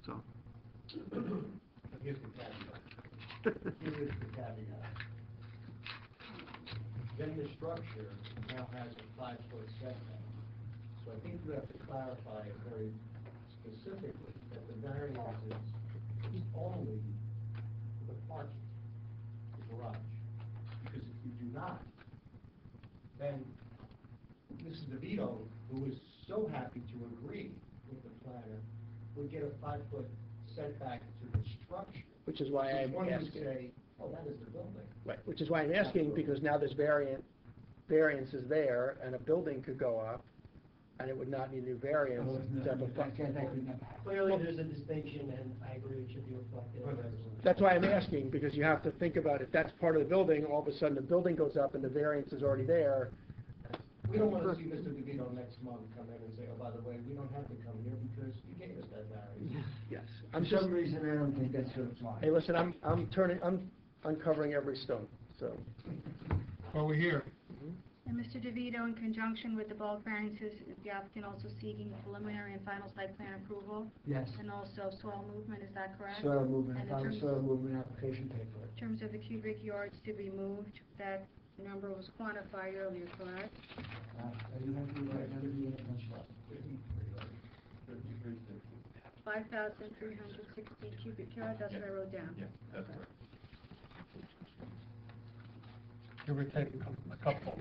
So. Here's the caveat. Here's the caveat. Then the structure now has a 5-foot setback. So I think we have to clarify it very specifically that the variance is only the parking, the garage. Because if you do not, then Mrs. DeVito, who was so happy to agree with the planner, would get a 5-foot setback to the structure. Which is why I'm One would asking. say, oh, that is the building. Right, which is why I'm asking, because now there's variance is there, and a building could go up, and it would not need a new variance. Clearly, there's a distinction, and I agree it should be reflected in the resolution. That's why I'm asking, because you have to think about if that's part of the building, all of a sudden the building goes up and the variance is already there. We don't want to see Mr. DeVito next month come in and say, oh, by the way, we don't have to come here because you gave us that variance. Yes. For some reason, I don't think that's going to fly. Hey, listen, I'm uncovering every stone, so. Well, we're here. And Mr. DeVito, in conjunction with the bulk variances, is the applicant also seeking preliminary and final site plan approval? Yes. And also soil movement, is that correct? Soil movement, And final soil movement application paperwork. in terms of the cubic yards to be moved, that number was quantified earlier, correct? You have to write down the ordinance. 5,360 cubic yards, that's what I wrote down. Yeah, that's correct. Give or take a couple.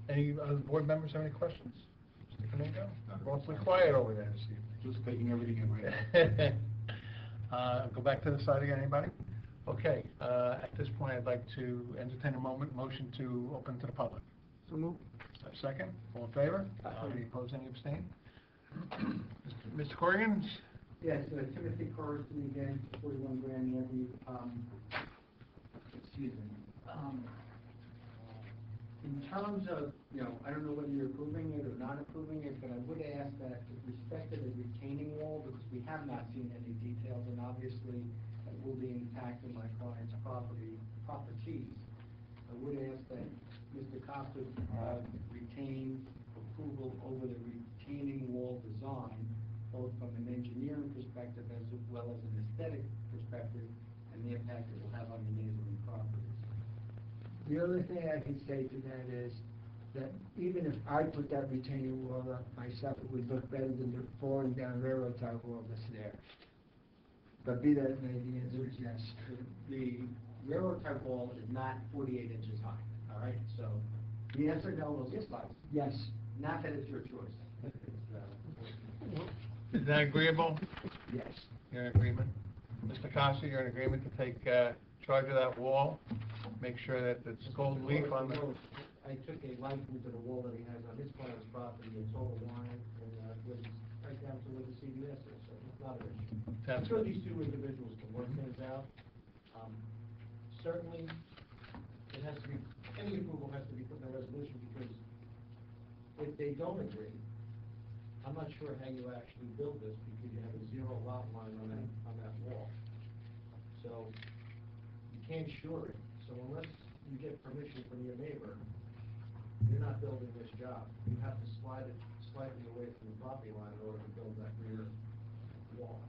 Any other board members have any questions? Mr. Domingo? Awfully quiet over there this evening. Just taking everything in right now. Go back to the side again, anybody? Okay, at this point, I'd like to entertain a motion to open to the public. So move. A second, all in favor? Aye. Any opposed, any abstain? Mr. Corrigan? Yes, Timothy Carson again, 41 Grand Avenue. Excuse me. In terms of, I don't know whether you're approving it or not approving it, but I would ask that with respect to the retaining wall, because we have not seen any details, and obviously it will be impacting my client's properties. I would ask that Mr. Costa retain approval over the retaining wall design, both from an engineering perspective as well as an aesthetic perspective, and the impact it will have on the neighboring properties. The only thing I can say to that is that even if I put that retaining wall up myself, it would look better than the falling down railroad tie wall that's there. But be that may, the answer is yes. The railroad tie wall is not 48 inches high, all right? So the answer no is yes. Yes. Not that it's your choice. Is that agreeable? Yes. You're in agreement? Mr. Costa, you're in agreement to take charge of that wall? Make sure that it's gold leaf on the... I took a license to the wall that he has on his client's property, it's all the line, and it was right down to where the CVS is, so it's not an issue. I'm sure these two individuals can work things out. Certainly, it has to be, any approval has to be put in a resolution, because if they don't agree, I'm not sure how you actually build this, because you have a zero lot line on that wall. So, you can't shore it, so unless you get permission from your neighbor, you're not building this job. You have to slide it slightly away from the property line in order to build that rear wall.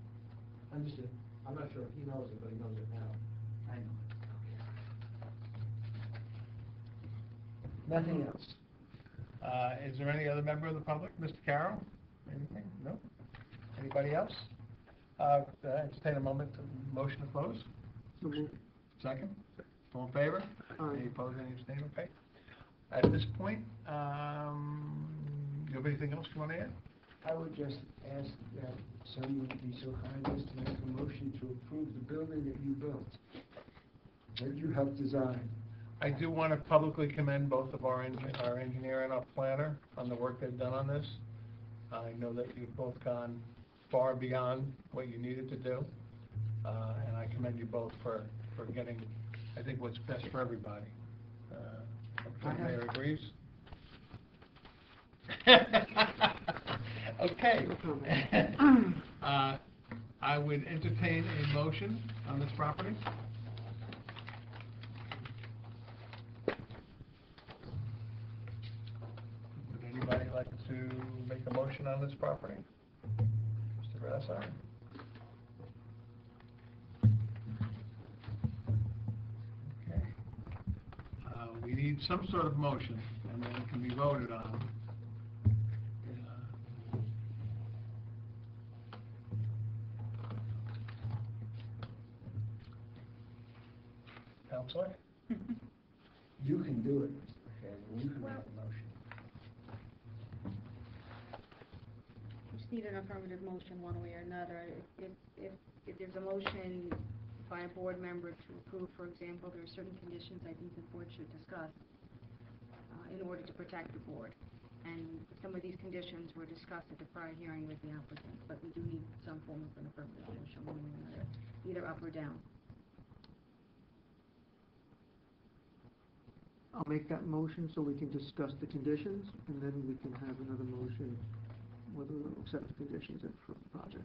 Understood. I'm not sure if he knows it, but he knows it now. I know. Nothing else. Is there any other member of the public? Mr. Carroll? Anything? No? Anybody else? Entertain a motion to close. So move. Second? All in favor? Aye. Any opposed, any abstaining? Okay. At this point, you have anything else you want to add? I would just ask that someone would be so kind as to make a motion to approve the building that you built, that you helped design. I do want to publicly commend both of our engineer and our planner on the work they've done on this. I know that you've both gone far beyond what you needed to do, and I commend you both for getting, I think, what's best for everybody. The mayor agrees? Okay. I would entertain a motion on this property. Would anybody like to make a motion on this property? Mr. Grassauer? Okay. We need some sort of motion, and then it can be voted on. Counselor? You can do it, Mr. Chairman, you can make a motion. Just need an affirmative motion one way or another. If there's a motion by a board member to approve, for example, there are certain conditions I think the board should discuss in order to protect the board. And some of these conditions were discussed at the prior hearing with the applicant, but we do need some form of an affirmative motion one way or another, either up or down. I'll make that motion so we can discuss the conditions, and then we can have another motion whether we'll accept the conditions for the project.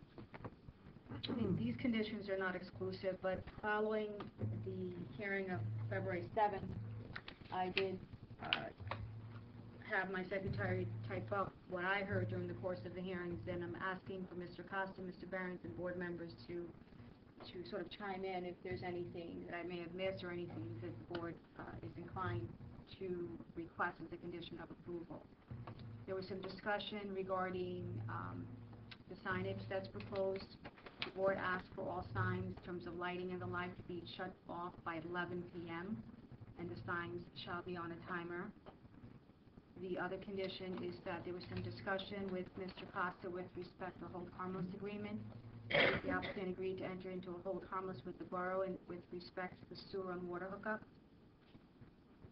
These conditions are not exclusive, but following the hearing of February 7th, I did have my secretary type up what I heard during the course of the hearings, and I'm asking for Mr. Costa, Mr. Behrens, and board members to sort of chime in if there's anything that I may have missed or anything that the board is inclined to request as a condition of approval. There was some discussion regarding the signage that's proposed. The board asked for all signs in terms of lighting and the like to be shut off by 11 p.m. and the signs shall be on a timer. The other condition is that there was some discussion with Mr. Costa with respect to Hope Harmless Agreement. The applicant agreed to enter into a hold harmless with the borough and with respect to the sewer and water hookup.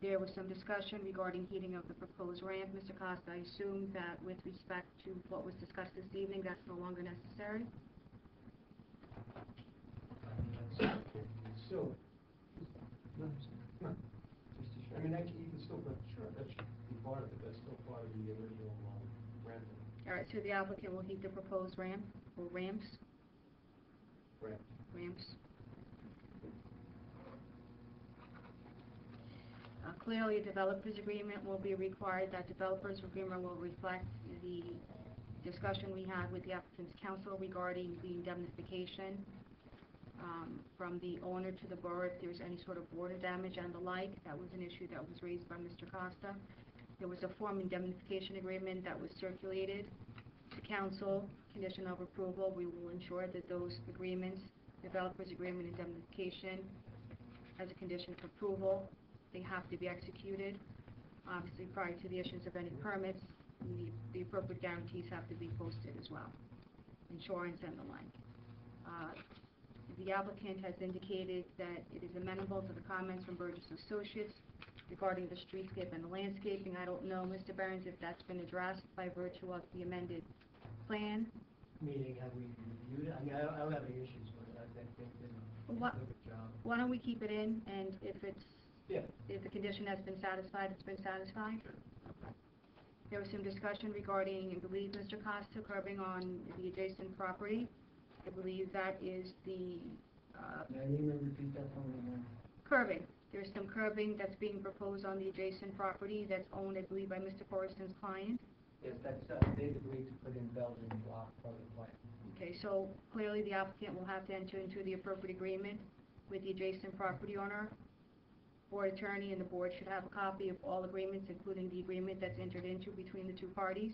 There was some discussion regarding heating of the proposed ramp. Mr. Costa, I assume that with respect to what was discussed this evening, that's no longer necessary? Still, I mean, you can still, but sure, that should be part of it, that's still part of the original, ramp. All right, so the applicant will heat the proposed ramp, or ramps? Ramp. Ramps. Clearly, a developer's agreement will be required. That developer's agreement will reflect the discussion we had with the applicant's counsel regarding the indemnification from the owner to the borough if there's any sort of water damage and the like. That was an issue that was raised by Mr. Costa. There was a form indemnification agreement that was circulated to council, condition of approval. We will ensure that those agreements, developer's agreement, indemnification, as a condition of approval, they have to be executed. Obviously, prior to the issuance of any permits, the appropriate guarantees have to be posted as well, insurance and the like. The applicant has indicated that it is amenable to the comments from Burgess Associates regarding the streetscape and the landscaping. I don't know, Mr. Burns, if that's been addressed by virtue of the amended plan. Meaning, have we reviewed it? I mean, I don't have any issues with it, I think they've done a good job. Why don't we keep it in, and if Yeah. the condition has been satisfied, it's been satisfied? There was some discussion regarding, I believe, Mr. Costa, curbing on the adjacent property. I believe that is the, Now, you may repeat that for me again. curbing. There's some curbing that's being proposed on the adjacent property that's owned, I believe, by Mr. Forreston's client. Yes, that's, they've agreed to put in Belgian block for the plan. Okay, so clearly the applicant will have to enter into the appropriate agreement with the adjacent property owner. Board attorney and the board should have a copy of all agreements, including the agreement that's entered into between the two parties.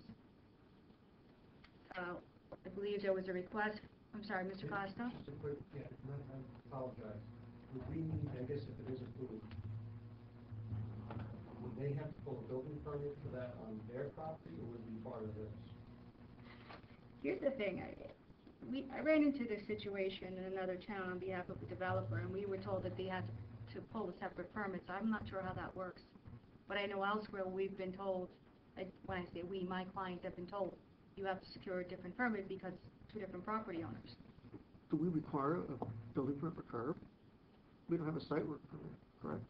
I believe there was a request, I'm sorry, Mr. Costa? Just a quick, I apologize. Would we need, I guess if it is approved, would they have to pull a building permit for that on their property, or would it be part of this? Here's the thing, I ran into this situation in another town on behalf of a developer, and we were told that they had to pull a separate permit, so I'm not sure how that works. But I know elsewhere we've been told, when I say we, my clients have been told, you have to secure a different permit because two different property owners. Do we require a building permit for curb? We don't have a site work permit, correct?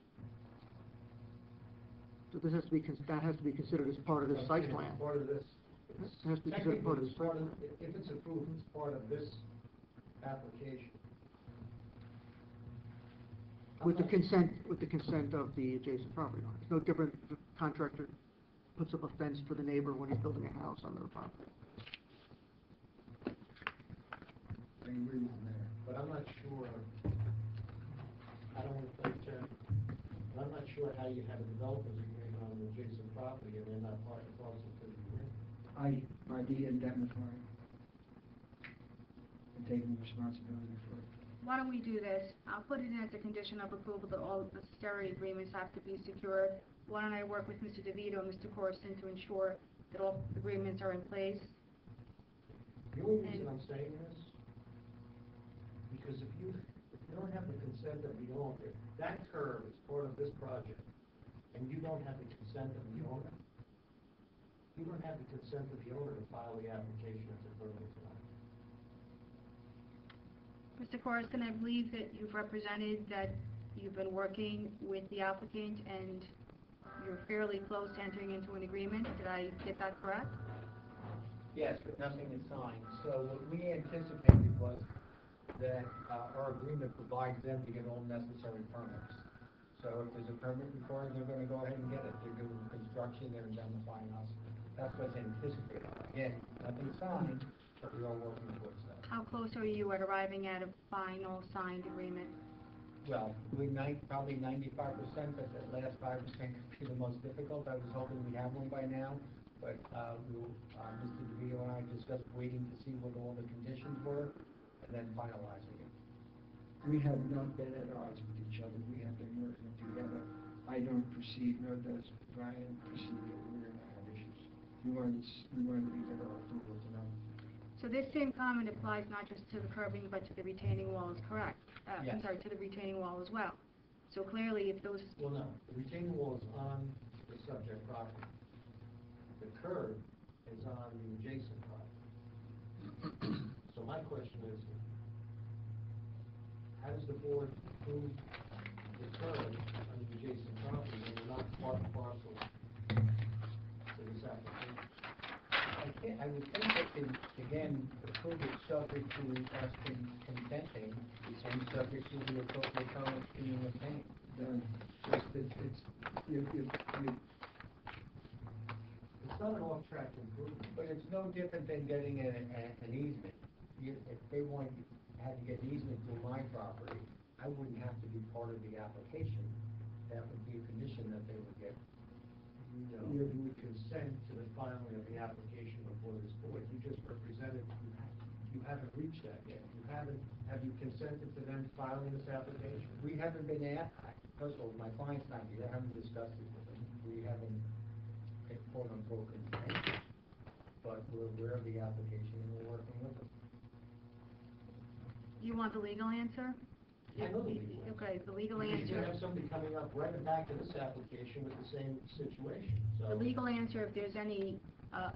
So this has to be, that has to be considered as part of the site plan. It's part of this. It has to be considered part of the site plan. If it's approved, it's part of this application. With the consent of the adjacent property owner. It's no different if a contractor puts up a fence for the neighbor when he's building a house on their property. I agree with that. But I'm not sure, I don't want to play term, but I'm not sure how you have a developer's agreement on an adjacent property and they're not part and parcel to the agreement. By the indemnifying and taking responsibility for it. Why don't we do this? I'll put it in as a condition of approval that all necessary agreements have to be secured. Why don't I work with Mr. DeVito and Mr. Corson to ensure that all agreements are in place? The only reason I'm saying this, because if you don't have the consent of the owner, that curve is part of this project, and you don't have the consent of the owner, you don't have the consent of the owner to file the application as a permit tonight. Mr. Corson, I believe that you've represented that you've been working with the applicant and you're fairly close to entering into an agreement. Did I get that correct? Yes, but nothing is signed. So what we anticipated was that our agreement provides them to get all necessary permits. So if there's a permit required, they're going to go ahead and get it. They're doing construction, they're indemnifying us. That's what's anticipated. Again, nothing signed, but we are working towards that. How close are you at arriving at a final signed agreement? Well, doing probably 95%, but that last 5% could be the most difficult. I was hoping we'd have one by now, but Mr. DeVito and I discussed waiting to see what all the conditions were, and then finalizing it. We have not been at odds with each other. We have been working together. I don't perceive, nor does Brian perceive that we're going to have issues. We wanted to be better off to tonight. So this same comment applies not just to the curbing, but to the retaining wall, is correct? I'm Yes. sorry, to the retaining wall as well. So clearly, if those, Well, no, the retaining wall is on the subject property. The curb is on the adjacent property. So my question is, how does the board approve the curb on the adjacent property when they're not part and parcel to this application? I would think that, again, approve it subject to us consenting and subject to the appropriate comments being obtained. It's not an off-track improvement. But it's no different than getting an easement. If they had to get an easement through my property, I wouldn't have to be part of the application. That would be a condition that they would get. You would consent to the filing of the application before this board. You just represented, you haven't reached that yet. Have you consented to them filing this application? We haven't been asked, first of all, my client's not here, I haven't discussed it with them. We haven't, quote unquote, consented. But we're aware of the application and we're working with them. you want the legal answer? I know the legal answer. Okay, the legal You answer. have somebody coming up right back to this application with the same situation, so. The legal answer, if there's any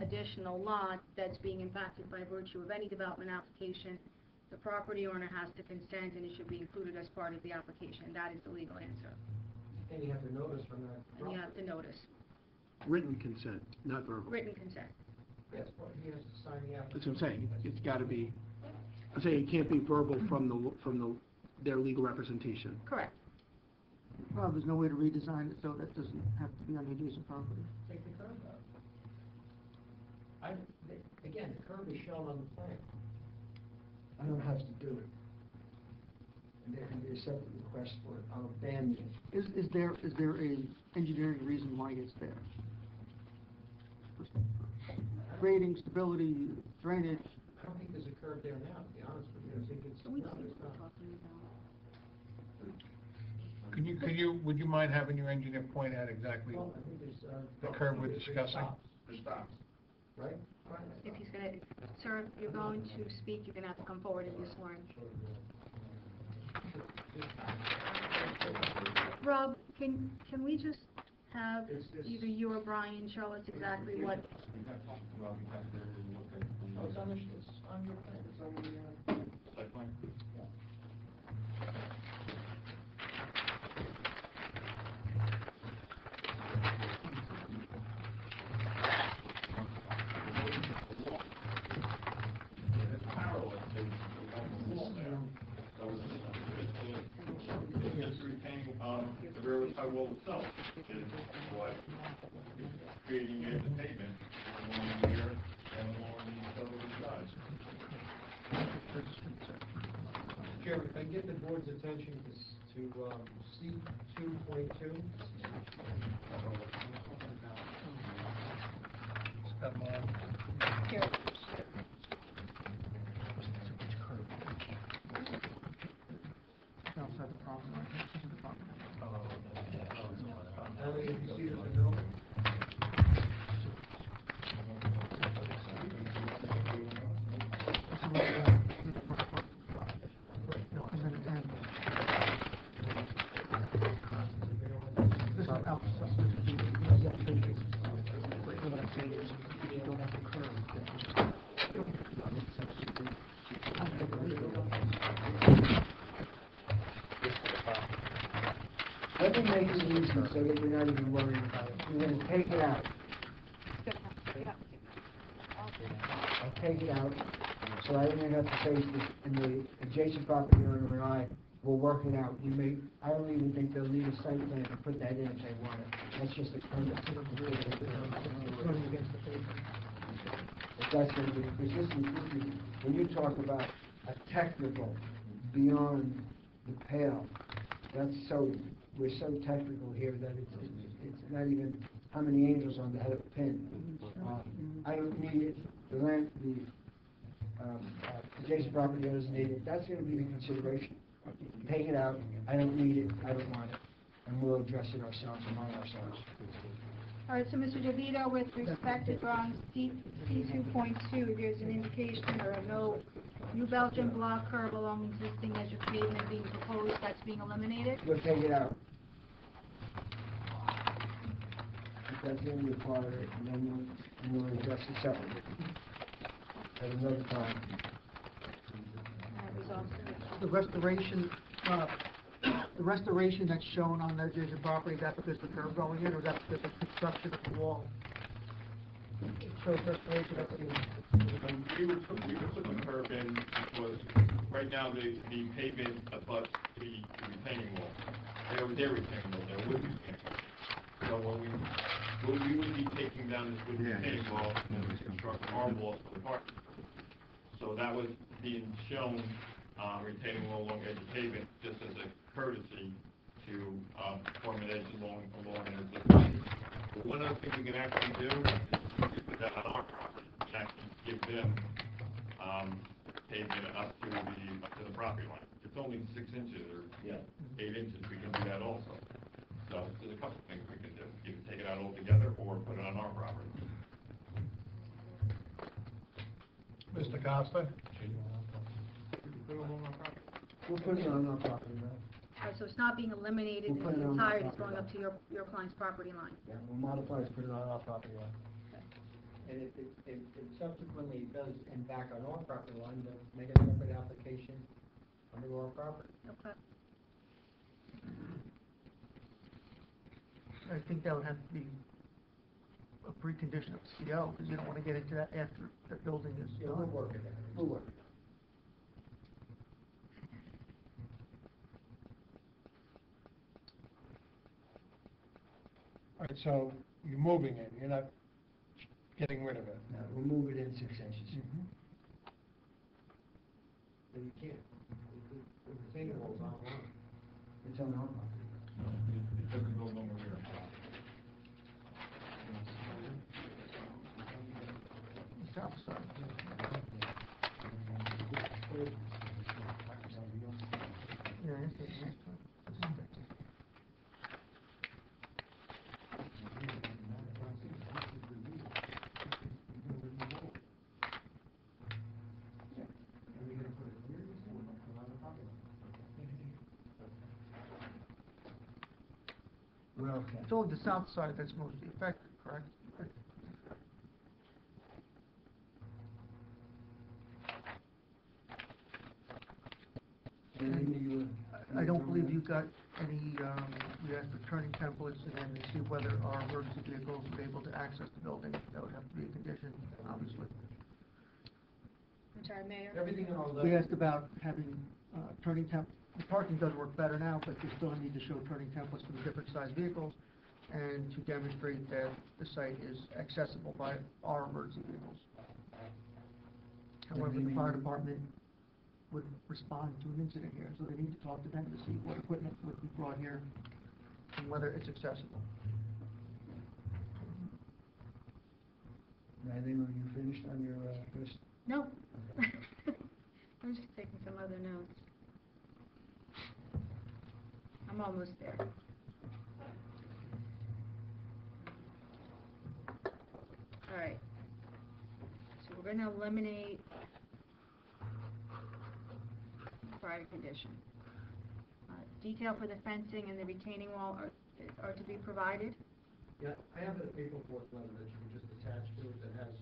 additional lot that's being impacted by virtue of any development application, the property owner has to consent and it should be included as part of the application. That is the legal answer. And you have to notice from that. And you have to notice. Written consent, not verbal. Written consent. Yes, well, he has to sign the application. That's what I'm saying, it's gotta be, I'm saying it can't be verbal from their legal representation. Correct. Well, there's no way to redesign it so that doesn't have to be on the adjacent property. Take the curb out. Again, the curb is shown on the plan. I don't have to do it. And there can be a separate request for it, I'll abandon it. Is there a engineering reason why it's there? Grading, stability, drainage? I don't think there's a curb there now, to be honest with you. I think it's, We no, don't it's not. Would you mind having your engineer point out exactly Well, I think there's, the curb we're there's discussing? stops. There's stops, right? If he's gonna, sir, if you're going to speak, you're gonna have to come forward and be sworn. Rob, can we just have either you or Brian show us exactly what, Oh, it's on your plan, it's on the, Site plan? The railroad tie wall itself is what creating a pavement along here and along the southerly side. Chairman, if I can get the board's attention to C2.2. here, Outside the property. How many of you see it in the building? This is outside. What I'm saying is, if you don't have the curb, Let me make it easy so that you're not even worried about it. You're gonna take it out. I'll take it out, so I don't even have to face this, and the adjacent property owner and I will work it out. I don't even think they'll need a site plan to put that in if they want it. That's just a permit. running against the paper. If that's gonna be, because this is, when you talk about a technical beyond the pale, we're so technical here that it's not even how many angels on the head of a pin. I don't need it, the adjacent property owners need it, that's gonna be the consideration. Take it out, I don't need it, I don't want it, and we'll address it ourselves among ourselves. All right, so Mr. DeVito, with respect to drawing C2.2, there's an indication or a note, New Belgium block curb along existing edge of pavement being proposed, that's being eliminated? We'll take it out. That's in your part, and then we'll address it separately. At another time. That resolves it. The restoration that's shown on the adjacent property, is that because the curb going in, or is that because of construction of the wall? It shows restoration of the... We would put the curb in because right now the pavement abuts the retaining wall. Their retaining wall, there would be retaining wall. So when we would be taking down this wood retaining wall and construct arm walls for the park. So that was being shown, retaining wall along edge of pavement, just as a courtesy to form an edge along an existing. But one other thing we can actually do is put that on our property and actually give them pavement up to the property line. It's only 6 inches or 8 inches. We can do that also. So there's a couple of things we can do. You can take it out altogether or put it on our property. Mr. Costa? We'll put it on our property, right? All right, so it's not being eliminated in We'll put its it on the entirety, it's property going up to line. your client's property line. Yeah, we'll modify it, put it on our property line. And if it subsequently does end back on our property line, then make a separate application under our property. Okay. I think that would have to be a precondition of CO, because you don't want to get into that after the building is Yeah, done. we'll work it out. We'll work it out. All right, so you're moving it, you're not getting rid of it. Now, we'll move it in 6 inches. Then you can't. The retaining wall's not on. It's on our property. It doesn't go along the rear. South side. Yeah, I see. Well, It's only the south side that's mostly affected, correct? I don't believe you got any, we asked for turning templates and then to see whether our emergency vehicles were able to access the building. That would have to be a condition, obviously. I'm sorry, Mayor? Everything in our We letter. asked about having turning the parking does work better now, but you still need to show turning templates for the different size vehicles and to demonstrate that the site is accessible by our emergency vehicles. However, the fire department would respond to an incident here, so they need to talk to them to see what equipment would be brought here and whether it's accessible. Randy, are you finished on your list? No. I'm just taking some other notes. I'm almost there. All right. So we're gonna eliminate prior condition. Detail for the fencing and the retaining wall are to be provided. Yeah, I have a paperwork letter that you can just attach to it that has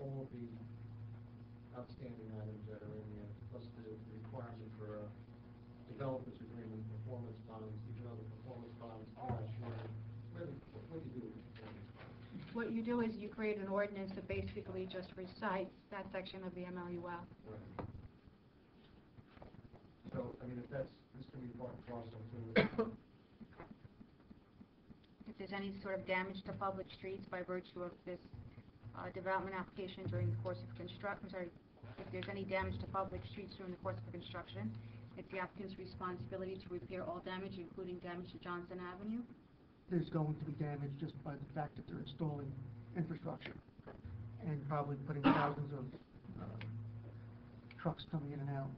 all of the outstanding items that are in there, plus the requirement for a developers agreement, performance bonds, even though the performance bonds, I'm not sure really what you do with the performance bonds. What you do is you create an ordinance that basically just recites that section of the MLUL. Right. So, I mean, if this can be part and parcel to If there's any sort of damage to public streets by virtue of this development application during the course of if there's any damage to public streets during the course of construction, it's the applicant's responsibility to repair all damage, including damage to Johnson Avenue. There's going to be damage just by the fact that they're installing infrastructure and probably putting thousands of trucks coming in and out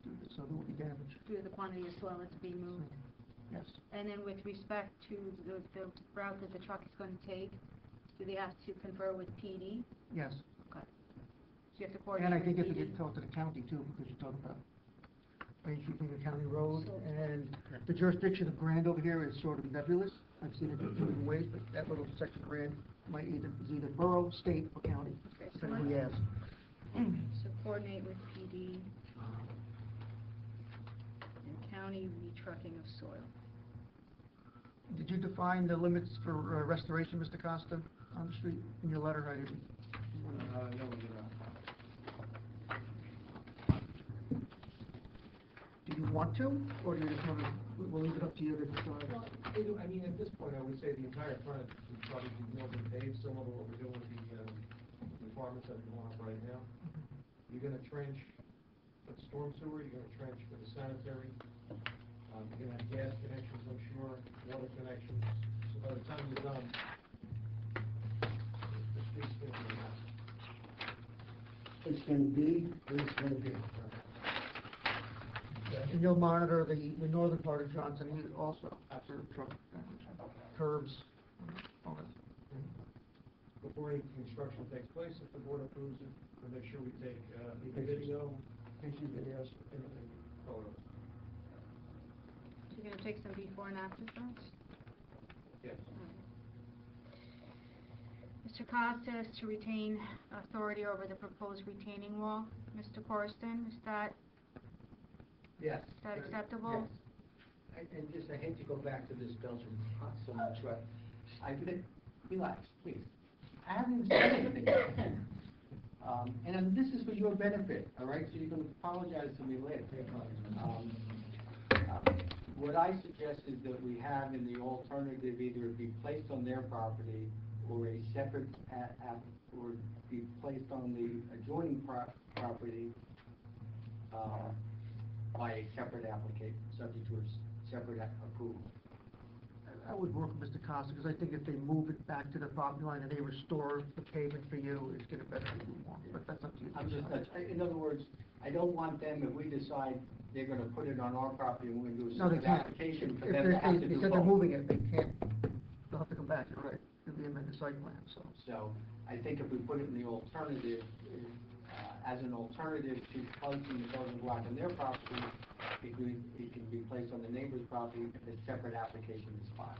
to do this, so there will be damage. Due to the quantity of soil that's being moved. Yes. And then with respect to the route that the truck is going to take, do they have to confer with PD? Yes. Okay. So you have to And coordinate I with think you have to PD? get talk to the county too, because you're talking about Main Street being a county road, So- and the jurisdiction of Grand over here is sort of nebulous. I've seen it different ways, but that little section of Grand is either borough, state, or county, Okay, so depending who you ask. So coordinate with PD and county retrucking of soil. Did you define the limits for restoration, Mr. Costa, on the street, in your letter? I didn't. No, we do not. Do you want to, or do you just want to, we'll leave it up to you to decide? Well, I mean, at this point, I would say the entire front would probably be more than paved, similar to what we're doing with the apartments that we want right now. You're gonna trench for the storm sewer, you're gonna trench for the sanitary, you're gonna have gas connections, I'm sure, water connections, so by the time you're done, the street's gonna be a mess. It's gonna be, what it's gonna be. And you'll monitor the northern part of Johnson also, after truck, curbs, all that. Before any construction takes place, if the board approves it, we'll make sure we take, the video, Pictures, videos. and photos. So you're going to take some before and after shots? Yes. Mr. Costa is to retain authority over the proposed retaining wall. Mr. Corriston, is that Yes. acceptable? Yes. And just, I hate to go back to this Belgian hot so much, but relax, please. I haven't even said anything. And this is for your benefit, all right? So you can apologize to me later. What I suggest is that we have in the alternative either be placed on their property or a separate, or be placed on the adjoining property by a separate application, subject to a separate approval. I would work with Mr. Costa, because I think if they move it back to the property line and they restore the pavement for you, it's gonna benefit you more, but that's up to you. I'm just, in other words, I don't want them, if we decide they're gonna put it on our property and we're gonna do a No, they separate can't. application for If them to have to they do said they're both. moving it, they can't, they'll have to come back, you're right, it'll be amended site plan, so. So I think if we put it in the alternative, as an alternative to placing the building block on their property, it can be placed on the neighbor's property if a separate application is filed.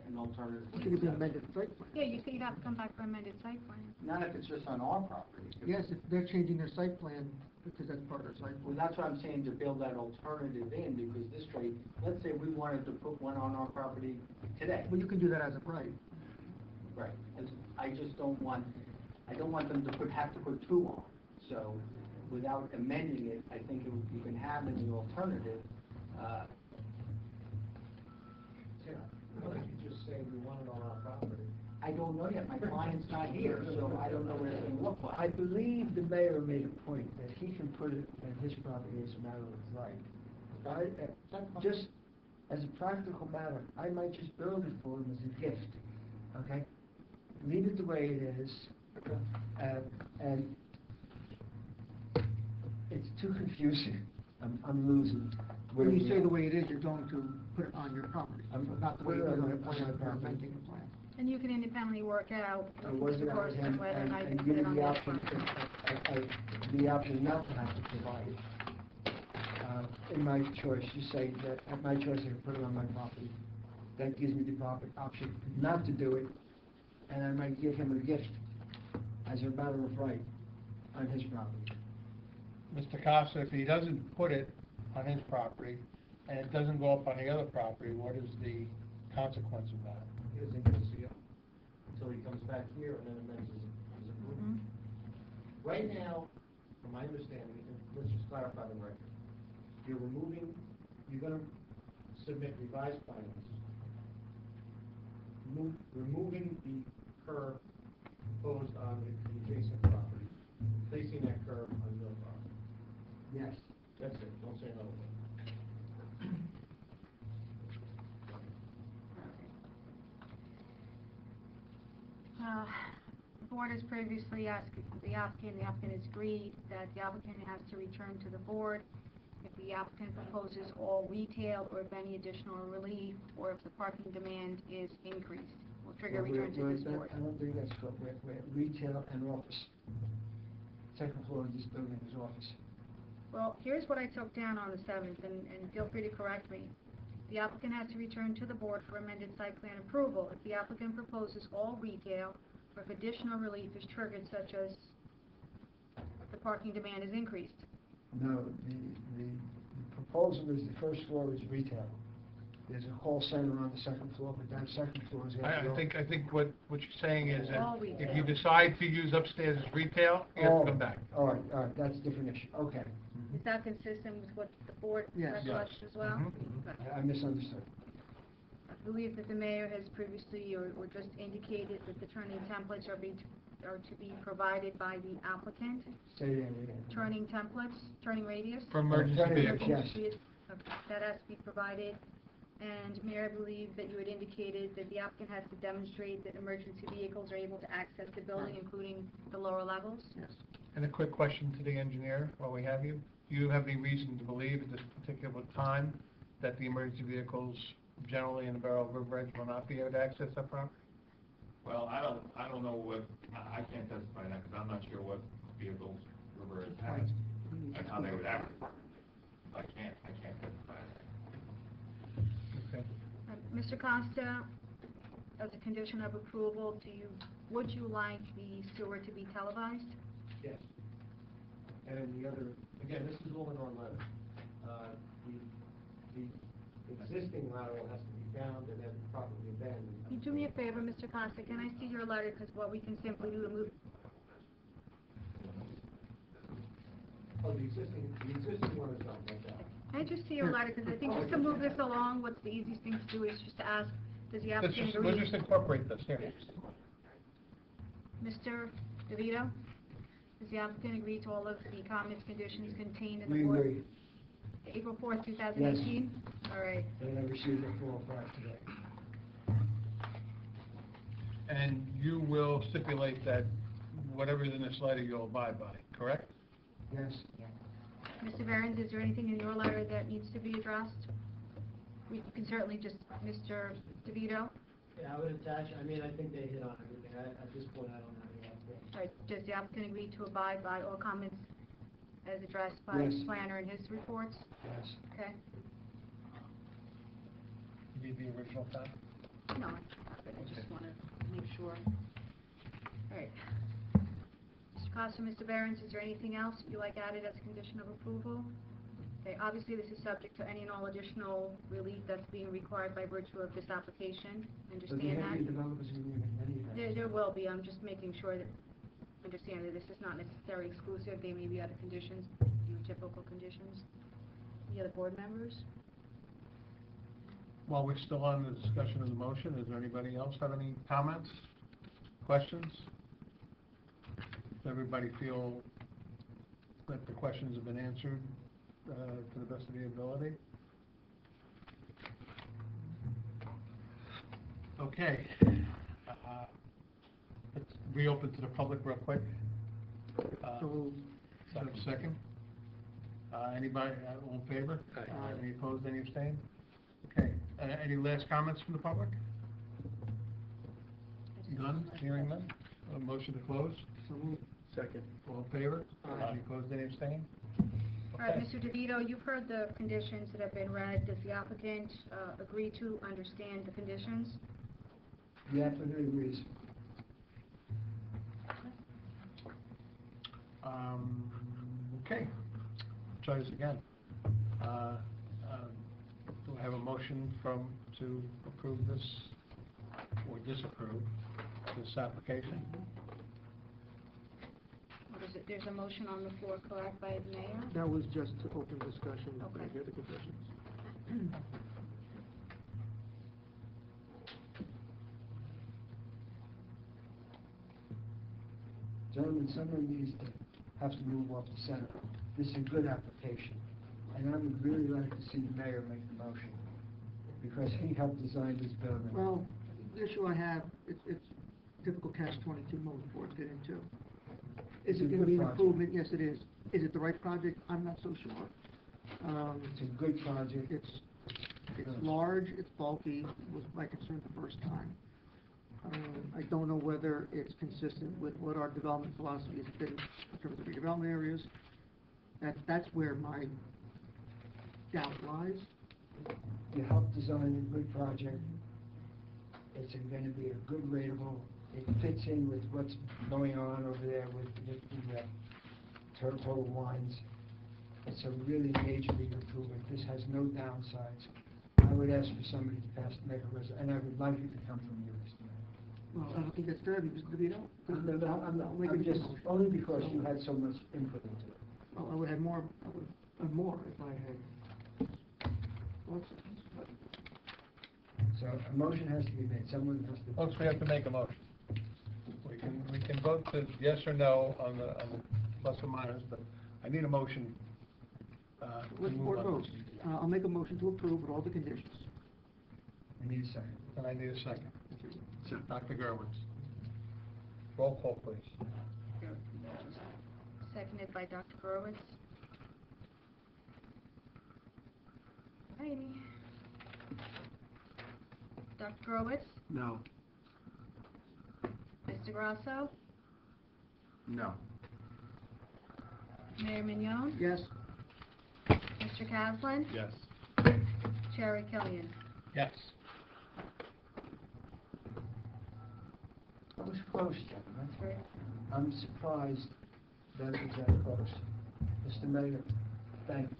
An alternative. It could be amended site plan. Yeah, you say you'd have to come back for amended site plan. Not if it's just on our property. Yes, if they're changing their site plan, because that's part of their site Well, plan. that's what I'm saying, to build that alternative in, because this way, let's say we wanted to put one on our property today. Well, you can do that as of right. Right, I just don't want them to have to put two on. So, without amending it, I think you can have in the alternative, Yeah, why don't you just say we want it on our property? I don't know yet, my client's not here, so I don't know what it's gonna look like. I believe the mayor made a point that he can put it on his property as a matter of right. Just as a practical matter, I might just build it for him as a gift, okay? Leave it the way it is, and it's too confusing. I'm losing. When you say the way it is, you're going to put it on your property, not the way Put it it is on on the my plan, property. you're amending the plan. And you can independently work out I with work it Mr. out with Corriston him whether or not you and can give put it him on the his option, property. the option not to have to provide it. In my choice, you say that at my choice, I can put it on my property. That gives me the proper option not to do it, and I might give him a gift as a matter of right on his property. Mr. Costa, if he doesn't put it on his property, and it doesn't go up on the other property, what is the consequence of that? He doesn't get to see it until he comes back here and then amends his approval. Right now, from my understanding, and let's just clarify the record, you're gonna submit revised plans, removing the curb proposed on the adjacent property, placing that curb on your property. Yes. That's it, don't say another word. The board has previously asked the applicant has agreed that the applicant has to return to the board if the applicant proposes all retail or if any additional relief, or if the parking demand is increased. Will trigger a return to this board. I don't think that's correct. We're retail and office. Second floor of this building is office. Well, here's what I took down on the 7th, and feel free to correct me. The applicant has to return to the board for amended site plan approval if the applicant proposes all retail, or if additional relief is triggered, such as the parking demand is increased. No, the proposal is the first floor is retail. There's a call center on the second floor, but that second floor is. I think what you're saying is that All if retail. you decide to use upstairs as retail, you have to come back. All right, that's a different issue, okay. Is that consistent with what the board Yes. recollects as well? Mhm. Okay. I misunderstood. I believe that the mayor has previously or just indicated that the turning templates are to be provided by the applicant. Say that again. Turning templates, turning radius. For emergency Turning, vehicles. yes. Okay, that has to be provided. And Mayor, I believe that you had indicated that the applicant has to demonstrate that emergency vehicles are able to access the building, including the lower levels. Yes. And a quick question to the engineer while we have you. Do you have any reason to believe at this particular time that the emergency vehicles generally in the Borough of River Edge will not be able to access that property? Well, I don't know what, I can't testify to that, because I'm not sure what vehicles River Edge has, and how they would act. I can't testify to that. Okay. Mr. Costa, as a condition of approval, would you like the sewer to be televised? Yes. And the other, again, this is all in our letter. The existing lateral has to be found and then properly abandoned. Can you do me a favor, Mr. Costa, can I see your letter, because what we can simply do is move. Oh, the existing one is done, like that. Can I just see your letter, because I think just to move this along, what's the easiest thing to do is just to ask, does the applicant We'll agree? just incorporate this here. Mr. DeVito, does the applicant agree to all of the comments, conditions contained in the We board? agree. April 4th, 2018? All right. And I received a 405 today. And you will stipulate that whatever is in this letter you'll abide by, correct? Yes. Mr. Behrens, is there anything in your letter that needs to be addressed? We can certainly just, Mr. DeVito? Yeah, I would attach, I mean, I think they hit on everything. At this point, I don't have any update. All right, does the applicant agree to abide by all comments as addressed by Yes. the planner in his reports? Yes. Okay. You need the original copy? No, I just want to make sure. All right. Mr. Costa, Mr. Behrens, is there anything else you'd like added as a condition of approval? Okay, obviously this is subject to any and all additional relief that's being required by virtue of this application. So the Understand heavy that? developers agreement, any There will be, I'm just making sure that, understand that this is not necessarily exclusive, they may be other conditions, typical conditions. Any other board members? While we're still on the discussion of the motion, does anybody else have any comments, questions? Does everybody feel that the questions have been answered to the best of your ability? Okay. Let's reopen to the public real quick. So, Second. Anybody, all in favor? Aye. Any opposed, any abstained? Okay, any last comments from the public? None, hearing none? A motion to close? so moved. Second. All in favor? Aye. Any opposed, any abstained? All right, Okay. Mr. DeVito, you've heard the conditions that have been read. Does the applicant agree to understand the conditions? The applicant agrees. Okay, try this again. Do I have a motion to approve this or disapprove this application? There's a motion on the floor, correct, by the mayor? That was just to open discussion, Okay. hear the conditions. Gentlemen, someone needs to have to move off the center. This is a good application, and I would really like to see the mayor make the motion, because he helped design this building. Well, the issue I have, it's typical catch-22 most boards get into. Is It's a it gonna good be an project. improvement? Yes, it is. Is it the right project? I'm not so sure. It's a good project. It's large, it's bulky, was my concern the first time. I don't know whether it's consistent with what our development philosophy has been in terms of redevelopment areas. That's where my doubt lies. You helped design a good project. It's going to be a good rateable. It fits in with what's going on over there with the Total Wines. It's a really major league improvement. This has no downsides. I would ask for somebody to make a resolution, and I would like it to come from you, Mr. Mayor. Well, I don't think that's fair, because DeVito. I'm just, only because you had so much input into it. Oh, I would have more, if I had. So a motion has to be made, someone has to. Folks, we have to make a motion. We can vote to yes or no on the plus or minus, but I need a motion. Let's board vote. I'll make a motion to approve with all the conditions. I need a second. And I need a second. Dr. Gerwitz. Roll call, please. Seconded by Dr. Gurwitz. Righty. Dr. Gurwitz? No. Mr. Grasso? No. Mayor Mignon? Yes? Mr. Kaplan? Yes. Chair Killian? Yes. That was close, gentlemen. I'm surprised that it was that close. Mr. Mayor, thank you.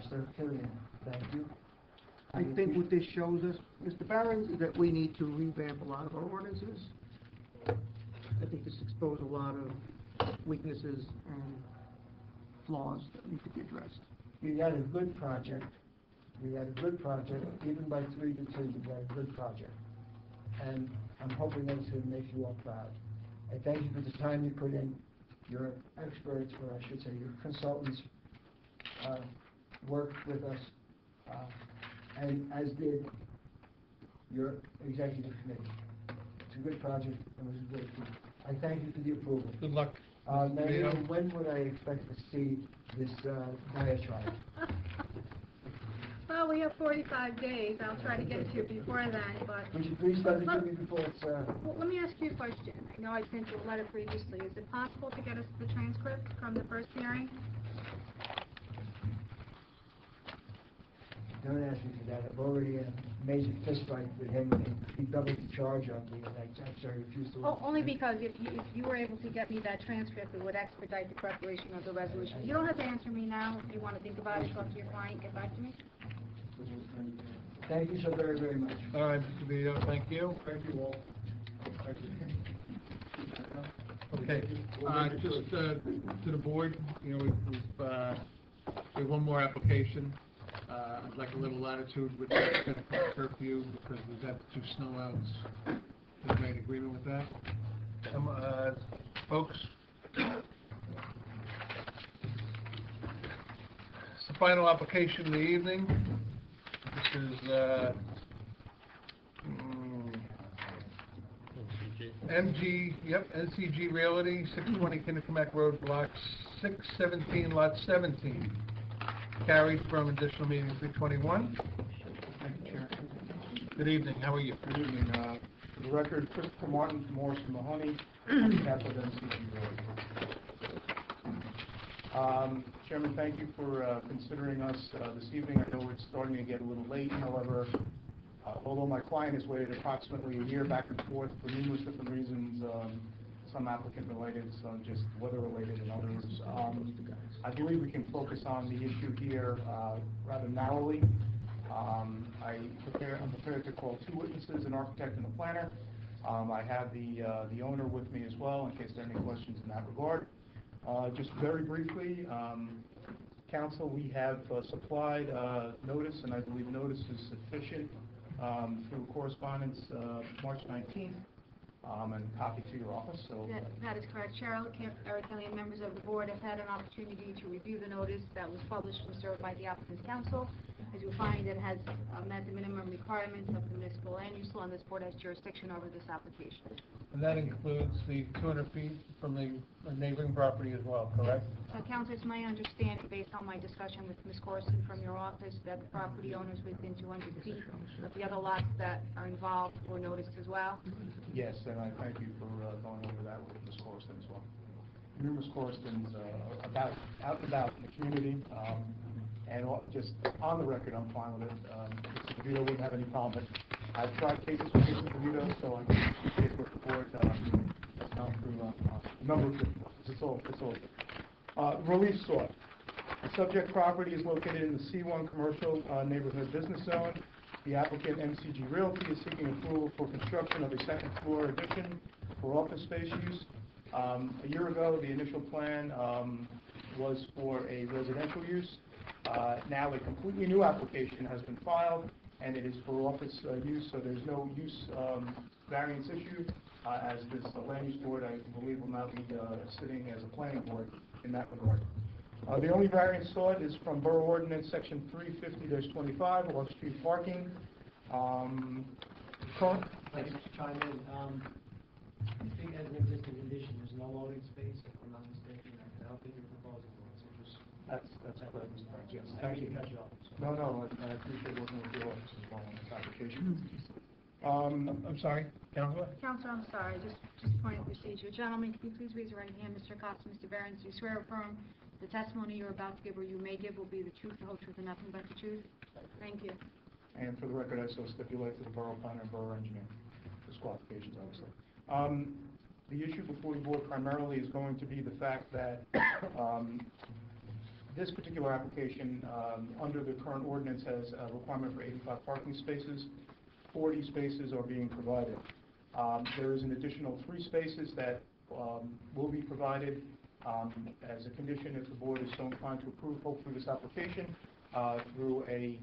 Mr. Killian, thank you. I think what this shows us, Mr. Barron, is that we need to revamp a lot of our ordinances. I think this exposed a lot of weaknesses and flaws that need to be addressed. You had a good project. Even by 3-2, you had a good project. And I'm hoping that's going to make you all proud. I thank you for the time you put in. Your experts, or I should say your consultants, worked with us, and as did your executive committee. It's a good project, and it was a good approval. I thank you for the approval. Good luck. Mayor, when would I expect to see this diatribe? Well, we have 45 days. I'll try to get to it before then, but... Would you please send it to me before it's... Well, let me ask you a question. I know I sent you a letter previously. Is it possible to get us the transcript from the first hearing? Don't ask me for that. I've already had a major fist fight with him, and he doubled the charge on me, and I refused to... Oh, only because if you were able to get me that transcript, it would expedite the preparation of the resolution. You don't have to answer me now. If you want to think about it, talk to your client, get back to me. Thank you so very, very much. All right, Mr. Vito, thank you. Thank you all. Thank you. Okay, just to the board, you know, we have one more application. I'd like a little latitude with the curfew because we've got 2 snowouts. Everybody in agreement with that? Folks? It's the final application of the evening. This is NCG Realty, 620 Kinnicamack Road, Block 617, Lot 17. Carried from additional meeting 321. Thank you, Chair. Good evening, how are you? Good evening. For the record, Christopher Martin, Morrison Mahoney, on behalf of NCG Realty. Chairman, thank you for considering us this evening. I know it's starting to get a little late. However, although my client has waited approximately a year back and forth for numerous different reasons, some applicant related, some just weather related and others, I believe we can focus on the issue here rather narrowly. I'm prepared to call 2 witnesses, an architect and a planner. I have the owner with me as well in case there are any questions in that regard. Just very briefly, council, we have supplied notice, and I believe notice is sufficient through correspondence March 19th. And copy to your office. So that is correct. Cheryl, Eric Kelly, and members of the board have had an opportunity to review the notice that was published and served by the applicant's counsel. as you find it has met the minimum requirements of the municipal land use law, and this board has jurisdiction over this application. And that includes the 200 feet from the neighboring property as well, correct? So, Counsel, it's my understanding, based on my discussion with Ms. Corson from your office, that the property owners within 200 feet of the other lots that are involved were noticed as well? Yes, and I thank you for going over that with Ms. Corson as well. Numerous Corstons out and about in the community, just on the record, I'm fine with it. Mr. DeVito wouldn't have any problem, but I've tried cases with Mr. DeVito, so I can communicate with the board, has gone through a number of different ones. It's all good. Relief sought. The subject property is located in the C1 Commercial Neighborhood Business Zone. The applicant, MCG Realty, is seeking approval for construction of a second floor addition for office space use. A year ago, the initial plan was for a residential use. Now a completely new application has been filed, and it is for office use, so there's no use variance issue, as this land use board, I believe, will not be sitting as a planning board in that regard. The only variance sought is from Borough Ordinance Section 350-25, off-street parking. Current? I just chime in, I think as an existing condition, there's no loading space, if I'm not mistaken, I don't think you're proposing one, so just. That's correct, Mr. Burns, yes. I Thank you. didn't cut you off. No, I appreciate working with your office as well on this application. I'm sorry, Counselor? Counselor, I'm sorry, just point of procedure. Gentlemen, can you please raise your right hand? Mr. Costa, Mr. Behrens, do you swear or affirm the testimony you're about to give or you may give will be the truth, the whole truth, and nothing but the truth? Thank you. And for the record, I so stipulate to the borough planner and borough engineer, disqualifications, obviously. The issue before the board primarily is going to be the fact that this particular application, under the current ordinance, has a requirement for 85 parking spaces. 40 spaces are being provided. There is an additional 3 spaces that will be provided as a condition if the board is so inclined to approve, hopefully, this application through a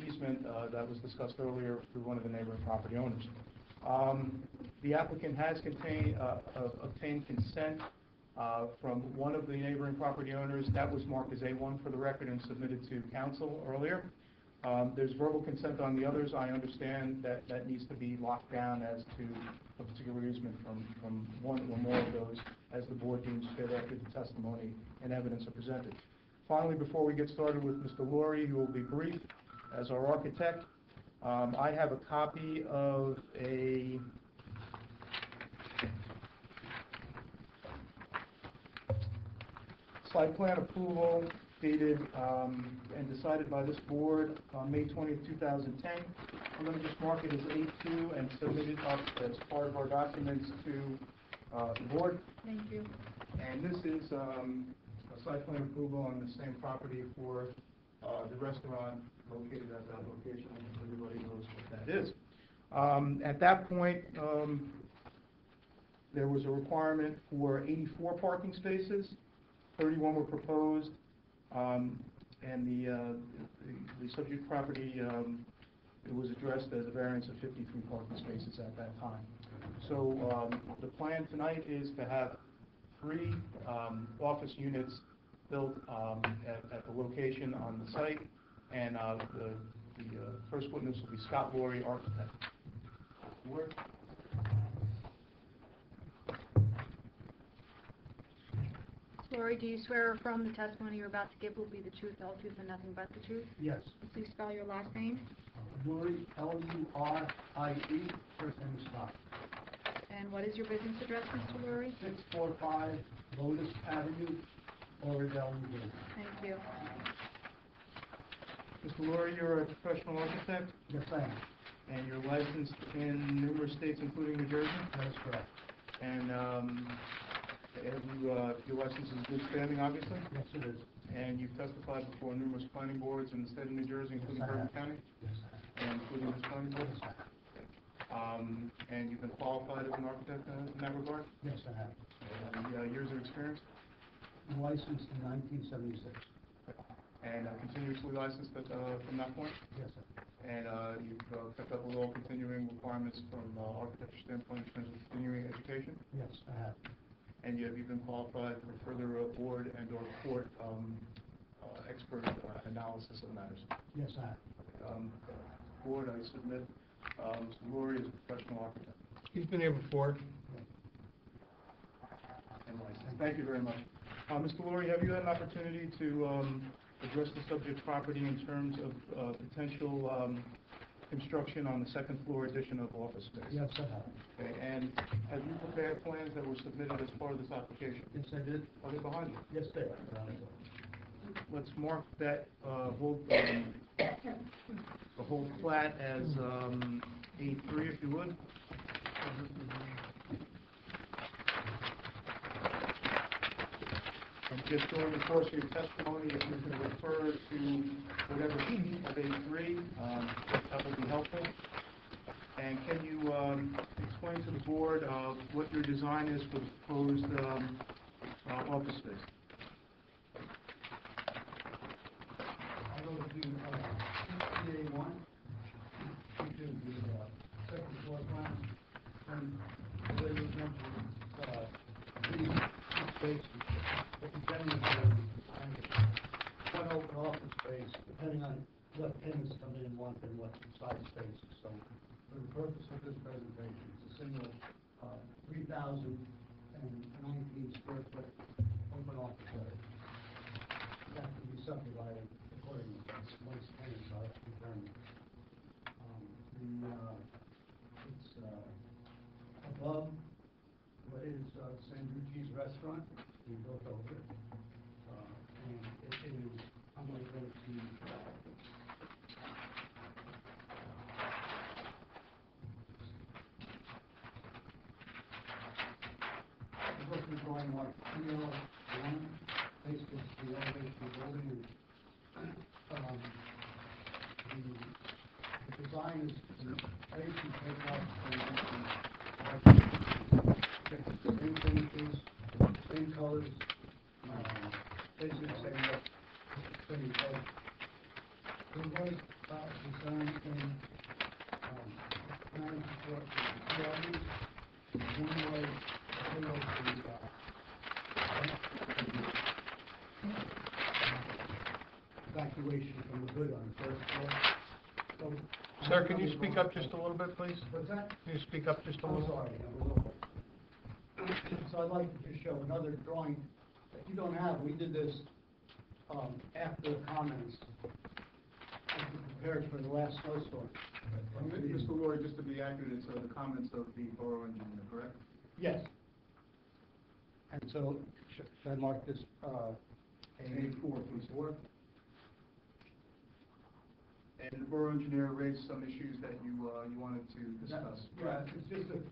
easement that was discussed earlier through one of the neighboring property owners. The applicant has obtained consent from one of the neighboring property owners. That was marked as A1 for the record and submitted to council earlier. There's verbal consent on the others. I understand that needs to be locked down as to a particular easement from one or more of those as the board deems fit after the testimony and evidence are presented. Finally, before we get started with Mr. Laurie, who will be brief as our architect, I have a copy of a site plan approval dated and decided by this board on May 20th, 2010. I'm going to just mark it as A2 and submit it up as part of our documents to the board. Thank you. And this is a site plan approval on the same property for the restaurant located at that location. Everybody knows what that is. At that point, there was a requirement for 84 parking spaces. 31 were proposed, and the subject property, it was addressed as a variance of 53 parking spaces at that time. So the plan tonight is to have 3 office units built at the location on the site, and the first witness will be Scott Laurie, architect. Word. Laurie, do you swear or affirm the testimony you're about to give will be the truth, the whole truth, and nothing but the truth? Yes. Please spell your last name. Laurie, L-U-R-I-E, first name is Scott. And what is your business address, Mr. Laurie? 645 Lotus Avenue, Oradell, New Jersey. Thank you. Mr. Laurie, you're a professional architect, Yes, I am. and you're licensed in numerous states, including New Jersey. That is correct. And your license is in good standing, obviously? Yes, it is. And you've testified before numerous planning boards in the state of New Jersey, including Yes, I Bergen have. County, Yes, I have. and including this planning board? Yes, I have. And you've been qualified as an architect in that regard? Yes, I have. And years of experience? Licensed in 1976. And continuously licensed from that point? Yes, sir. And you've kept up with all continuing requirements from architecture standpoint in terms of continuing education? Yes, I have. And have you been qualified for further board and or court expert analysis of matters? Yes, I have. board, I submit Mr. Laurie as a professional architect. He's been here before. And licensed. Thank you very much. Mr. Laurie, have you had an opportunity to address the subject property in terms of potential construction on the second floor addition of office space? Yes, I have. Okay, and have you prepared plans that were submitted as part of this application? Yes, I did. Are they behind you? Yes, they are. Let's mark that whole the whole plat as A3, if you would. And just during the course of your testimony, if you can refer to whatever sheet of A3, that would be helpful. And can you explain to the board what your design is for the proposed office space? I'll go to CA1, which is the second floor plan, and as I just mentioned, these spaces, what the gentleman said, one open office space, depending on what tenants come in and want and what size spaces. So for the purpose of this presentation, it's a single 3,019 square foot open office area. That can be subdivided according to most tenants are determined. It's above what is Sanducci's restaurant. We built over it. And it is, I'm going to go to the drawing mark PL1, basically the elevation of the building. The design is basically take out same finishes, same colors, basically the same look, same color. There was design in planning support for the CRE. One was evacuation from the hood on the first floor. So, Sir, can you speak up just a little bit, please? What's that? Can you speak up just a I'm little? sorry, I'm a little. So I'd like to just show another drawing that you don't have. We did this after the comments, as we prepared for the last snowstorm. Mr. Laurie, just to be accurate, it's the comments of the borough engineer, correct? Yes. And so, should I mark this A4, please? And the borough engineer raised some issues that you wanted to discuss. Yeah, it's just that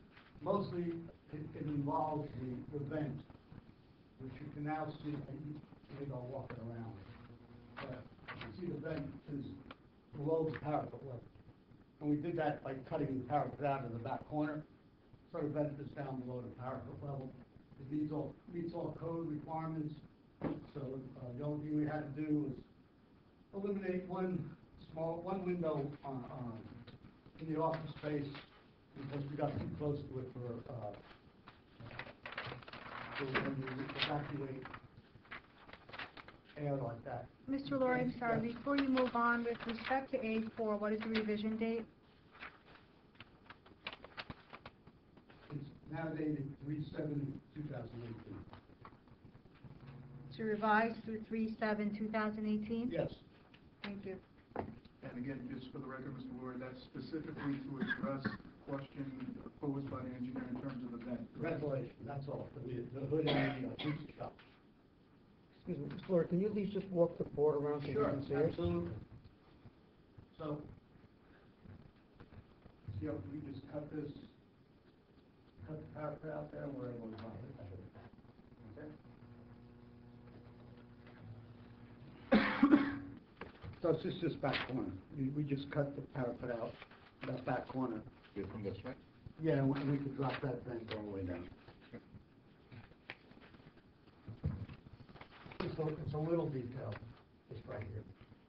mostly it involves the vent, which you can now see, I think I'll walk it around. But you see the vent is below the parapet level. And we did that by cutting the parapet out in the back corner. Sort of vent this down below the parapet level. It meets all code requirements. So the only thing we had to do was eliminate one window in the office space because we got too close to it for when you evacuate air like that. Mr. Laurie, I'm sorry, before you move on, with respect to A4, what is the revision date? It's now dated 3/7/2018. To revise through 3/7/2018? Yes. Thank you. And again, just for the record, Mr. Laurie, that's specifically to address the question posed by the engineer in terms of the vent. Ventilation, that's all, for the hood and the acoustic shop. Excuse me, Mr. Laurie, can you at least just walk the board around so you Sure, can see it? absolutely. So, see how we just cut the parapet out there, and we're able to find it. Okay? So it's just this back corner. We just cut the parapet out, that back corner. From this, right? Yeah, and we could drop that vent all the way down. It's a little detail, just right here.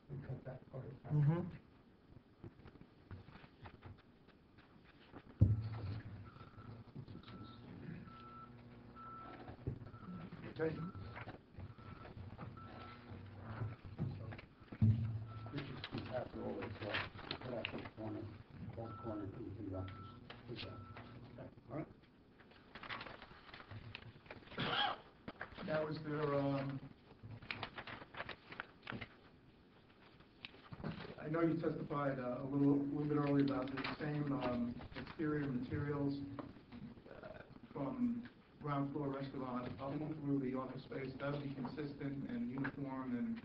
We cut that part out. Mm-hmm. Okay? So, we just keep that all the way across. Now, is there, I know you testified a little bit earlier about the same exterior materials from ground floor restaurant up through the office space. That would be consistent and uniform and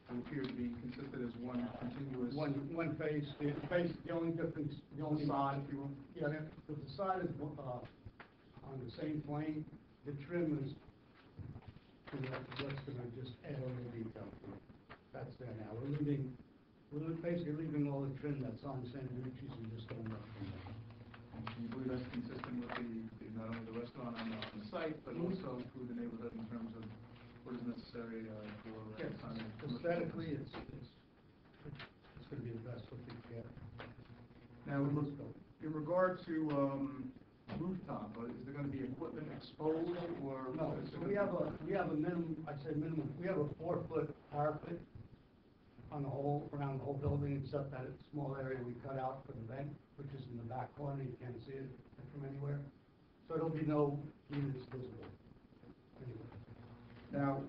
will appear to be consistent as one continuous. One face, the only difference, the only Facade, if you will. Yeah, the facade is on the same plane. The trim is what's gonna just add a little detail to it. That's there now. We're basically leaving all the trim that's on San Luci's and just going up from there. Do you believe that's consistent with not only the restaurant on the site, but also through the neighborhood in terms of what is necessary for? Yes, aesthetically, it's gonna be the best looking together. Now, in regard to rooftop, is there going to be equipment exposed or? No, so we have a minimum, I'd say minimum, we have a 4-foot parapet on the whole, around the whole building, except that small area we cut out for the vent, which is in the back corner, you can't see it from anywhere. So there'll be no units visible anywhere. Now,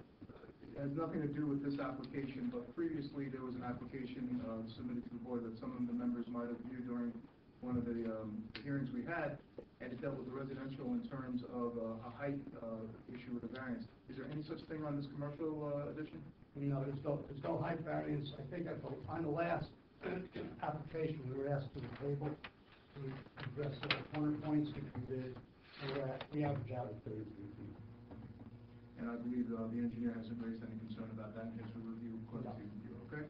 it has nothing to do with this application, but previously there was an application submitted to the board that some of the members might have viewed during one of the hearings we had, and it dealt with the residential in terms of a height issue with a variance. Is there any such thing on this commercial addition? No, there's no height variance. I think on the last application, we were asked to the table to address the corner points, which we did, and we average out at 33 feet. And I believe the engineer hasn't raised any concern about that in his review, according to you, okay?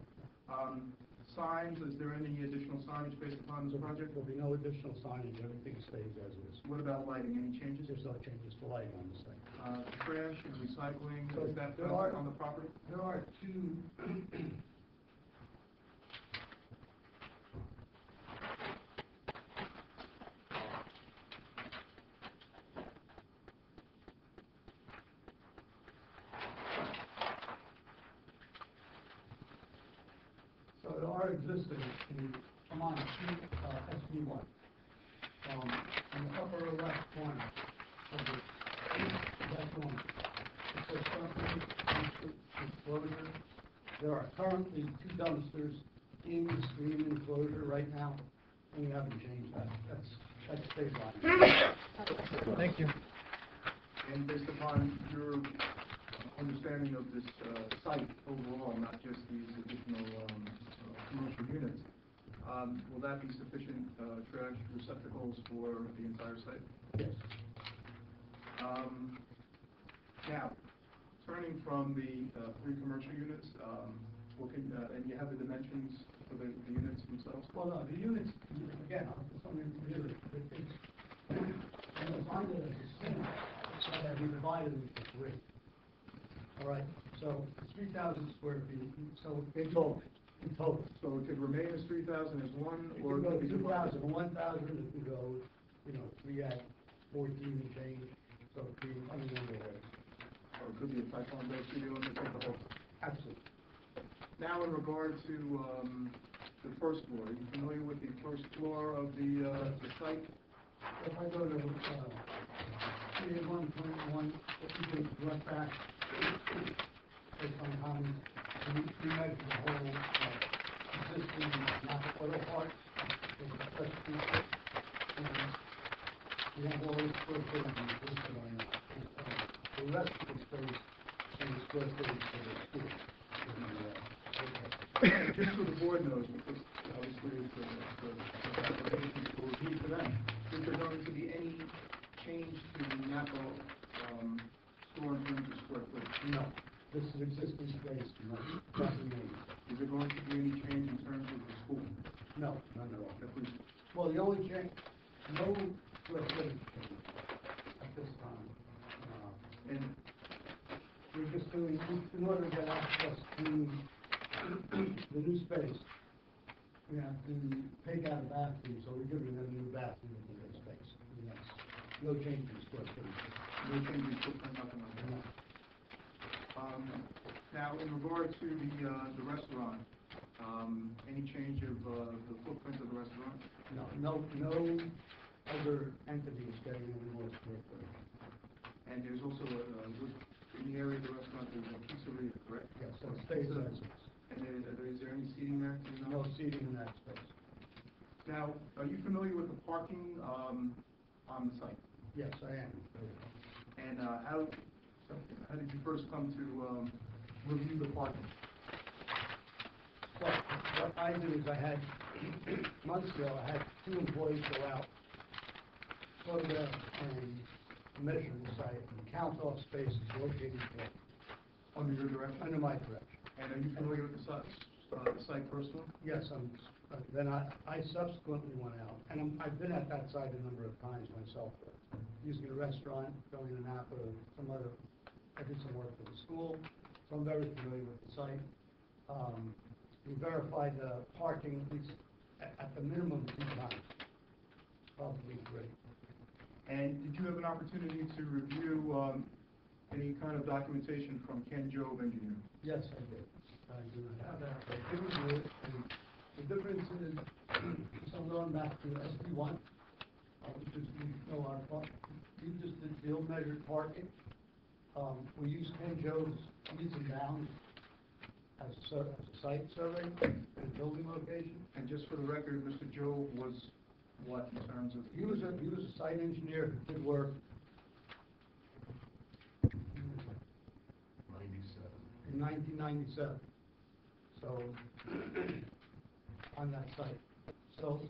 Signs, is there any additional signage based upon this project? There'll be no additional signage, everything stays as is. What about lighting, any changes? There's no changes to lighting on this thing. Trash and recycling, So is that there present are- on the property? There are two So there are existing, I'm on SB1. In the upper left corner of the left corner, it says front enclosure. There are currently 2 dumpsters in the stream enclosure right now, and we haven't changed that. That's stabilized. Thank you. And based upon your understanding of this site overall, not just these additional commercial units, will that be sufficient trash receptacles for the entire site? Yes. Now, turning from the 3 commercial units, and you have the dimensions for the units themselves? Well, no, the units, again, for some reason, it's under the system, so that we divided into 3. All right, so it's 3,000 square feet, so in total. So it could remain as 3,000 as one, It or could go it could be 2,000, 1,000, it could go, 3 at 14 and change, so it could be under there. Or it could be a type 1 base studio and take the whole. Absolutely. Now, in regard to the first floor, are you familiar with the first floor of the site? If I go to, 3A1.1, if you can run back, based on comments, we measure the whole, existing, not the photo part, the piece, and we have all the square footage listed on the rest of the space and the square footage for the school. Just so the board knows, because obviously it's the application will repeat for them, is there going to be any change to the Napa store in terms of square footage? No, this is existing space, nothing major. Is there going to be any change in terms of the school? No, none at all. That was, Well, the only change, no square footage change at this time. and We're just doing, in order to get access to the new space, we have to take out a bathroom, so we're giving them a new bathroom in the space. And that's no change in square footage. no change in footprint, nothing like that? No. Now, in regard to the restaurant, any change of the footprint of the restaurant? No other entity is getting any more square footage. And there's also, would it the area of the restaurant, there's a pizzeria, correct? Yes, so it stays So- as is. And is there any seating there? Do you know? No seating in that space. Now, are you familiar with the parking on the site? Yes, I am. And how did you first come to review the parking? Well, what I do is I had, months ago, I had 2 employees go out, photograph and measure the site and count off spaces located there. Under your direction? Under my direction. And are you familiar with the site personally? Yes, then I subsequently went out, and I've been at that site a number of times myself, using a restaurant, going in Napa, I did some work for the school, so I'm very familiar with the site. We verified the parking at least at the minimum 2 times, probably 3. And did you have an opportunity to review any kind of documentation from Ken Jove Engineering? Yes, I did. I do have that. I did review it, and the difference is, so going back to SB1, which is, our park, we just did field measured parking. We used Ken Jove's needs and bounds as a site survey and building location. And just for the record, Mr. Jove was what in terms of? He was a site engineer who did work 1997. So, on that site. So,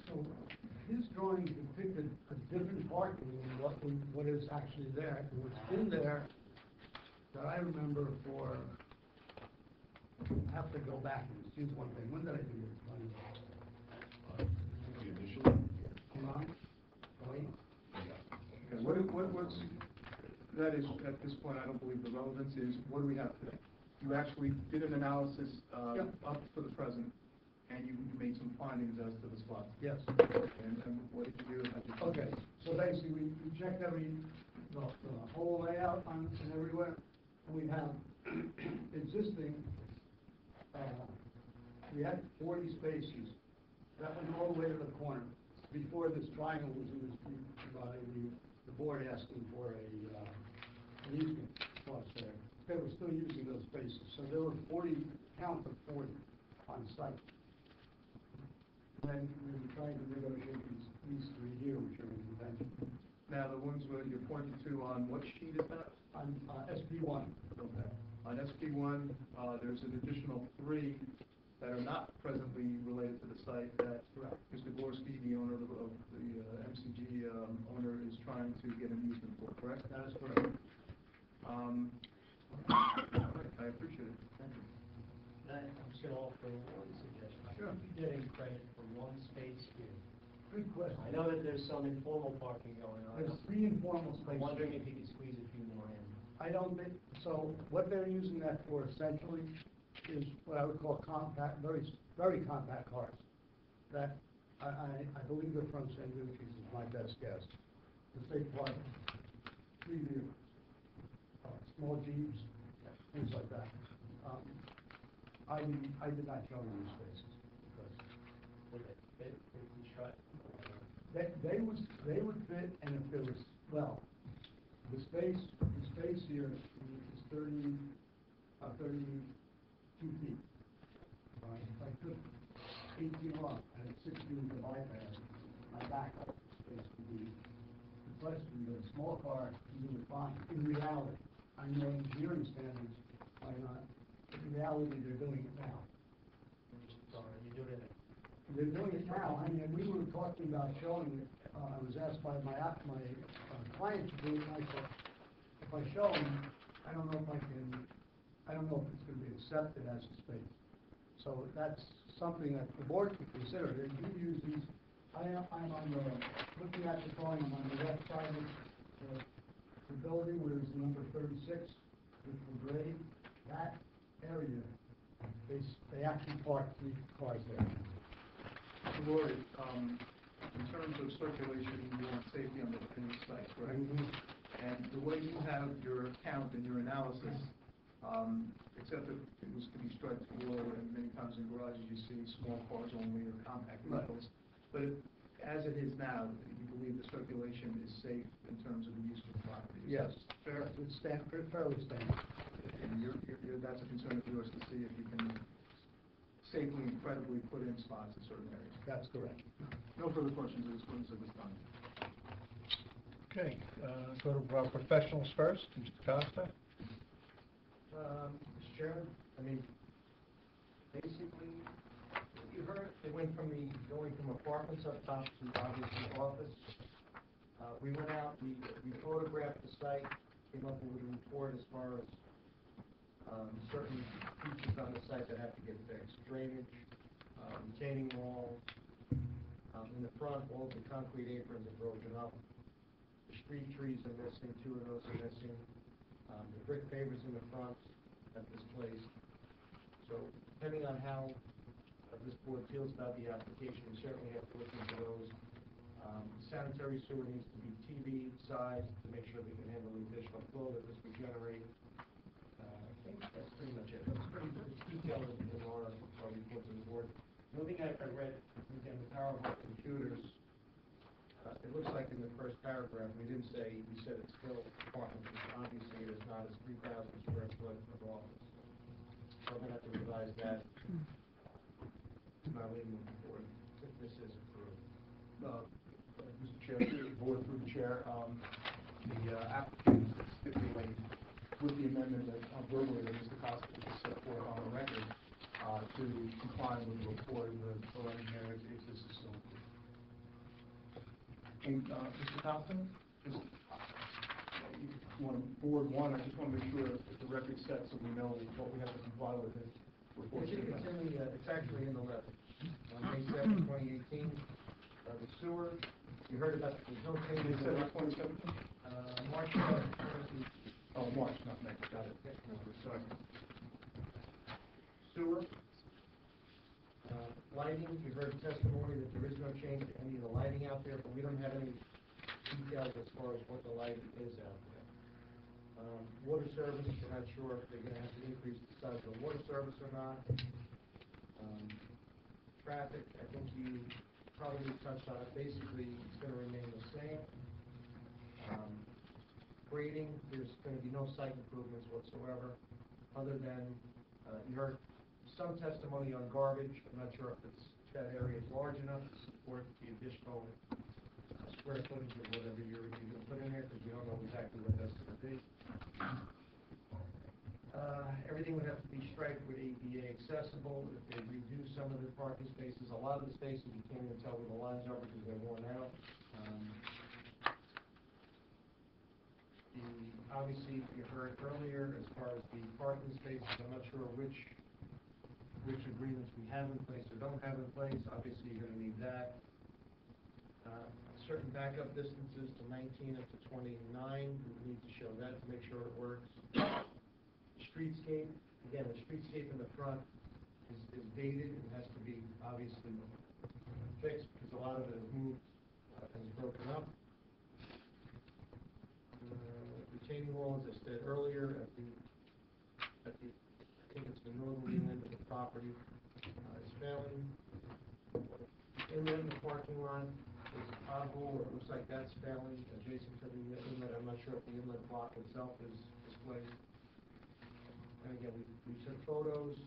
so his drawing depicted a different parking than what is actually there. And what's in there that I remember for, I have to go back and choose one thing. When did I do this? Initially? Come on. Wait. What's, that is, at this point, I don't believe the relevance is, what do we have today? You actually did an analysis up for the present, and you made some findings as to the spot. Yes. And what did you do? Okay, so basically, we checked the whole layout and everywhere. And we have existing, we had 40 spaces that went all the way to the corner. Before this triangle was in this, by the board asking for an easement across there. They were still using those spaces, so there were 40, count of 40 on site. And then we were trying to negotiate these 3 here, which are in convention. Now, the ones where you're pointing to on what sheet is that? On SP1. Okay. On SP1, there's an additional 3 that are not presently related to the site that Mr. Gorski, the owner of the MCG owner, is trying to get an easement for, correct? That is correct. I appreciate it. Thank you. I'm just gonna offer one suggestion. Sure. You're getting credit for one space here. Good question. I know that there's some informal parking going on. There's 3 informal spaces. I'm wondering if you could squeeze a few more in. I don't think, so what they're using that for essentially is what I would call compact, very compact cars. That, I believe they're from St. Lucy's is my best guess. The state park, 3 vehicles, small Jeeps, things like that. I did not show them the spaces because they would fit, and if there was, well, the space here is 32 feet. If I took 18 off and 16 to bypass, my backup space would be less than a small car, you would find. In reality, I know engineering standards are not, in reality, they're doing it now. You're doing it. They're doing it now. I mean, we were talking about showing it. I was asked by my client to do it, and I said, if I show them, I don't know if it's going to be accepted as a space. So that's something that the board could consider. If you use these, I'm on looking at the drawing, I'm on the left side of the building where it's number 36, which will grade. That area, they actually park 3 cars there. Lord, in terms of circulation, you want safety on the site, correct? Mm-hmm. And the way you have your count and your analysis, except that it was to be striped floor, and many times in garages you see small cars only or compact vehicles. But as it is now, you believe the circulation is safe in terms of the use of the property? Is Yes. that Fair? It's fairly standard. And that's a concern of yours to see if you can safely and credibly put in spots in certain areas? That's correct. No further questions of this witness at this time. Okay, go to our professionals first, Mr. Costa. Mr. Chairman, I mean, basically, you heard, they went from going from apartments up top to obviously office. We went out, we photographed the site, came up with a report as far as certain features on the site that have to get fixed. Drainage, retaining walls, in the front, all the concrete aprons are broken up. The street trees are missing, 2 of those are missing. The brick pavers in the front have displaced. So depending on how this board feels about the application, we certainly have to look into those. Sanitary sewer needs to be TV sized to make sure they can handle the additional flow that this would generate. I think that's pretty much it. It's detailed in our report to the board. The only thing I read, again, the power of our computers, it looks like in the first paragraph, we said it's still apartments, which obviously it is not, it's 3,000 square foot of office. So I'm gonna have to revise that. Not really moving forward, if this is approved. Mr. Chair, through the board, through the chair, the applicant stipulated with the amendment that verbally that Mr. Costa just set forth on the record to comply with the report of the preliminary if this is so. And Mr. Costa, just board one, I just want to make sure that the record set so we know what we have to comply with it. It's actually in the letter. On May 7, 2018, the sewer, you heard about, there's no changes. May 7, 2017? March 7, Oh, March, not May, got it. Sorry. Sewer, lighting, you heard testimony that there is no change to any of the lighting out there, but we don't have any details as far as what the lighting is out there. Water service, we're not sure if they're going to have to increase the size of the water service or not. Traffic, I think you probably touched on it. Basically, it's going to remain the same. Grading, there's going to be no site improvements whatsoever, other than you heard some testimony on garbage. I'm not sure if that area is large enough to support the additional square footage of whatever you're going to put in there, because we don't know exactly what that's going to be. Everything would have to be striped with ADA accessible. If they redo some of the parking spaces, a lot of the spaces you can't even tell where the lines are because they're worn out. Obviously, you heard earlier, as far as the parking spaces, I'm not sure which agreements we have in place or don't have in place. Obviously, you're going to need that. Certain backup distances to 19 up to 29, we need to show that to make sure it works. Streetscape, again, the streetscape in the front is dated and has to be obviously fixed because a lot of it is moved and is broken up. Retaining wall, as I said earlier, I think it's the northerly end of the property, is failing. Inlet in the parking lot is a pothole, it looks like that's failing adjacent to the inlet. I'm not sure if the inlet block itself is displaced. And again, we took photos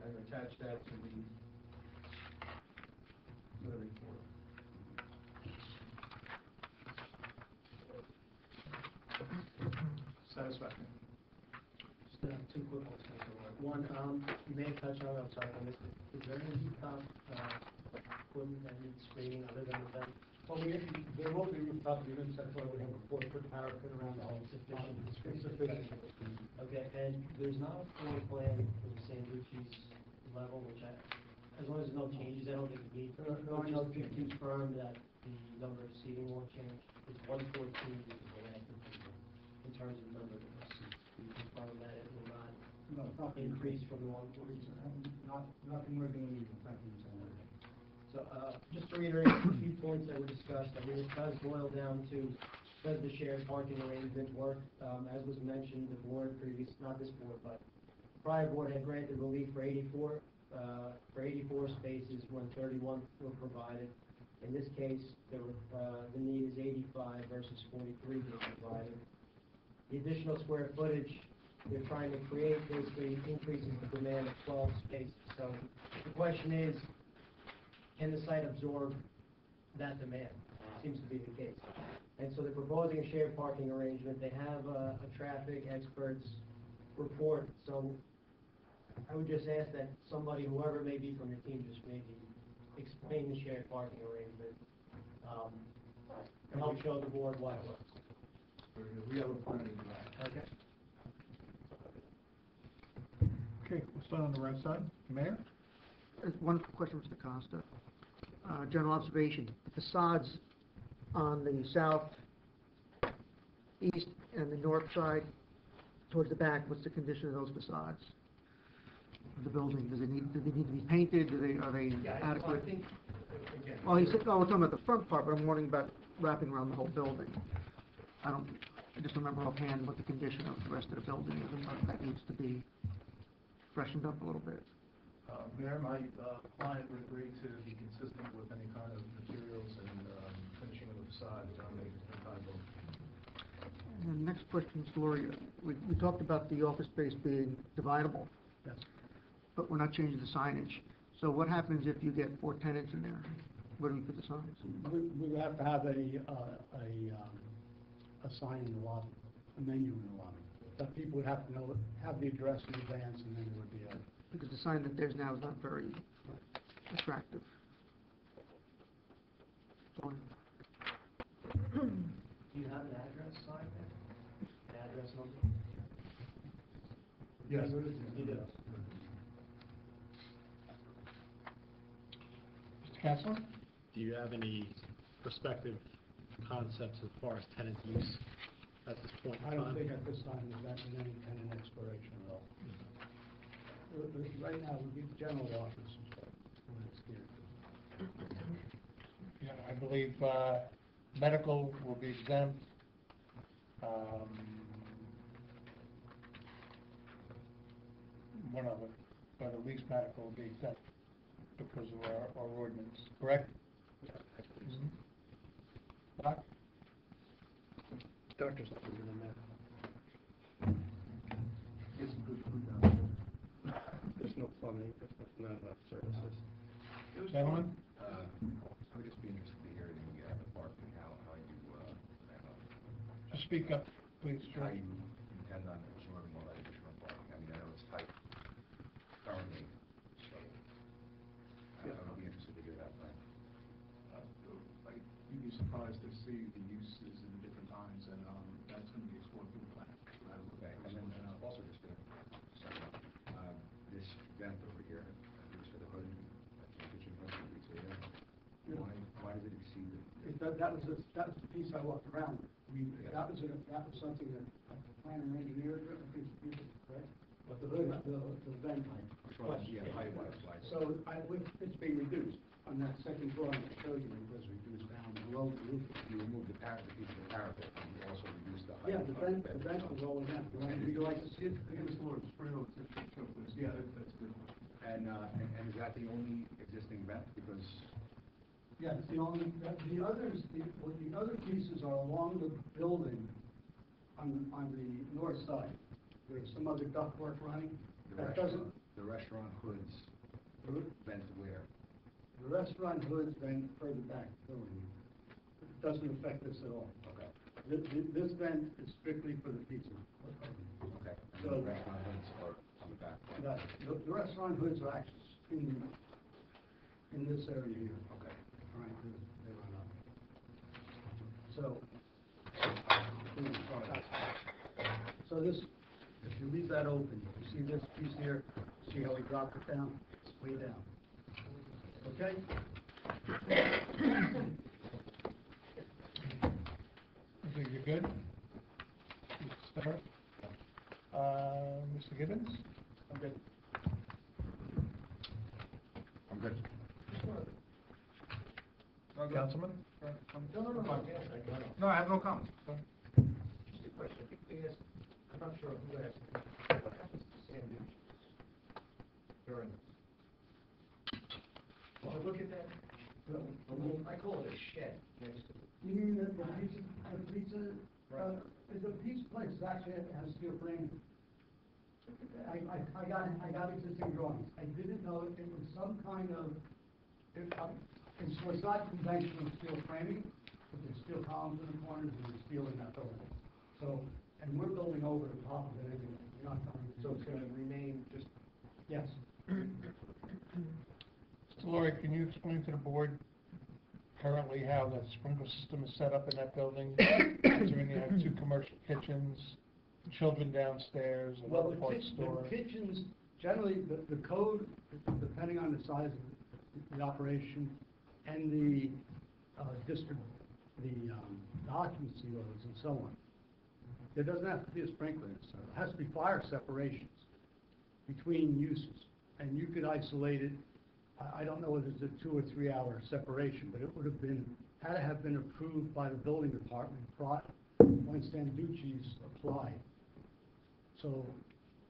and attached that to the report. Satisfactory. Just two quick ones. One, you may have touched on it, I'm sorry if I missed it. Is there any rooftop equipment that needs screening other than the vent? Well, there will be rooftop units, that's why we have a 4-foot parapet around the whole sufficient. Okay, and there's not a floor plan for the Sanducci's level, which as long as there's no changes, I don't think we need. No, I know, can confirm that the number of seating won't change. It's 114 is the last improvement in terms of number of seats. Can you confirm that it will not increase from the 114? Nothing more than we thank you. So, just to reiterate a few points that were discussed, I mean, it does boil down to, does the shared parking arrangement work? As was mentioned, the board not this board, but prior board had granted relief for 84 spaces when 31 were provided. In this case, the need is 85 versus 43 being provided. The additional square footage they're trying to create basically increases the demand of 12 spaces. So the question is, can the site absorb that demand? Seems to be the case. And so they're proposing a shared parking arrangement. They have a traffic expert's report. So I would just ask that somebody, whoever it may be from your team, just maybe explain the shared parking arrangement, and help show the board why it works. We have a plan to do that. Okay. Okay, we'll start on the right side. Mayor? One question, Mr. Costa. General observation, the facades on the south, east, and the north side, towards the back, what's the condition of those facades? Of the building, do they need to be painted, are they adequate? I think, again. Well, he said, oh, we're talking about the front part, but I'm wondering about wrapping around the whole building. I just remember offhand what the condition of the rest of the building is, and whether that needs to be freshened up a little bit. Mayor, my client would agree to be consistent with any kind of materials and finishing of the facade on the entire building. And the next question, Mr. Laurie, we talked about the office space being dividable. Yes. But we're not changing the signage. So what happens if you get 4 tenants in there? Where do we put the signs? We would have to have a sign in the lobby, a menu in the lobby. That people would have to know, have the address in advance, and then there would be a... Because the sign that there's now is not very attractive. Do you have an address sign there? An address number? Yes. You do. Mr. Counselor? Do you have any prospective concepts as far as tenant use at this point in I don't time? think at this time there's any tenant exploration at all. Right now, would be general office when it's here. Yeah, I believe medical will be exempt. One of them, but at least medical will be exempt because of our ordinance, correct? Mm-hmm. Doc? Doctor's not going to matter. Get some good food down there. There's no plumbing, there's not enough services. Gentlemen? I would just be interested to hear the parking, how you plan on, Just speak up, please, how George. you intend on absorbing all that additional parking. I mean, I know it's tight currently, so I'll be interested to hear that plan. You'd be surprised to see the uses in different times, and that's going to be explored through the plan. Okay, and then also just this vent over here, just for the hood, kitchen hood, why does it exceed the? That was the piece I walked around. That was something that the planner and engineer, correct? But the hood, the vent height. Height-wise. So it's being reduced on that second drawing I showed you, it was reduced down below the roof. You remove the piece of the parapet, and you also reduce the height. Yeah, the vent was all in that. Would you like to see it? Yeah, that's good. And is that the only existing vent? Because Yeah, it's the only, the other pieces are along the building on the north side. There's some other ductwork running. the restaurant hoods vent where? The restaurant hoods vent further back building. It doesn't affect this at all. Okay. This vent is strictly for the pizza. Okay. And So- the restaurant hoods are on the back. The restaurant hoods are actually in this area here. Okay. All right, they run up. So, so this, if you leave that open, you see this piece here, see how we dropped it down? It's way down. Okay? I think you're good. Mr. Starr? Mr. Gibbons? I'm good. I'm good. Councilman? No, I have no comment. Just a question. I think they asked, I'm not sure who asked, what happens to sand dunes during? Did you look at that? I call it a shed next to it. You mean the pizza, the pizza place is actually has steel framing. I got existing drawings. I didn't know it was some kind of, it was not conventional steel framing, but there's steel columns in the corners and there's steel in that building. So, and we're building over the top of it anyway. We're not coming. So it's gonna remain just. Yes. Mr. Laurie, can you explain to the board currently how the sprinkler system is set up in that building? Considering you have 2 commercial kitchens, children downstairs, a Well, parts store. the kitchens, generally, the code, depending on the size of the operation and the district, the occupancy loads and so on, there doesn't have to be a sprinkler. So it has to be fire separations between uses. And you could isolate it. I don't know whether it's a 2 or 3 hour separation, but it would have been, had to have been approved by the building department when Sanducci's applied. So,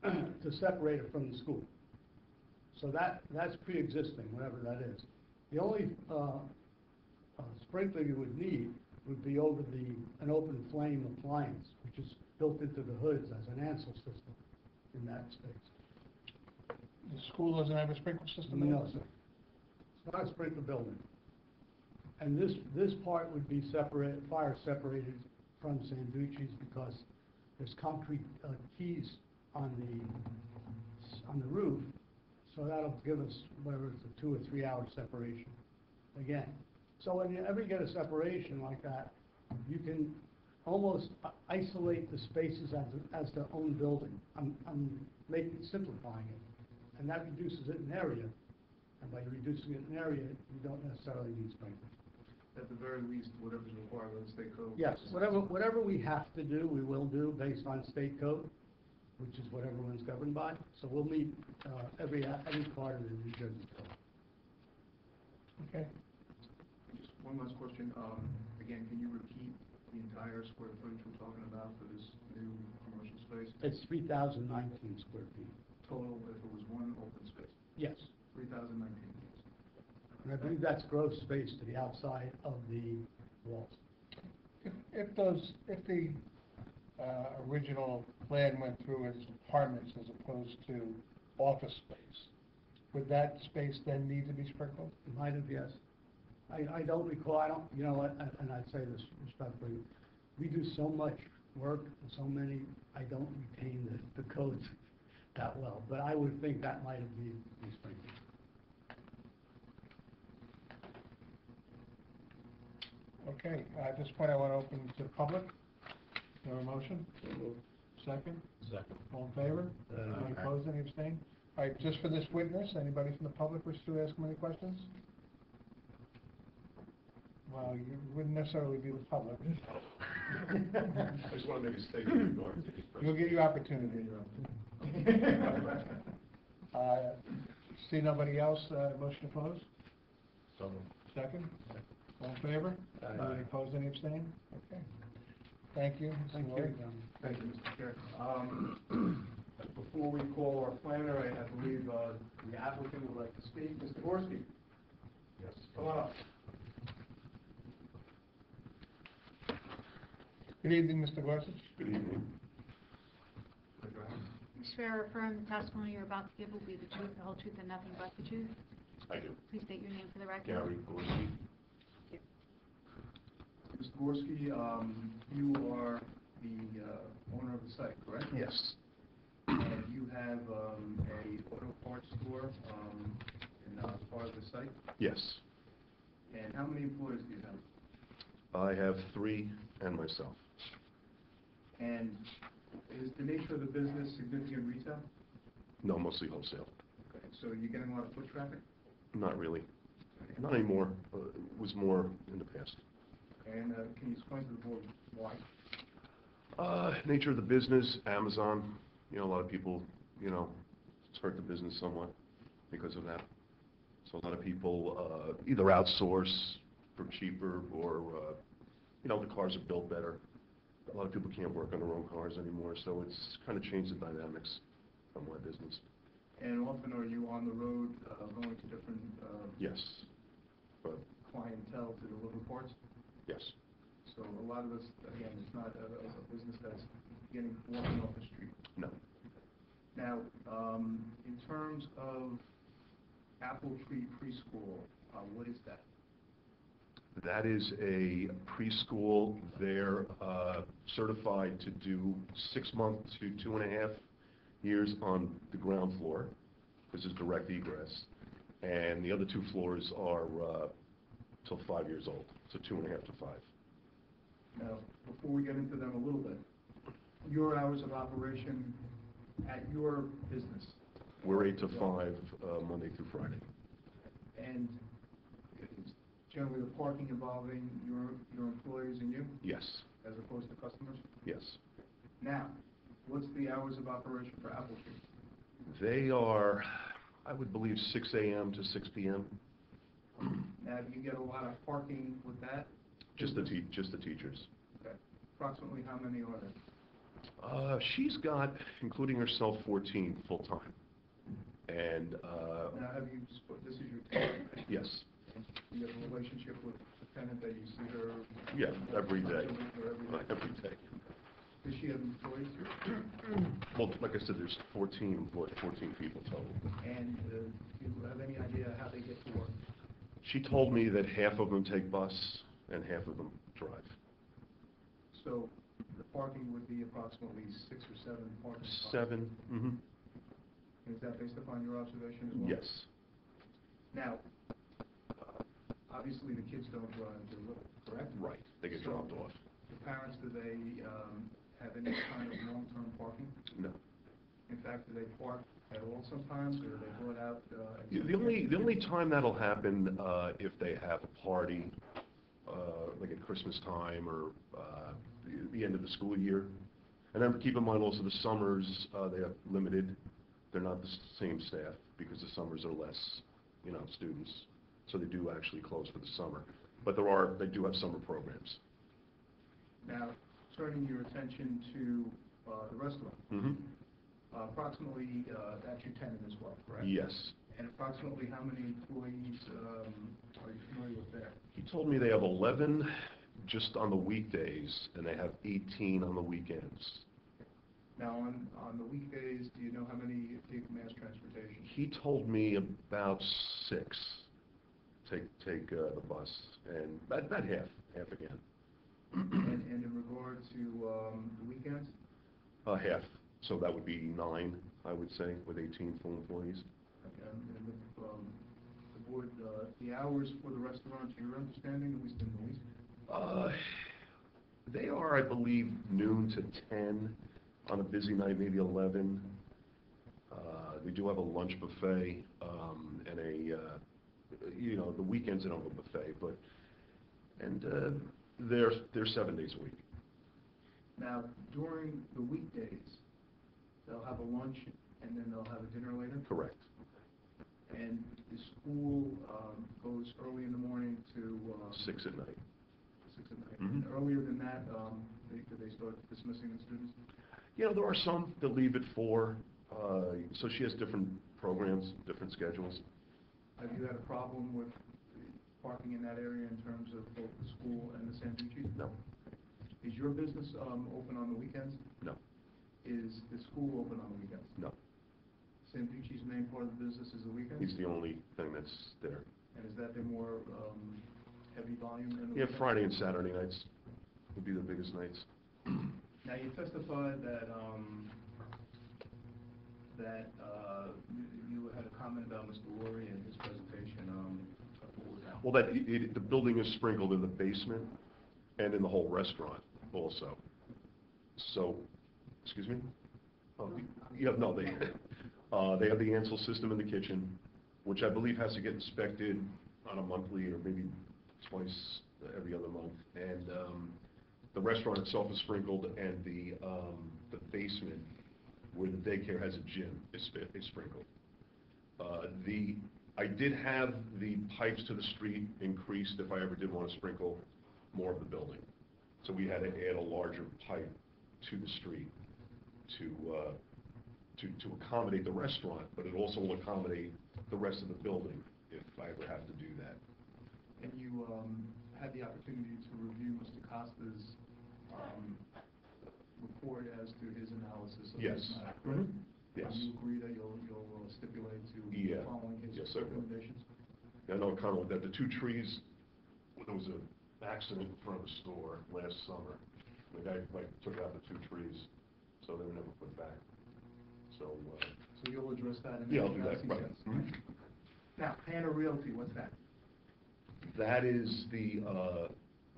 to separate it from the school. So that's pre-existing, whatever that is. The only sprinkler you would need would be over an open flame appliance, which is built into the hoods as an ANSEL system in that space. The school doesn't have a sprinkler system in it? No, sir. It's not a sprinkler building. And this part would be fire separated from Sanducci's because there's concrete keys on the roof, so that'll give us whether it's a 2 or 3 hour separation. Again, so when you ever get a separation like that, you can almost isolate the spaces as their own building. I'm simplifying it. And that reduces it in area. And by reducing it in area, you don't necessarily need sprinklers. At the very least, whatever's required by the state code. Yes, whatever we have to do, we will do based on state code, which is what everyone's governed by. So we'll meet every part of the New Jersey code. Okay. Just one last question. Again, can you repeat the entire square footage we're talking about for this new commercial space? It's 3,019 square feet. Total, if it was one open space? Yes. 3,019. And I believe that's gross space to the outside of the walls. If the original plan went through as apartments as opposed to office space, would that space then need to be sprinkled? Might have, yes. I don't recall, you know what, and I say this respectfully, we do so much work, so many, I don't retain the codes that well, but I would think that might have been sprinkled. Okay, at this point I want to open to the public. Is there a motion? Second? Second. All in favor? Any opposed, any abstain? All right, just for this witness, anybody from the public wish to ask him any questions? Well, you wouldn't necessarily be the public. I just want to make a statement in regards to this. You'll get your opportunity. See nobody else, motion to close? So, Second? All in favor? Any opposed, any abstain? Okay. Thank you. Thank Mr. Lloyd. you. Thank you, Mr. Chair. Before we call our planner, I believe the applicant would like to speak. Mr. Gorski? yes. Come on up. Good evening, Mr. Gorsuch. Good evening. You swear or affirm the testimony you're about to give will be the truth, the whole truth, and nothing but the truth? I do. Please state your name for the record. Gary Gorski. Mr. Gorski, you are the owner of the site, correct? Yes. And you have a auto parts store in part of the site? Yes. And how many employees do you have? I have 3 and myself. And is the nature of the business significant retail? No, mostly wholesale. Okay, so you're getting a lot of foot traffic? Not really. Not anymore. It was more in the past. And can you explain to the board why? Nature of the business, Amazon, a lot of people, it's hurt the business somewhat because of that. So a lot of people either outsource for cheaper or, the cars are built better. A lot of people can't work on their own cars anymore, so it's kind of changed the dynamics of my business. And often are you on the road going to different... Yes. But clientele to deliver parts? Yes. So a lot of us, again, it's not a business that's walking off the street. No. Now, in terms of Apple Tree Preschool, what is that? That is a preschool. They're certified to do 6 months to 2.5 years on the ground floor. This is direct egress. And the other 2 floors are till 5 years old, so 2.5 to 5. Now, before we get into them a little bit, your hours of operation at your business? We're 8 to 5, Monday through Friday. And it's generally the parking involving your employees and you? Yes. As opposed to customers? Yes. Now, what's the hours of operation for Apple Tree? They are, I would believe, 6 a.m. to 6 p.m. Now, do you get a lot of parking with that? Just the teachers. Okay. Approximately how many are there? She's got, including herself, 14 full-time. And, Now, have you, this is your tenant, right? yes. You have a relationship with the tenant that you see her? Yeah, every day. Or every day? Does she have employees? Well, like I said, there's 14 people total. And do you have any idea how they get to work? She told me that half of them take bus and half of them drive. So the parking would be approximately 6 or 7 parking spots? 7, mm-hmm. Is that based upon your observation as well? Yes. Now, obviously the kids don't drive, correct? Right, they get dropped off. The parents, do they have any kind of long-term parking? No. In fact, do they park at all sometimes, or are they brought out? The only time that'll happen if they have a party, like at Christmas time or the end of the school year. And then keep in mind also the summers, they have limited. They're not the same staff because the summers are less, students. So they do actually close for the summer. But they do have summer programs. Now, turning your attention to the restaurant. Mm-hmm. Approximately, that's your tenant as well, correct? Yes. And approximately how many employees are you familiar with there? He told me they have 11 just on the weekdays, and they have 18 on the weekends. Now, on the weekdays, do you know how many take mass transportation? He told me about 6 take the bus, and about half again. And in regard to the weekends? Half. So that would be 9, I would say, with 18 full employees. And the board, the hours for the restaurant, to your understanding, at least in the lease? They are, I believe, noon to 10. On a busy night, maybe 11. We do have a lunch buffet and the weekends they don't have a buffet, and they're 7 days a week. Now, during the weekdays, they'll have a lunch and then they'll have a dinner later? Correct. And the school goes early in the morning to... 6 at night. 6 at night. Mm-hmm. And earlier than that, do they start dismissing the students? There are some that leave at 4, so she has different programs, different schedules. Have you had a problem with parking in that area in terms of both the school and the Sanducci? No. Is your business open on the weekends? No. Is the school open on the weekends? No. Sanducci's main part of the business is the weekends? He's the only thing that's there. And is that their more heavy volume in the Yeah, weekends? Friday and Saturday nights would be the biggest nights. Now, you testified that you had a comment about Mr. Laurie and his presentation. What was that? Well, the building is sprinkled in the basement and in the whole restaurant also. So, excuse me? They have the Ansel system in the kitchen, which I believe has to get inspected on a monthly or maybe twice every other month. And the restaurant itself is sprinkled, and the basement where the daycare has a gym is sprinkled. I did have the pipes to the street increased if I ever did want to sprinkle more of the building. So we had to add a larger pipe to the street to accommodate the restaurant, but it also will accommodate the rest of the building if I ever have to do that. and you had the opportunity to review Mr. Costa's report as to his analysis of Yes. this matter, correct? Yes. And you agree that you'll stipulate to Yeah. following his Yes, sir. recommendations? I know kind of that the two trees, there was an accident in front of the store last summer. The guy took out the two trees, so they were never put back. So, So you'll address that in yeah, the I'll do that, analysis, right. yes? Mhm. Now, Hannah Realty, what's that? That is the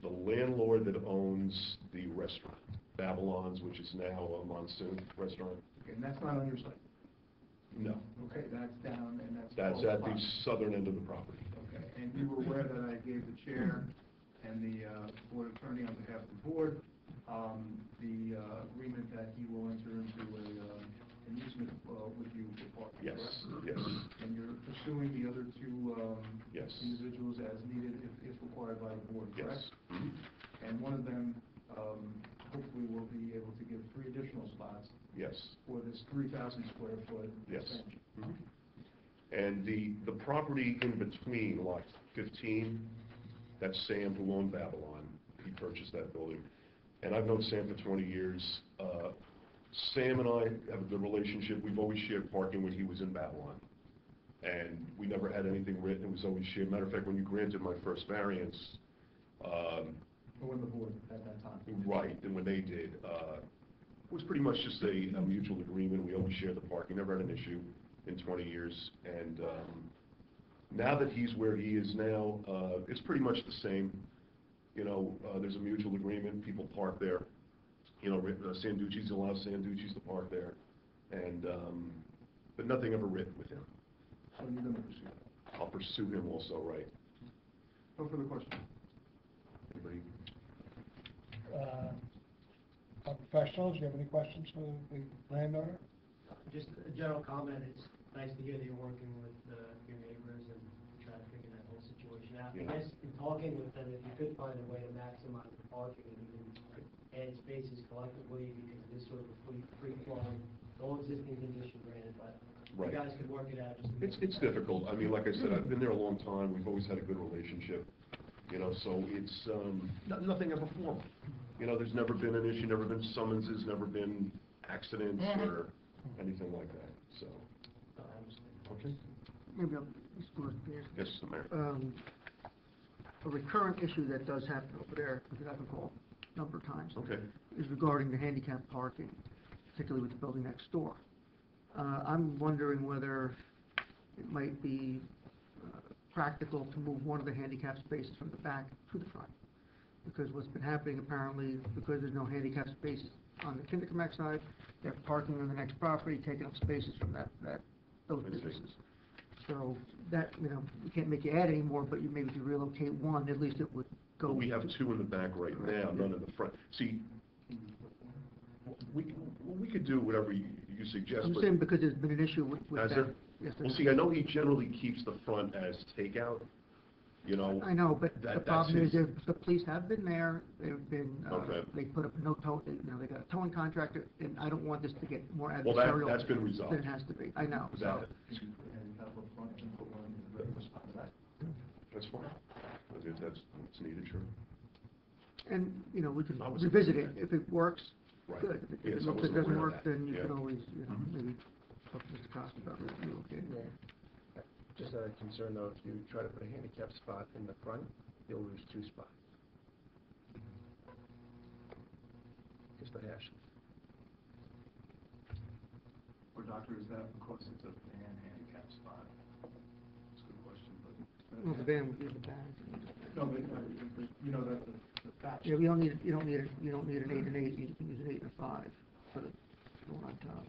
landlord that owns the restaurant, Babylon's, which is now a Monsoon restaurant. Okay, and that's not on your site? No. Okay, that's down, and that's... That's close at the by. southern end of the property. Okay, and you were aware that I gave the chair and the board attorney on behalf of the board the agreement that he will enter into an easement with you for parking, Yes, correct? yes. And you're pursuing the other two Yes. individuals as needed if required by the board, correct? Yes. Mhm. And one of them hopefully will be able to give 3 additional spots Yes. for this 3,000 square foot Yes. expansion. Mhm. And the property in between, lot 15, that's Sam who owned Babylon. He purchased that building. And I've known Sam for 20 years. Sam and I have a good relationship. We've always shared parking when he was in Babylon. And we never had anything written. It was always shared. Matter of fact, when you granted my first variance, Or when the board at that time. right, and when they did, it was pretty much just a mutual agreement. We always shared the parking, never had an issue in 20 years. And now that he's where he is now, it's pretty much the same. You know, there's a mutual agreement. People park there. You know, Sanducci's allows Sanducci's to park there. And, but nothing ever written with him. So you're going to pursue that? I'll pursue him also, right? No further questions? Anybody? Professionals, do you have any questions for the landowner? Just a general comment, it's nice to hear that you're working with your neighbors and trying to figure that whole situation out. Yeah. I guess in talking with them, if you could find a way to maximize the parking and even add spaces collectively, because it is sort of a free-flowing, no existing condition granted, but Right. you guys could work it out. Just to make It's difficult. I mean, like I said, I've been there a long time. We've always had a good relationship. You know, so it's, nothing ever formal. You know, there's never been an issue, never been summonses, never been accidents or anything like that, so. Okay. Maybe I'll explore it here. Yes, Mr. Mayor. A recurrent issue that does happen over there, because I've been called a number of times. Okay. Is regarding the handicap parking, particularly with the building next door. I'm wondering whether it might be practical to move one of the handicap spaces from the back to the front. Because what's been happening apparently, because there's no handicap space on the Kindercomack side, they're parking on the next property, taking up spaces from those businesses. So that, you know, we can't make you add any more, but you maybe if you relocate one, at least it would go. We have 2 in the back right now, none in the front. See, we could do whatever you suggest, I'm but... saying because there's been an issue with Has that. there? Yes, Well, see, I know he generally keeps the front as takeout, you know. I know, but the that's problem is, his- the police have been there, they've been, Okay. they put up no tow, you know, they got a towing contractor, and I don't want this to get more Well, adversarial. that's been resolved. Than it has to be, I know, so. That- Handicap up front and put one in the regular spot, is that? That's fine. I think that's needed, sure. And, you know, we can I was revisit it, thinking if it works, Right. good. If Yes, it I looks like wasn't it doesn't aware of work, that. then you Yeah. can always, you know, Mhm. maybe talk to Mr. Costa about relocating. Just a concern though, if you try to put a handicap spot in the front, you'll lose 2 spots. Just a hash. Or doctor, is that because it's a van handicap spot? That's a good question, but... Well, the van would be the van. No, but, you know, that the thatch... Yeah, you don't need an 8 and 8, you can use an 8 and a 5 for the one on top.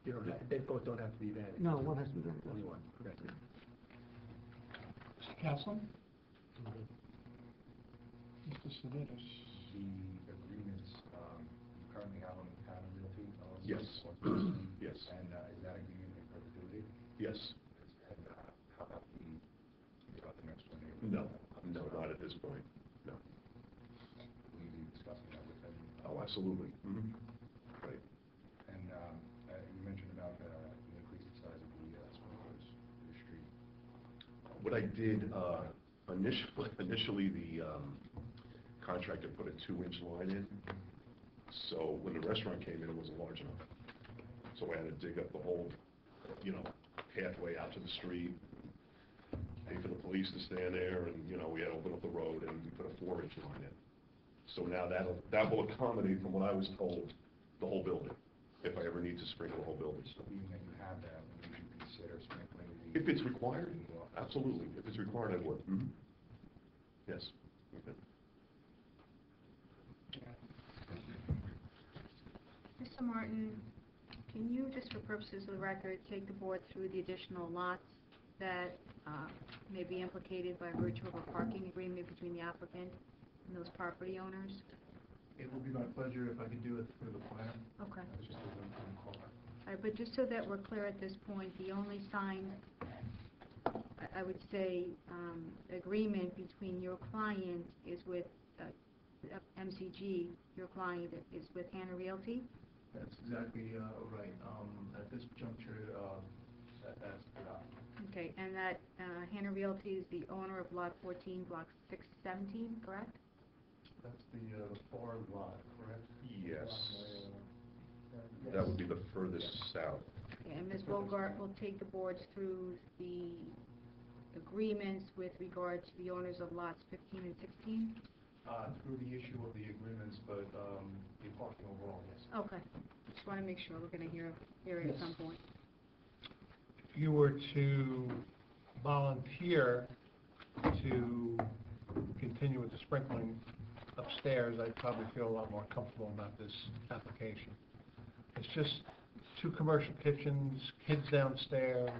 You don't have, they both don't have to be vanity. No, one has to be van. Only one, okay. Mr. Councilman? Mr. Salinas? The agreements, you currently have on the town of Realty, LLC? Yes. Yes. And is that agreement in perpetuity? Yes. And how about the next one? No, not at this point, no. Will you be discussing that with them? Oh, absolutely. Mhm. Right. And you mentioned about you increased the size of the sprinklers in the street. What I did, Initially, the contractor put a 2-inch line in, so when the restaurant came in, it wasn't large enough. So I had to dig up the whole, pathway out to the street, pay for the police to stand there, and, we had to open up the road, and we put a 4-inch line in. So now that will accommodate, from what I was told, the whole building, if I ever need to sprinkle the whole building. So being that you have that, would you consider sprinkling the... If it's required, absolutely. If it's required, I would. Mhm. Yes. Okay. Mr. Martin, can you, just for purposes of the record, take the board through the additional lots that may be implicated by virtue of a parking agreement between the applicant and those property owners? It would be my pleasure if I could do it through the planner. Okay. Just as I'm call. All right, but just so that we're clear at this point, the only signed, I would say, agreement between your client is with MCG, your client is with Hannah Realty? That's exactly right. At this juncture, that's correct. Okay, and that Hannah Realty is the owner of Lot 14, Block 617, correct? That's the far lot, correct? Yes. That would be the furthest south. Okay, and Ms. Bogart will take the boards through the agreements with regard to the owners of lots 15 and 16? Through the issue of the agreements, but the parking overall, yes. Okay, just want to make sure we're going to hear it at some point. If you were to volunteer to continue with the sprinkling upstairs, I'd probably feel a lot more comfortable about this application. It's just 2 commercial kitchens, kids downstairs,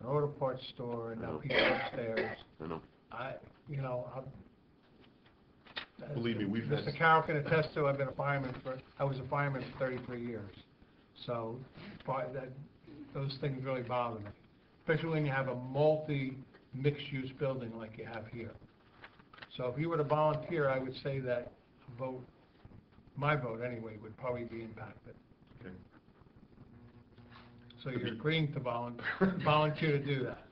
an auto parts store, and now people upstairs. I know. Believe me, we've had... Mr. Carroll can attest to, I was a fireman for 33 years. So those things really bother me, especially when you have a multi-mixed-use building like you have here. So if you were to volunteer, I would say that my vote anyway, would probably be impacted. Okay. So you're agreeing to volunteer to do that?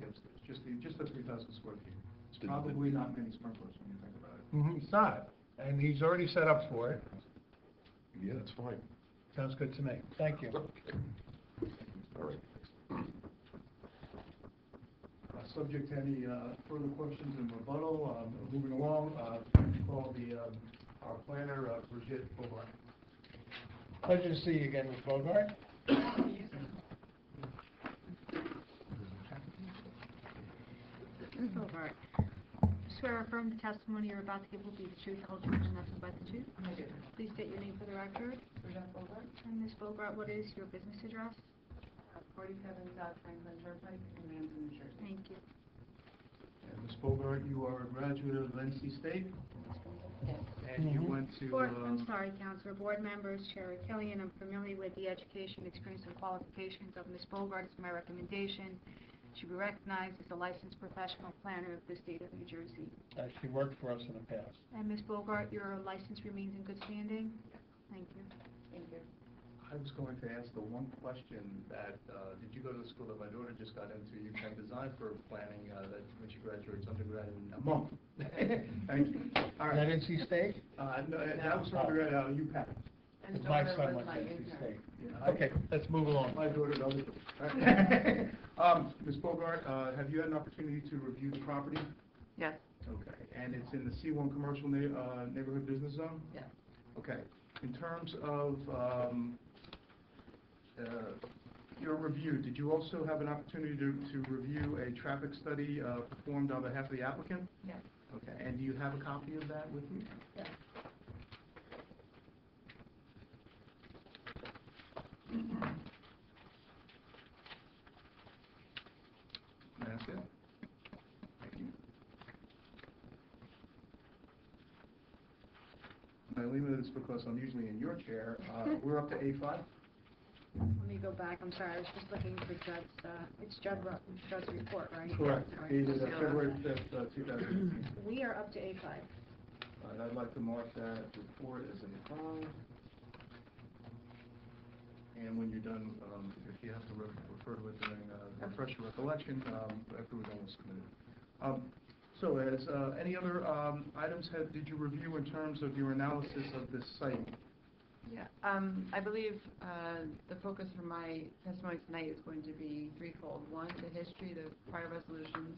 Yes, just the 3,000 square feet. It's probably not many sprinklers when you think about it. Mm-hmm, it's not, and he's already set up for it. Yeah, that's fine. Sounds good to me. Thank you. All right. Subject to any further questions in rebuttal, moving along, call our planner, Brigitte Bogart. Pleasure to see you again, Ms. Bogart. Ms. Bogart, swear or affirm the testimony you're about to give will be the truth, the whole truth, and nothing but the truth? I do. Please state your name for the record. Brigitte Bogart, And Ms. Bogart, what is your business address? 47 South Franklin Turnpike in Ramsey, New Jersey. Thank you. And Ms. Bogart, you are a graduate of NC State, Yes. and you went to... I'm sorry, Counselor. Board members, Chair Killian, I'm familiar with the education, experience, and qualifications of Ms. Bogart. It's my recommendation. She be recognized as a licensed professional planner of the state of New Jersey. She worked for us in the past. And Ms. Bogart, your license remains in good standing? Thank you. Thank you. I was going to ask the one question that, did you go to the school that my daughter just got into? You can design for planning that when she graduates undergrad in a month. Thank you. All right. Is that NC State? No, that was for undergrad at UPenn. And My daughter son was went to my NC intern. State. Yeah, Okay, let's move along. My daughter knows it. Ms. Bogart, have you had an opportunity to review the property? Yes. Okay, and it's in the C1 commercial neighborhood business zone? Yes. Okay, in terms of your review, did you also have an opportunity to review a traffic study performed on behalf of the applicant? Yes. Okay, and do you have a copy of that with you? Yes. That's it. Thank you. I leave this because I'm usually in your chair. We're up to A5. Let me go back. I'm sorry. I was just looking for it's Judd's report, right? Correct. Sorry. Dated February 5th, 2018. We are up to A5. And I'd like to mark that report as an A5. And when you're done, if you have to refer to it during refresh your recollection, after we're done with submitted. So as, any other items did you review in terms of your analysis of this site? Yeah, I believe the focus for my testimony tonight is going to be threefold. One, the history, the prior resolutions,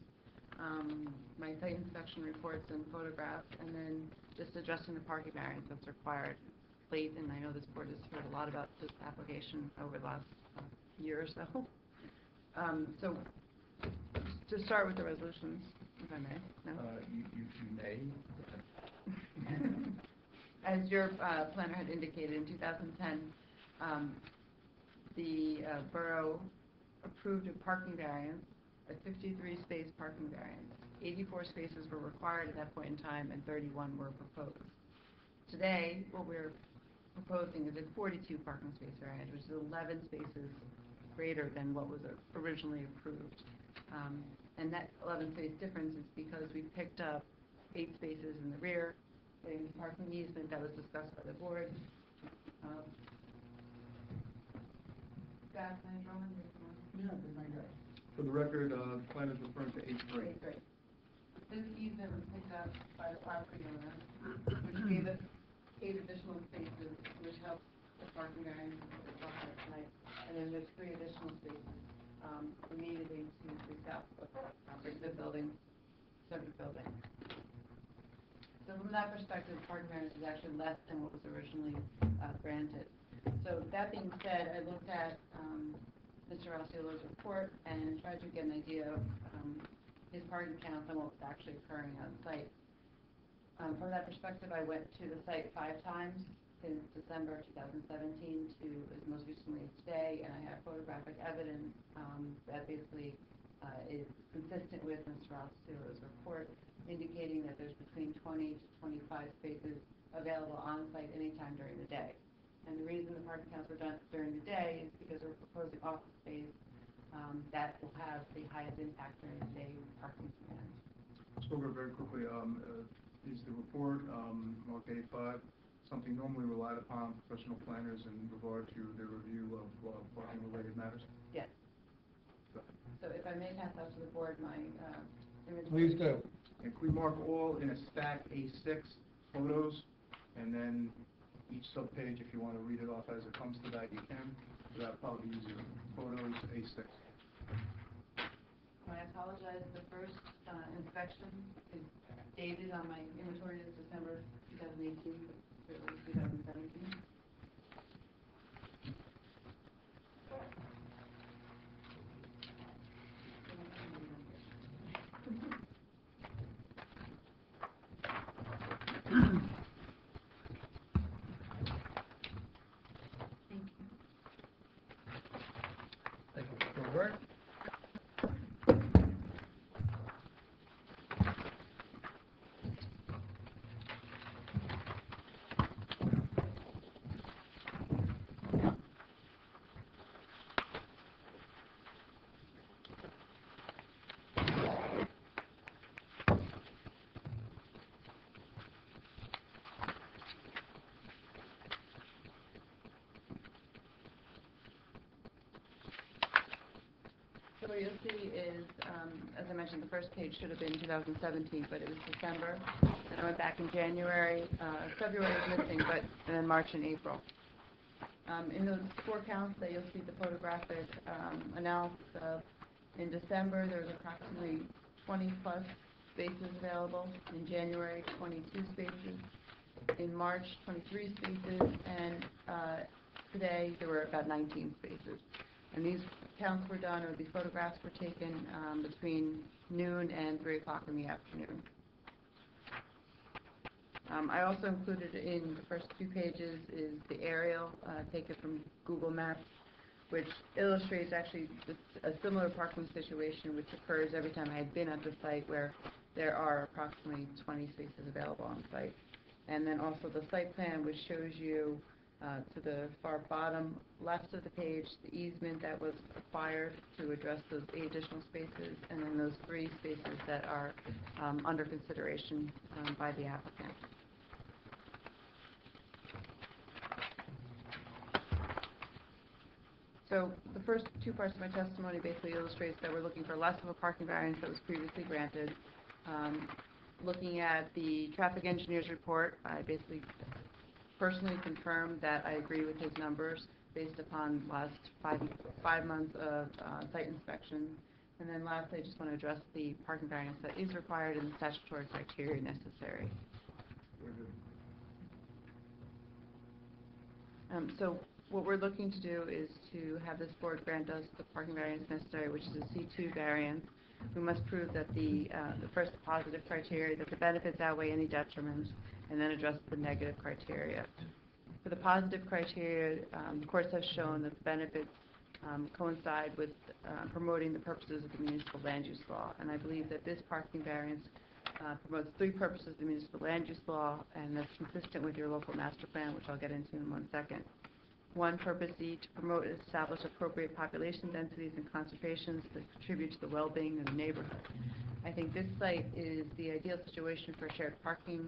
my site inspection reports and photographs, and then just addressing the parking variance that's required late, and I know this board has heard a lot about this application over the last year or so. So, to start with the resolutions, if I may, no? You may. As your planner had indicated, in 2010, the borough approved a parking variance, a 53-space parking variance. 84 spaces were required at that point in time, and 31 were proposed. Today, what we're proposing is a 42 parking space variance, which is 11 spaces greater than what was originally approved. And that 11 space difference is because we picked up 8 spaces in the rear, getting the parking easement that was discussed by the board. For the record, the plan is referring to H3. This easement was picked up by the property owner, which gave us 8 additional spaces, which helps the parking variance tonight. And then there's 3 additional spaces immediately to the south of the building, subject building. So from that perspective, the parking variance is actually less than what was originally granted. So that being said, I looked at Mr. Osceola's report and tried to get an idea of his parking counts and what was actually occurring on site. From that perspective, I went to the site 5 times since December 2017 to as most recently today, and I have photographic evidence that basically is consistent with Mr. Osceola's report, indicating that there's between 20 to 25 spaces available on site anytime during the day. And the reason the parking counts were done during the day is because we're proposing office space that will have the highest impact during the day parking demand. Let's go over very quickly. Is the report, marked A5, something normally relied upon professional planners in regard to their review of parking-related matters? Yes. So if I may pass out to the board my image. Please do. And can we mark all in a stack A6 photos, and then each subpage, if you want to read it off as it comes to that, you can. That'll probably be easier. Photos A6. I apologize. The first inspection is dated on my inventory is December 2018, but it was 2017. Thank you, Mr. Gilbert. So what you'll see is, as I mentioned, the first page should have been 2017, but it was December. Then I went back in January, February was missing, and then March and April. In those 4 counts that you'll see the photographic analysis of, in December there was approximately 20 plus spaces available. In January, 22 spaces. In March, 23 spaces, and today there were about 19 spaces. And these counts were done, or the photographs were taken between noon and 3 o'clock in the afternoon. I also included in the first 2 pages is the aerial taken from Google Maps, which illustrates actually a similar parking situation which occurs every time I had been at the site, where there are approximately 20 spaces available on site. And then also the site plan, which shows you to the far bottom left of the page, the easement that was acquired to address those 8 additional spaces, and then those 3 spaces that are under consideration by the applicant. So the the first two parts of my testimony basically illustrates that we're looking for less of a parking variance that was previously granted. Looking at the traffic engineer's report, I basically personally confirmed that I agree with his numbers based upon last five months of site inspection. And then lastly, I just want to address the parking variance that is required and the statutory criteria necessary. So what we're looking to do is to have this board grant us the parking variance necessary, which is a C2 variance. We must prove that the first positive criteria, that the benefits outweigh any detriments, and then address the negative criteria. For the positive criteria, the courts have shown that the benefits coincide with promoting the purposes of the municipal land use law. And I believe that this parking variance promotes three purposes of the municipal land use law, and that's consistent with your local master plan, which I'll get into in 1 second. One, purpose E, to promote and establish appropriate population densities and concentrations that contribute to the well-being of the neighborhood. I think this site is the ideal situation for a shared parking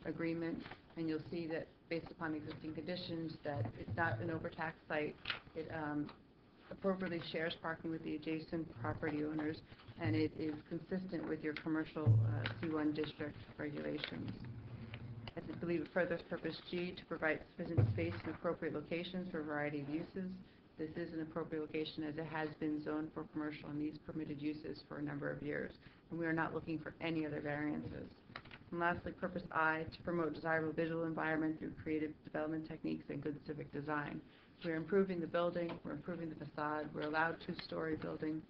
agreement, and you'll see that based upon existing conditions that it's not an overtaxed site. It appropriately shares parking with the adjacent property owners, and it is consistent with your commercial C1 district regulations. I believe it furthers purpose G, to provide sufficient space in appropriate locations for a variety of uses. This is an appropriate location as it has been zoned for commercial and these permitted uses for a number of years, and we are not looking for any other variances. And lastly, purpose I, to promote desirable visual environment through creative development techniques and good civic design. We're improving the building, we're improving the facade, we're allowed two-story building,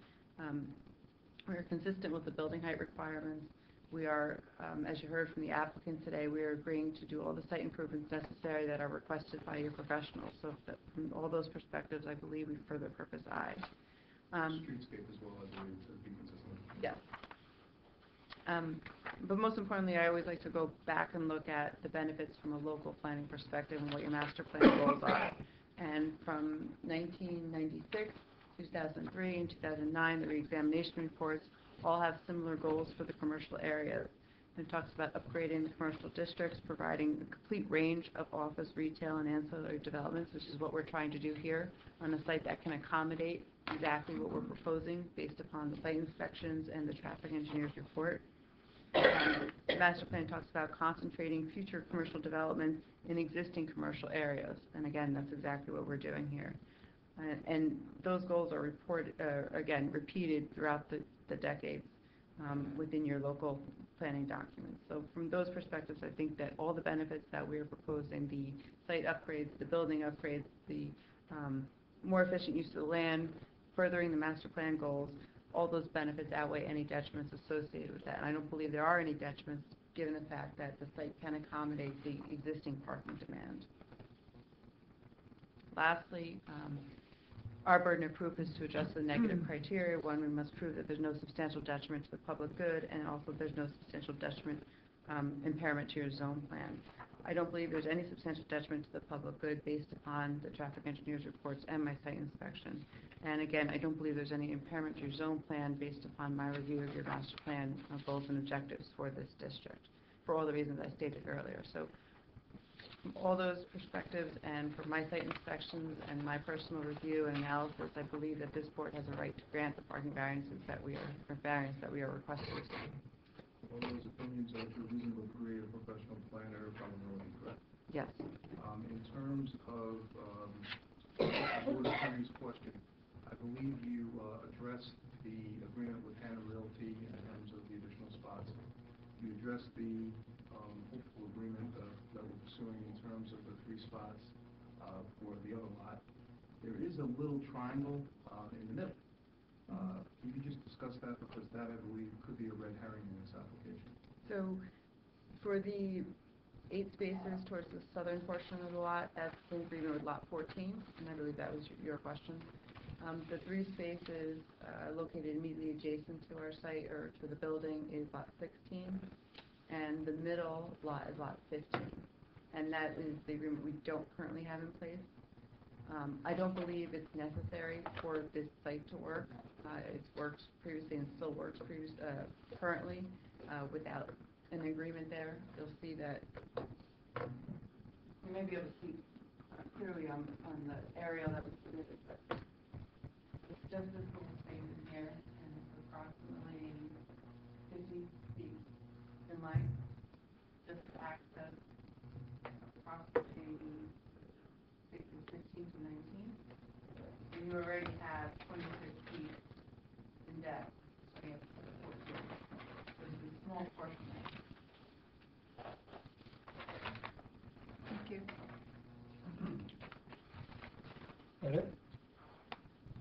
we're consistent with the building height requirements. We are, as you heard from the applicant today, we are agreeing to do all the site improvements necessary that are requested by your professionals. So that from all those perspectives, I believe we further purpose I. Streetscape as well, I believe, to be consistent. Yes. But most importantly, I always like to go back and look at the benefits from a local planning perspective and what your master plan goals are. And from 1996, 2003, and 2009, the reexamination reports all have similar goals for the commercial areas. It talks about upgrading the commercial districts, providing a complete range of office, retail, and ancillary developments, which is what we're trying to do here on a site that can accommodate exactly what we're proposing based upon the site inspections and the traffic engineer's report. The master plan talks about concentrating future commercial development in existing commercial areas, and again, that's exactly what we're doing here. And those goals are again repeated throughout the decades within your local planning documents. So from those perspectives, I think that all the benefits that we're proposing, the site upgrades, the building upgrades, the more efficient use of the land, furthering the master plan goals, all those benefits outweigh any detriments associated with that. And I don't believe there are any detriments given the fact that the site can accommodate the existing parking demand. Lastly, our burden of proof is to adjust the negative criteria. One, we must prove that there's no substantial detriment to the public good, and also there's no substantial detriment, impairment to your zone plan. I don't believe there's any substantial detriment to the public good based upon the traffic engineer's reports and my site inspection. And again, I don't believe there's any impairment to your zone plan based upon my review of your master plan goals and objectives for this district, for all the reasons I stated earlier. So from all those perspectives and from my site inspections and my personal review and analysis, I believe that this board has a right to grant the parking variances that we are requesting. All those opinions are to reasonable degree of professional planner probability, correct? Yes. In terms of the board attorney's question, I believe you addressed the agreement with Hannah Realty in terms of the additional spots. You addressed the hopeful agreement that we're pursuing in terms of the 3 spots for the other lot. There is a little triangle in the middle. You could just discuss that, because that, I believe, could be a red herring in this application. So for the 8 spaces towards the southern portion of the lot, that's in agreement with lot 14, and I believe that was your question. The 3 spaces located immediately adjacent to our site or to the building is lot 16, and the middle lot is lot 15, and that is the agreement we don't currently have in place. I don't believe it's necessary for this site to work. It's worked previously and still works currently without an agreement there. You'll see that you may be able to see clearly on the aerial that was submitted, but just this little space in here, and it's approximately 50 feet in length, just to access approximately 16 to 19. And you already have 26 feet in depth, so you have 14. So it's a small portion there. Thank you. That it?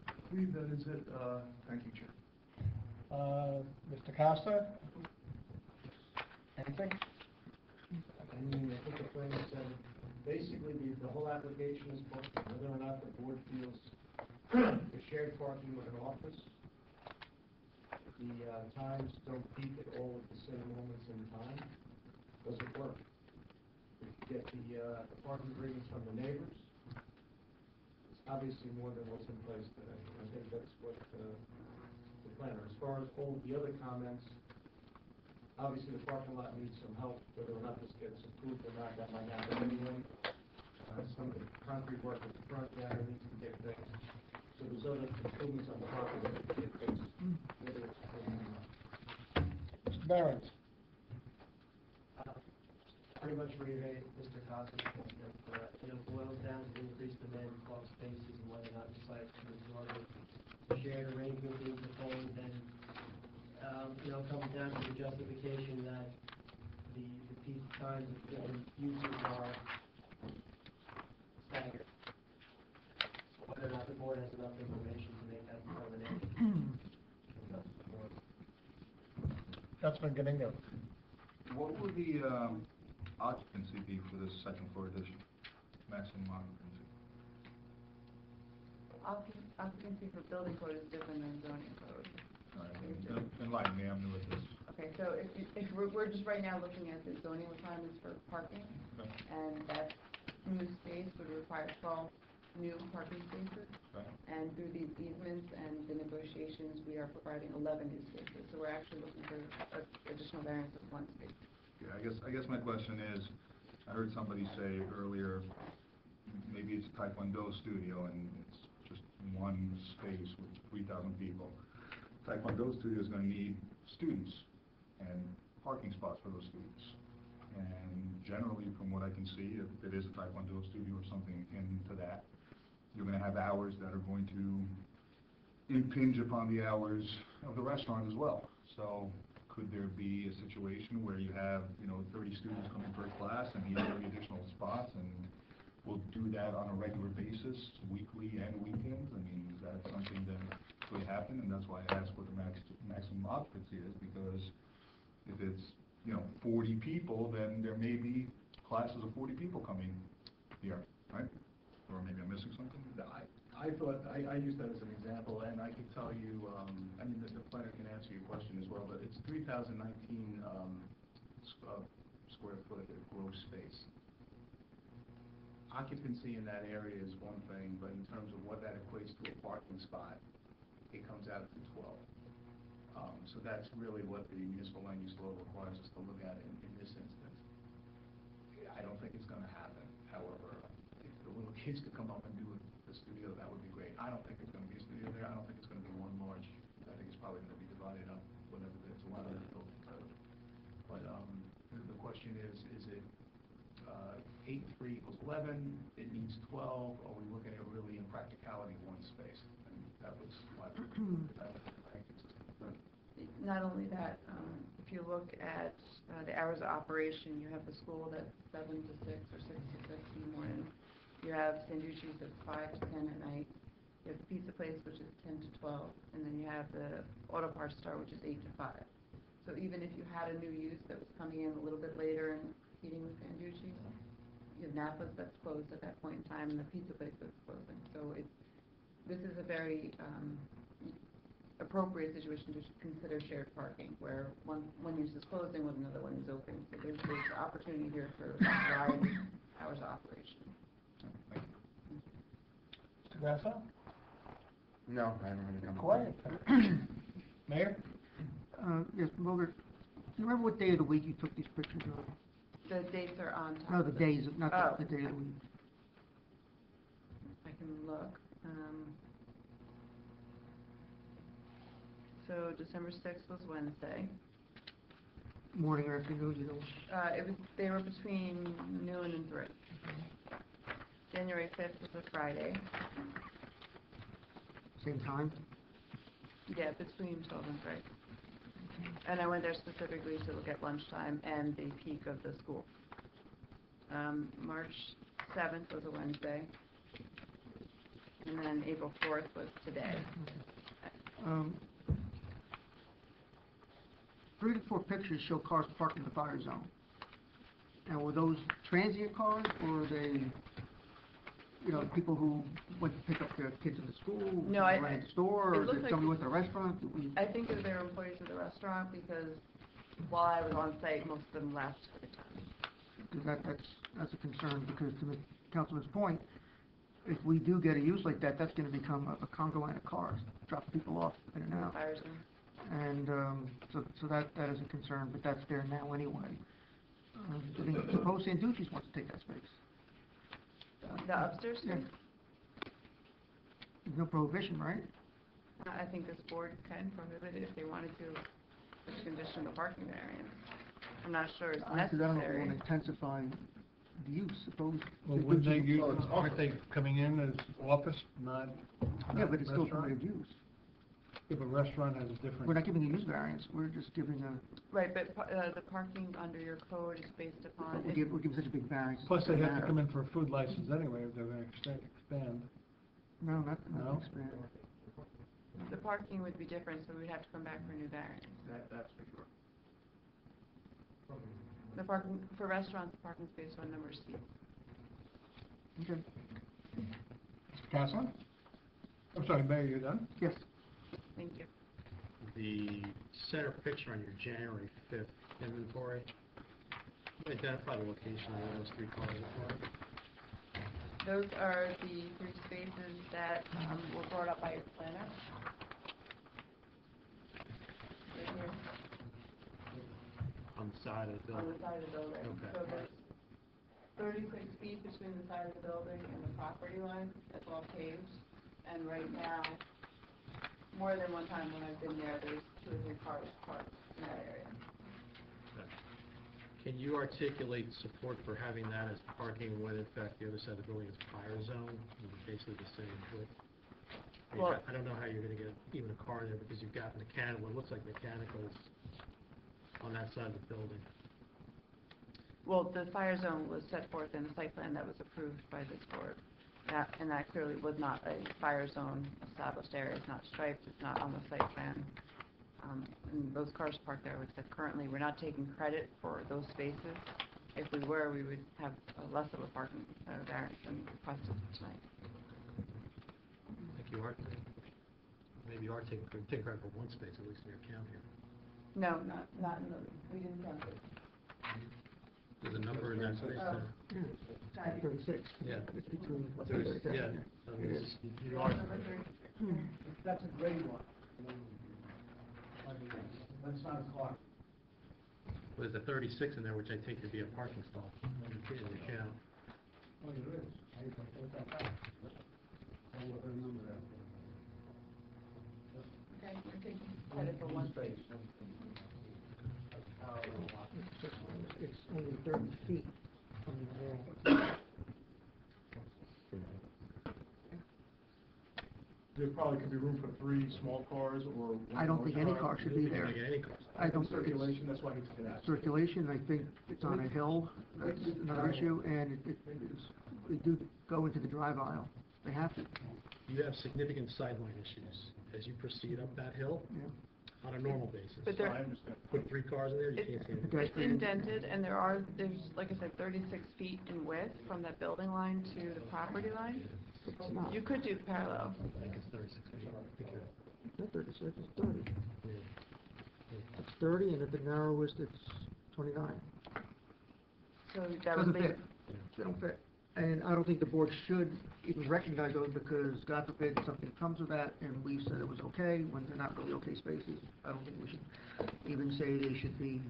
I believe that is it. Thank you, Chair. Mr. Costa? Anything? I mean, I think the plan said, basically, the whole application is booked, whether or not the board feels the shared parking with an office. The times don't peak at all at the same moments in time. Does it work? If you get the parking agreements from the neighbors, it's obviously more than what's in place today. I think that's what the planner. As far as all of the other comments, obviously the parking lot needs some help, whether or not this gets approved or not, that might happen anyway. Some of the concrete work at the front there needs to get fixed. So there's other improvements on the parking that need to get fixed, whether it's approved or not. Mr. Barrett? Pretty much reiterate Mr. Costa's point that, it boils down to increased demand for spaces and whether or not the site can absorb it. The shared arrangement being proposed, and, comes down to the justification that the peak times of different uses are staggered. Whether or not the board has enough information to make that determination. Councilman Domingo? What will the occupancy be for this second floor addition, maximum occupancy? Occupancy for building code is different than zoning code. All right, enlighten me, I'm new at this. Okay, so if we're just right now looking at the zoning requirements for parking, Okay. and that new space would require 12 new parking spaces. Okay. And through these easements and the negotiations, we are providing 11 new spaces. So we're actually looking for an additional variance of 1 space. Yeah, I guess my question is, I heard somebody say earlier, maybe it's a Taekwondo studio and it's just one space with 3,000 people. Taekwondo studio is going to need students and parking spots for those students. And generally, from what I can see, if it is a Taekwondo studio or something into that, you're going to have hours that are going to impinge upon the hours of the restaurant as well. So could there be a situation where you have, 30 students coming per class and need 30 additional spots, and we'll do that on a regular basis, weekly and weekends? I mean, is that something that could happen? And that's why I asked what the maximum occupancy is, because if it's, 40 people, then there may be classes of 40 people coming here, right? Or maybe I'm missing something? I thought, I used that as an example, and I can tell you, the planner can answer your question as well, but it's 3,019 square foot of gross space. Occupancy in that area is one thing, but in terms of what that equates to a parking spot, it comes out to 12. So that's really what the municipal land use law requires us to look at in this instance. I don't think it's going to happen. However, if the little kids could come up and do the studio, that would be great. I don't think it's going to be a studio there. I don't think it's going to be one large. I think it's probably going to be divided up, whatever there's a lot of building code. But the question is it 8, 3 equals 11? It needs 12. Are we looking at really in practicality one space? And that was my Not only that, if you look at the hours of operation, you have the school that's 7 to 6 or 6 to 6 in the morning. You have Sanducci's that's 5 to 10 at night. You have the pizza place, which is 10 to 12, and then you have the auto parts store, which is 8 to 5. So even if you had a new use that was coming in a little bit later and competing with Sanducci's, you have Napa's that's closed at that point in time, and the pizza place that's closing. So this is a very appropriate situation to consider shared parking, where one use is closing when another one is open. So there's opportunity here for a variety of hours of operation. Mr. Grasso? No, I don't have any comment. Quiet. Mayor? Yes, Wilbur, do you remember what day of the week you took these pictures of? The dates are on top No, of the this. days, not Oh. the day of the week. I can look. So December 6th was Wednesday. Morning or afternoon, you know? They were between noon and 3. January 5th was a Friday. Same time? Yeah, between 12 and 3. And I went there specifically to look at lunchtime and the peak of the school. March 7th was a Wednesday. And then April 4th was today. 3 to 4 pictures show cars parked in the fire zone. And were those transient cars, or were they, you know, people who went to pick up their kids in the school? No, ran to the store, or looked did like somebody went to the restaurant? Did we- I think that they were employees of the restaurant because while I was on site, most of them left for the time. Because that's a concern, because to the Councilman's point, if we do get a use like that, that's gonna become a Congo line of cars, drop people off in and out. Fire zone. And, so that is a concern, but that's there now anyway. I mean, suppose Sanducci's wants to take that space. The upstairs Yeah. space? There's no prohibition, right? I think this board can prohibit it if they wanted to, which condition the parking variance. I'm not sure it's Because I don't know if we necessary. want to intensify the use, suppose. Well, wouldn't they aren't they coming in as office, not Yeah, but it's still restaurant? permitted use. Yeah, but restaurant has a different. We're not giving a use variance, we're just giving a, Right, but the parking under your code is based upon. we're giving such a big variance. Plus, they have to come in for a food license anyway, if they're gonna expand. No, not No? expand. The parking would be different, so we'd have to come back for a new variance. That's for sure. The parking, for restaurants, the parking space on number C. Okay. Mr. Councilman? I'm sorry, Mayor, you done? Yes. Thank you. The center picture on your January 5th inventory, can you identify the location of those 3 cars are? Those are the 3 spaces that were brought up by your planner. Right here, On the side of the on building? the side of the building. Okay. So there's 36 feet between the side of the building and the property line. That's all paved. And right now, more than one time when I've been there, there's 2 or 3 cars parked in that area. Can you articulate support for having that as parking when in fact the other side of the building is fire zone, and basically the same width? Well- I don't know how you're gonna get even a car there because you've got mechanical, it looks like mechanicals on that side of the building. Well, the fire zone was set forth in the site plan that was approved by this board. And that clearly was not a fire zone established area. It's not striped, it's not on the site plan. And those cars parked there, which said currently we're not taking credit for those spaces. If we were, we would have less of a parking variance than requested tonight. I think you are, maybe you are taking credit for one space, at least in your count here. No, not in the, we didn't count it. There's a number in that space Oh. there. 36. Yeah. It's between, what, There's, 37? yeah, so it's- you are, That's a gray one. That's not a car. well, there's a 36 in there, which I take to be a parking stall in your count. Oh, there is. I will remember that. Okay, we're taking credit for one space. It's only 30 feet from the wall. There probably could be room for 3 small cars or one I don't think any large car should be there. I don't think Circulation, that's why it's been asked. circulation, I think it's on a hill, that's another issue, and we do go into the drive aisle, they have to. You have significant sideline issues as you proceed up that hill on a normal basis. But there- I understand. Put 3 cars in there, you can't see anything. It's indented, and there's, like I said, 36 feet in width from that building line to the property line. It's not, You could do parallel. I think it's 36 feet. I think you're- it's not 36, it's 30. yeah. It's 30, and at the narrowest, it's 29. So that would Doesn't make, fit, they don't fit. And I don't think the board should even recognize those, because God forbid something comes of that, and we said it was okay, when they're not really okay spaces. I don't think we should even say they should be,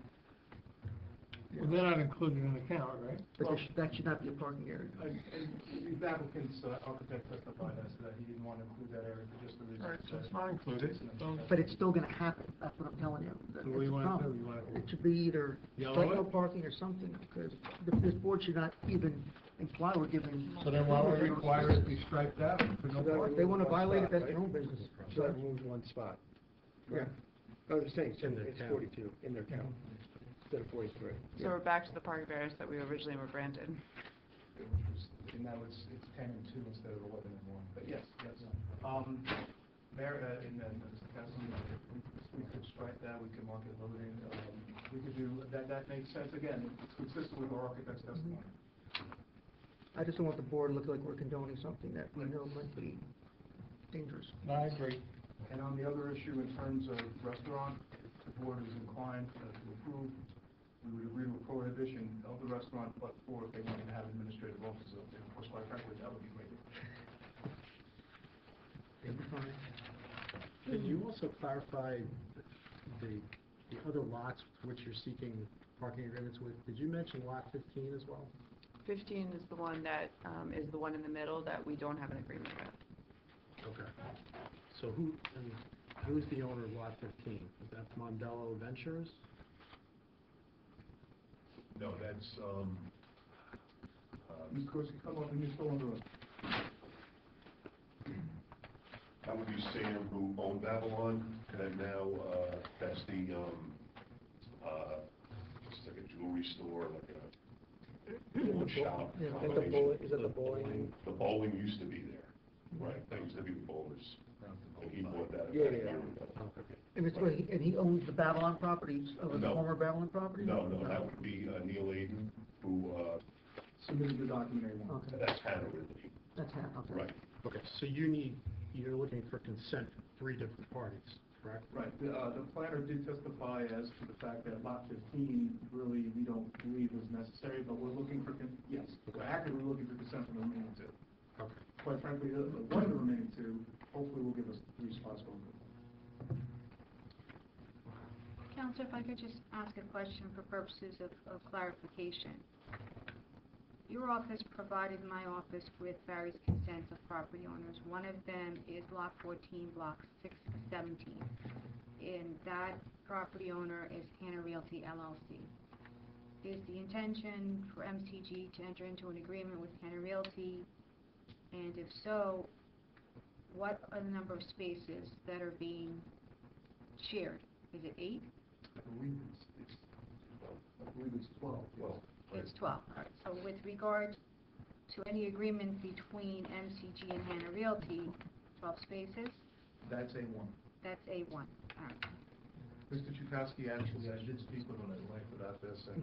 parking Well, area. they're not included in the count, right? But that should not be a parking area. And the applicant's architect testified as to that he didn't want to include that area for just the reason. All right, so it's not included. But it's still gonna happen, that's what I'm telling you. So what do you It's a wanna do? problem. You wanna- It should be either Yellow straight it? no parking or something, because this board should not even imply we're giving. So then why would we require it to be striped out for no So that parking? If they wanna One violate it, spot, that's right? their own business. So that removes one spot. Yeah. I was saying, so In their it's count. 42 in their count, instead of 43. So we're back to the parking variance that we originally were granted. And now it's 10 and 2 instead of 11 and 1, but yes. Mayor, and then, we could strike that, we could mark it loading, we could do, that makes sense, again, it's consistent with our architect's testimony. I just don't want the board to look like we're condoning something that we know might be dangerous. I agree. And on the other issue, in terms of restaurant, the board is inclined to approve, we would agree to a prohibition of the restaurant, but for if they wanted to have administrative offices up there, of course, quite frankly, that would be great. Can you also clarify the other lots which you're seeking parking agreements with? Did you mention lot 15 as well? 15 is the one that, is the one in the middle that we don't have an agreement with. Okay. So who's the owner of lot 15? Is that Mondello Ventures? No, that's, Ms. Kurski, come up and you still on the road. that would be Sam who owned Babylon, and now, that's the, it's like a jewelry store, like a little shop. Yeah, I think the bowling, is it the bowling? The bowling used to be there. Right, that used to be the bowlers. And he bought that. Yeah, yeah. And he owns the Babylon properties, of the No. former Babylon property? No, that would be Neil Aiden, who, Submitted the document. Okay, that's Hannah Ridley. that's it, okay. Right. Okay, so you're looking for consent from 3 different parties, correct? Right, the planner did testify as to the fact that lot 15 really, we don't believe is necessary, but we're looking for, yes, we're actively looking for consent from the remaining 2. Okay. Quite frankly, one of the remaining 2, hopefully will give us 3 spots going forward. Counselor, if I could just ask a question for purposes of clarification. Your office provided my office with various consents of property owners. One of them is Block 14, Block 617. And that property owner is Hannah Realty LLC. Is the intention for MCG to enter into an agreement with Hannah Realty? And if so, what are the number of spaces that are being shared? Is it 8? I believe it's 12. It's 12. All right. So with regard to any agreement between MCG and Hannah Realty, 12 spaces, That's A1. that's A1. All right. Mr. Chukowski, actually, I did speak with him at length about this, and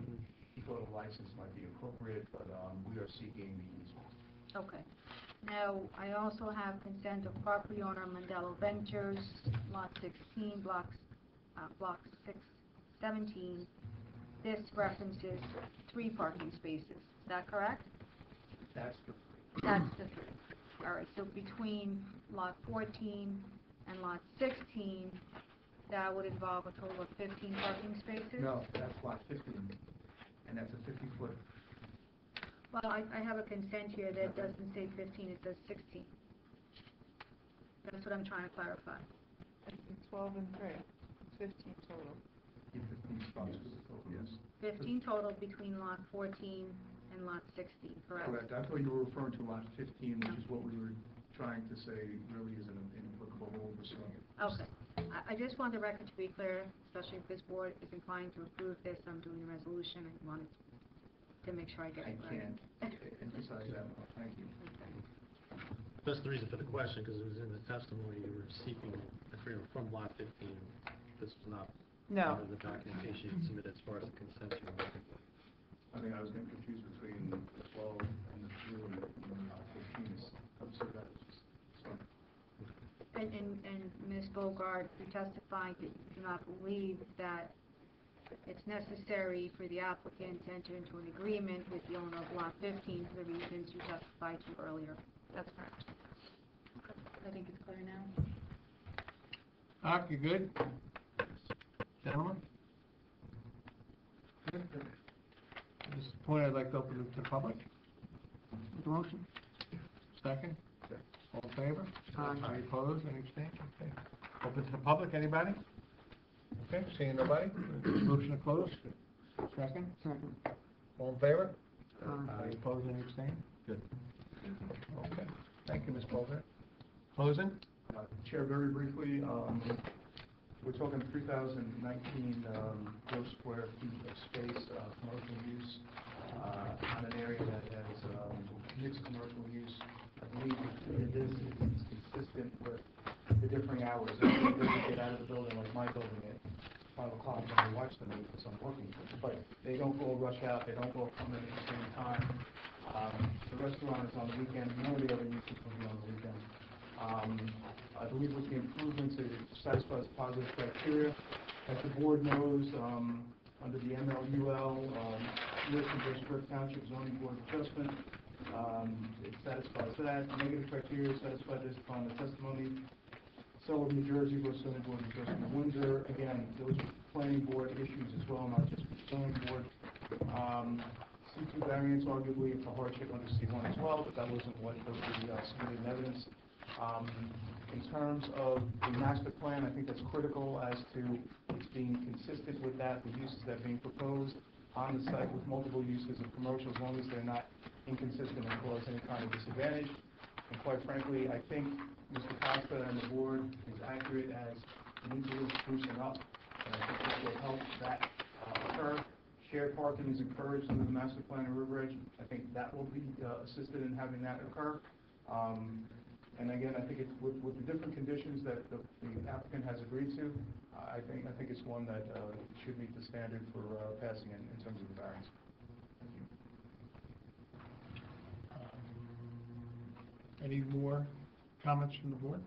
he thought a license might be appropriate, but we are seeking the easement. Okay. Now, I also have consent of property owner Mondello Ventures, Lot 16, Block 617. This references 3 parking spaces. Is that correct? That's the That's the 3. All right, so between Lot 14 and Lot 16, that would involve a total of 15 parking spaces? No, that's lot 15, and that's a 50-foot. Well, I have a consent here that doesn't say 15, it says 16. That's what I'm trying to clarify. 12 and 3, it's 15 total. 15 spots, yes. 15 total between Lot 14 and Lot 16, correct? Correct, I thought you were referring to lot 15, which is what we were trying to say really is an inapplicable overswing. Okay. I just want the record to be clear, especially if this board is inclined to approve this. I'm doing a resolution. I wanted to make sure I get it right. I can't emphasize that enough, thank you. That's the reason for the question, because it was in the testimony you were seeking agreement from lot 15. This was not No. part of the documentation you submitted as far as the consent you were looking for. I think I was getting confused between the 12 and the 3 and lot 15 is, so that was just, sorry. And Ms. Bogart, you testified that you do not believe that it's necessary for the applicant to enter into an agreement with the owner of Lot 15 for the reasons you testified to earlier. That's correct. I think it's clear now. Doc, you good? Gentlemen? At this point, I'd like to open it to the public. The motion? Second? All in favor? Aye. Any opposed, any abstained? Okay. Open to the public, anybody? Okay, seeing nobody, motion to close. Second? Second. All in favor? Aye. Any opposed, any abstained? Good. Okay, thank you, Ms. Bogart. Closing? Chair, very briefly, we're talking 3,019 gross square feet of space, commercial use, on an area that has mixed commercial use. I believe it is consistent with the differing hours. Everybody doesn't get out of the building like my building at 5 o'clock when I watch them because I'm working. But they don't all rush out, they don't all come in at the same time. The restaurant is on the weekend, none of the other uses will be on the weekend. I believe with the improvements, it satisfies positive criteria. As the board knows, under the MLUL, Wilson versus Burke Township Zoning Board of Adjustment, it satisfies that. Negative criteria satisfied based upon the testimony. Sullivan, New Jersey versus Zoning Board of Adjustment in Windsor. Again, those are planning board issues as well, not just the zoning board. C2 variance, arguably, it's a hardship under C1 as well, but that wasn't what was submitted in evidence. In terms of the master plan, I think that's critical as to it's being consistent with that, the uses that are being proposed on the site with multiple uses of commercial, as long as they're not inconsistent and cause any kind of disadvantage. And quite frankly, I think Mr. Costa and the board is accurate as we need to really sprucing up, and I think this will help that occur. Shared parking is encouraged under the master plan in River Edge. I think that will be assisted in having that occur. And again, I think it's with the different conditions that the applicant has agreed to, I think it's one that should meet the standard for passing in terms of the variance. Thank you. Any more comments from the board?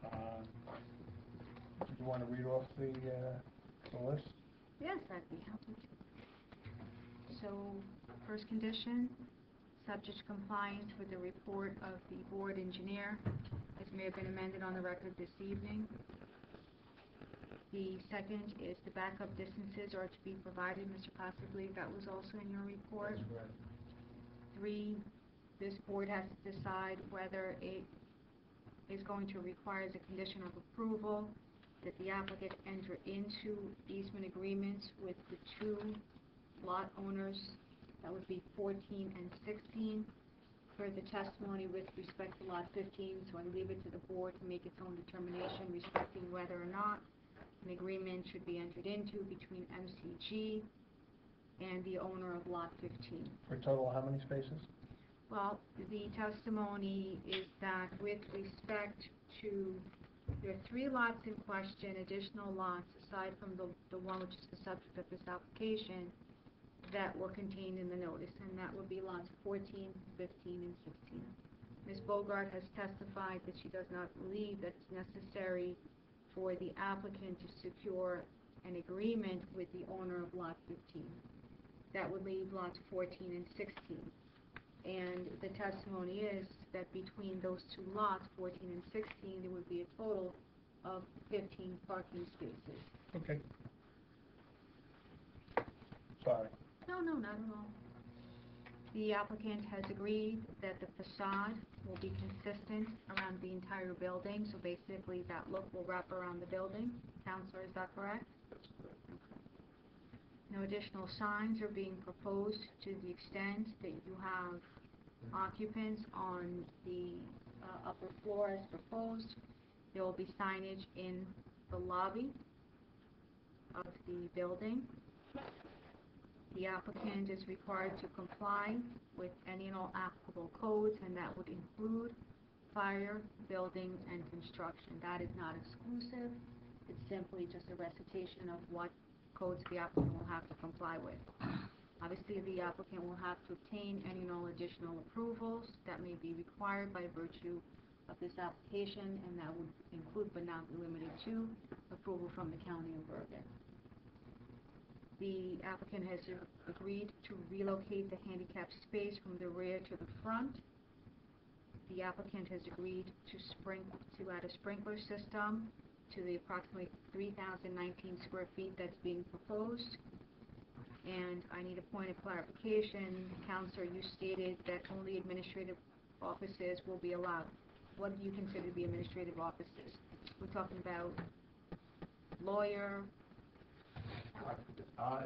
Do you want to read off the list? Yes, I'd be happy to. So, first condition, subject to compliance with the report of the board engineer, as may have been amended on the record this evening. The second is the backup distances are to be provided. Mr. Costa, I believe that was also in your report. That's correct. 3, this board has to decide whether it is going to require as a condition of approval that the applicant enter into easement agreements with the 2 lot owners. That would be 14 and 16. For the testimony with respect to lot 15, so I leave it to the board to make its own determination respecting whether or not an agreement should be entered into between MCG and the owner of lot 15. For a total, how many spaces? Well, the testimony is that with respect to, there are 3 lots in question, additional lots aside from the one which is the subject of this application, that were contained in the notice, and that would be lots 14, 15, and 16. Ms. Bogart has testified that she does not believe that it's necessary for the applicant to secure an agreement with the owner of lot 15. That would leave lots 14 and 16. And the testimony is that between those 2 lots, 14 and 16, there would be a total of 15 parking spaces. Okay. Sorry. No, not at all. The applicant has agreed that the facade will be consistent around the entire building, so basically that look will wrap around the building. Counselor, is that correct? That's correct. Okay. No additional signs are being proposed to the extent that you have occupants on the upper floor as proposed. There will be signage in the lobby of the building. The applicant is required to comply with any and all applicable codes, and that would include fire, building, and construction. That is not exclusive. It's simply just a recitation of what codes the applicant will have to comply with. Obviously, the applicant will have to obtain any and all additional approvals that may be required by virtue of this application, and that would include but not be limited to approval from the County of Bergen. The applicant has agreed to relocate the handicap space from the rear to the front. The applicant has agreed to add a sprinkler system to the approximately 3,019 square feet that's being proposed. And I need a point of clarification. Counselor, you stated that only administrative offices will be allowed. What do you consider to be administrative offices? We're talking about lawyer.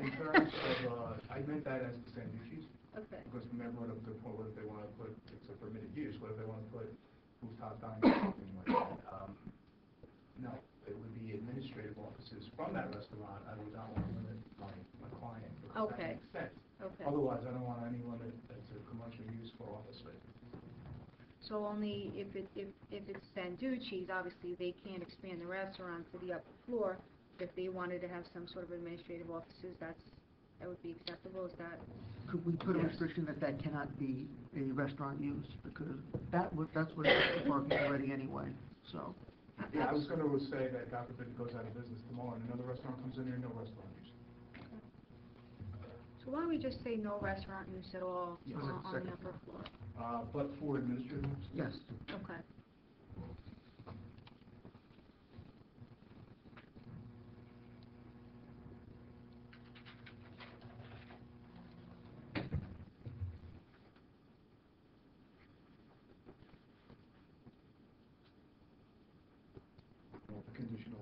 In terms of, I meant that as the same duties. Okay. Because remember, at the point, what if they want to put, it's a permitted use, what if they want to put rooftop dining or something like that? No, it would be administrative offices from that restaurant. I would not want to limit my client. If Okay. That makes sense. Okay. Otherwise, I don't want any limit that's a commercial use for office space. So only if it's Sanducci's, obviously they can't expand the restaurant to the upper floor. If they wanted to have some sort of administrative offices, that would be acceptable. Is that? Could we put a restriction that cannot be a restaurant use, because that's what it's parking already anyway, so. Yeah, I was going to say that God forbid it goes out of business tomorrow and another restaurant comes in there, no restaurant use. So why don't we just say no restaurant use at all Yes. on the upper floor? But for administrative? Yes. Okay. Conditional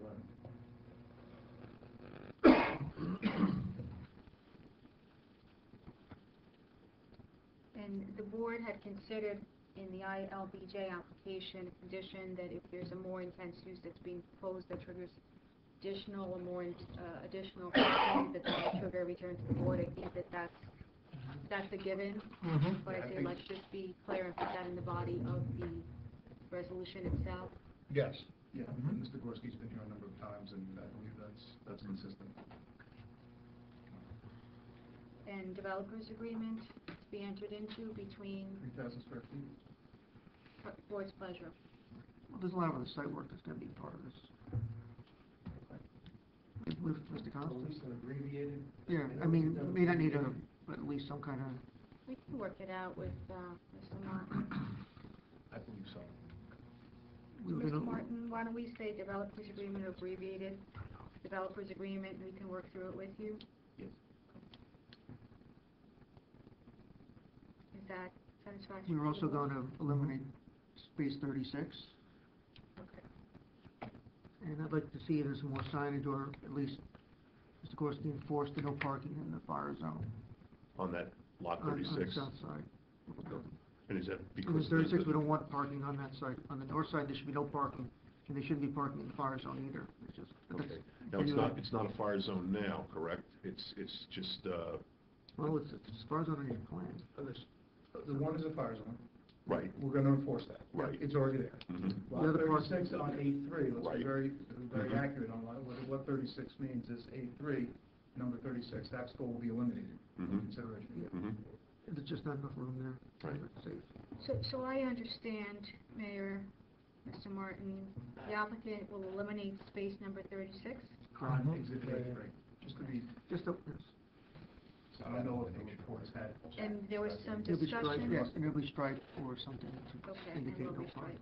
And the board had considered in the ILBJ application a condition that if there's a more intense use that's being proposed that triggers additional parking, that will trigger a return to the board. I think that's a given. But I say let's just be clear and put that in the body of the resolution itself. Yes. Yeah, Mr. Gorski's been here a number of times, and I believe that's consistent. And developers agreement to be entered into between 3,000 square feet. board's pleasure. Well, there's a lot of other site work that's gonna be part of this. With Mr. Costa? At least an abbreviated. Yeah, I mean, may not need at least some kind of. We can work it out with Mr. Martin. I believe so. Mr. Martin, why don't we say developers agreement abbreviated, developers agreement, and we can work through it with you? Yes. Is that satisfactory? We were also going to eliminate space 36. Okay. And I'd like to see there's some more signage, or at least, Mr. Gorski enforced the no parking in the fire zone. On that lot On 36? the south side. And is that Because because? 36, we don't want parking on that side. On the north side, there should be no parking, and they shouldn't be parking in the fire zone either. It's just. Okay. Now, it's not a fire zone now, correct? It's just, Well, it's fire zone on your plan. The one is a fire zone. right, We're going to enforce that. Right. It's already there. mhm, Lot The other part- 36 on A3, let's Right. be very Mhm. accurate on what 36 means is A3, number 36, that store will be eliminated from Mhm. consideration. mhm. There's just not enough room there. Right. It's safe. So I understand, Mayor, Mr. Martin, the applicant will eliminate space number 36? On Exhibit A3, just to be, Just a, I don't know if the report has had. And there was some it'll be striped, discussion? yes, and it'll be striped or something to Okay, and indicate will no be parking.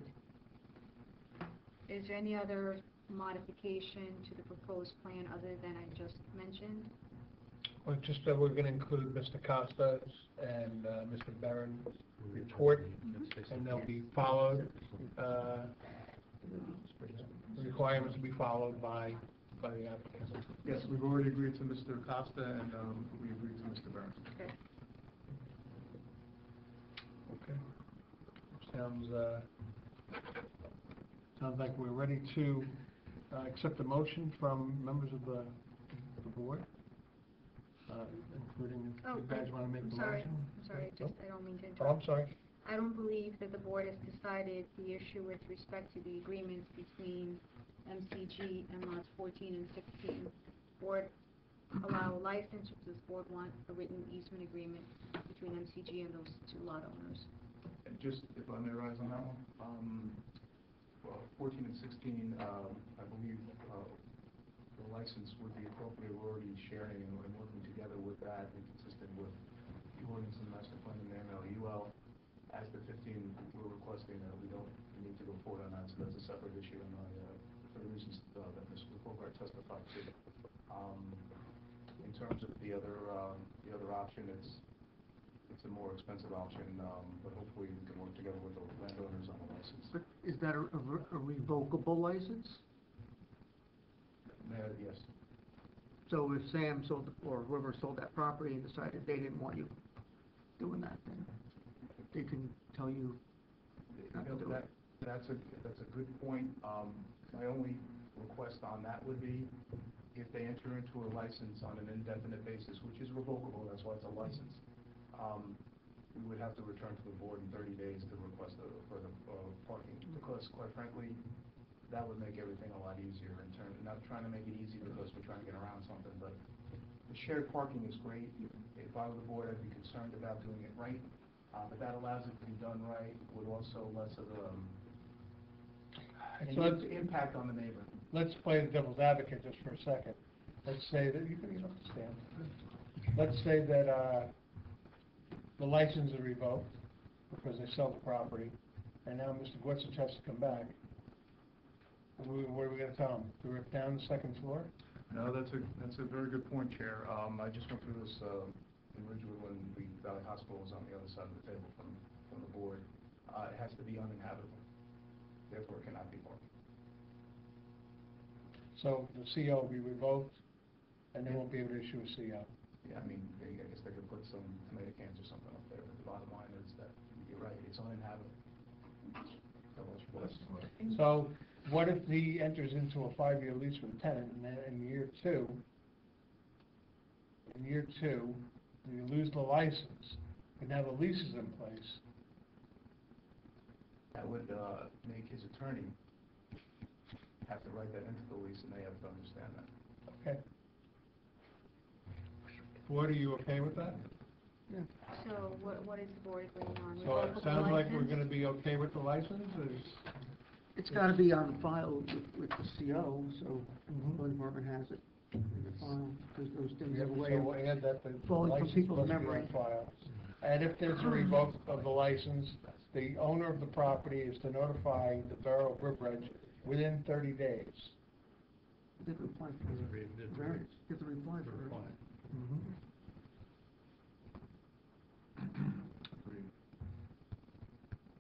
striped. Is there any other modification to the proposed plan other than I just mentioned? Well, just that we're going to include Mr. Costa's and Mr. Barron's report, and they'll be followed, requirements will be followed by the applicant. Yes, we've already agreed to Mr. Costa, and we agreed to Mr. Burns. Okay. Okay. Sounds like we're ready to accept a motion from members of the board, including, Oh, you guys want to make I'm the sorry, motion? I'm sorry, I don't mean to Oh, interrupt. I'm sorry. I don't believe that the board has decided the issue with respect to the agreements between MCG and lots 14 and 16. Board allow a license, or does the board want a written easement agreement between MCG and those two lot owners? And just, if I may rise on that one, well, 14 and 16, I believe the license would be appropriate. We're already sharing and working together with that, and consistent with the ordinance and master plan and the MLUL. As the 15, we're requesting that we don't need to go forward on that, so that's a separate issue, and for the reasons that Mr. Colbert testified to. In terms of the other option, it's a more expensive option, but hopefully we can work together with the landowners on the license. But is that a revocable license? Yes. So if Sam sold, or whoever sold that property and decided they didn't want you doing that, then they can tell you not to do it? That's a good point. My only request on that would be if they enter into a license on an indefinite basis, which is revocable, that's why it's a license, we would have to return to the board in 30 days to request for the parking, because quite frankly, that would make everything a lot easier in terms, not trying to make it easy because we're trying to get around something, but the shared parking is great. If I were the board, I'd be concerned about doing it right, but that allows it to be done right with also less of an impact on the neighbor. Let's play the devil's advocate just for a second. Let's say that, you can understand. Let's say that the license is revoked because they sell the property, and now Mr. Gorsuch has to come back. What are we going to tell him? To rip down the second floor? No, that's a very good point, Chair. I just went through this in Ridgewood when the Valley Hospital was on the other side of the table from the board. It has to be uninhabitable, therefore it cannot be parked. So the CO will be revoked, and they won't be able to issue a CO. Yeah, I mean, I guess they could put some tomato cans or something up there, but the bottom line is that, you're right, it's uninhabitable. So what if he enters into a 5-year lease with a tenant, and then in year two, you lose the license, and now the lease is in place? That would make his attorney have to write that into the lease, and they have to understand that. Okay. Board, are you okay with that? Yeah. So what is the board agreeing on? So it Revocable sounds like we're license? going to be okay with the license? It's gotta be on file with the CO, so the building department has it in the file, because those things have a way So of we'll add that the falling from license people's must be on memory. file. And if there's a revoke of the license, the owner of the property is to notify the Borough of Woodbridge within 30 days. They have to apply for the variance, they have to reply for it.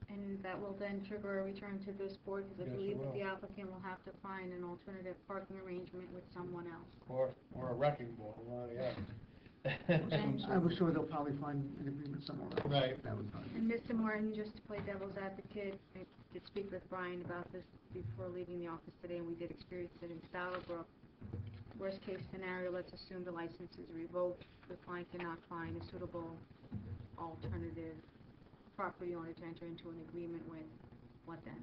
And that will then trigger a return to this board, because I Yes, it believe that will. the applicant will have to find an alternative parking arrangement with someone else. Or a wrecking ball, one or the other. I was sure they'll probably find an agreement somewhere else. Right. That would probably. And Mr. Martin, just to play devil's advocate, I did speak with Brian about this before leaving the office today, and we did experience it in Stylebrook. Worst case scenario, let's assume the license is revoked, the client cannot find a suitable alternative property owner to enter into an agreement with. What then?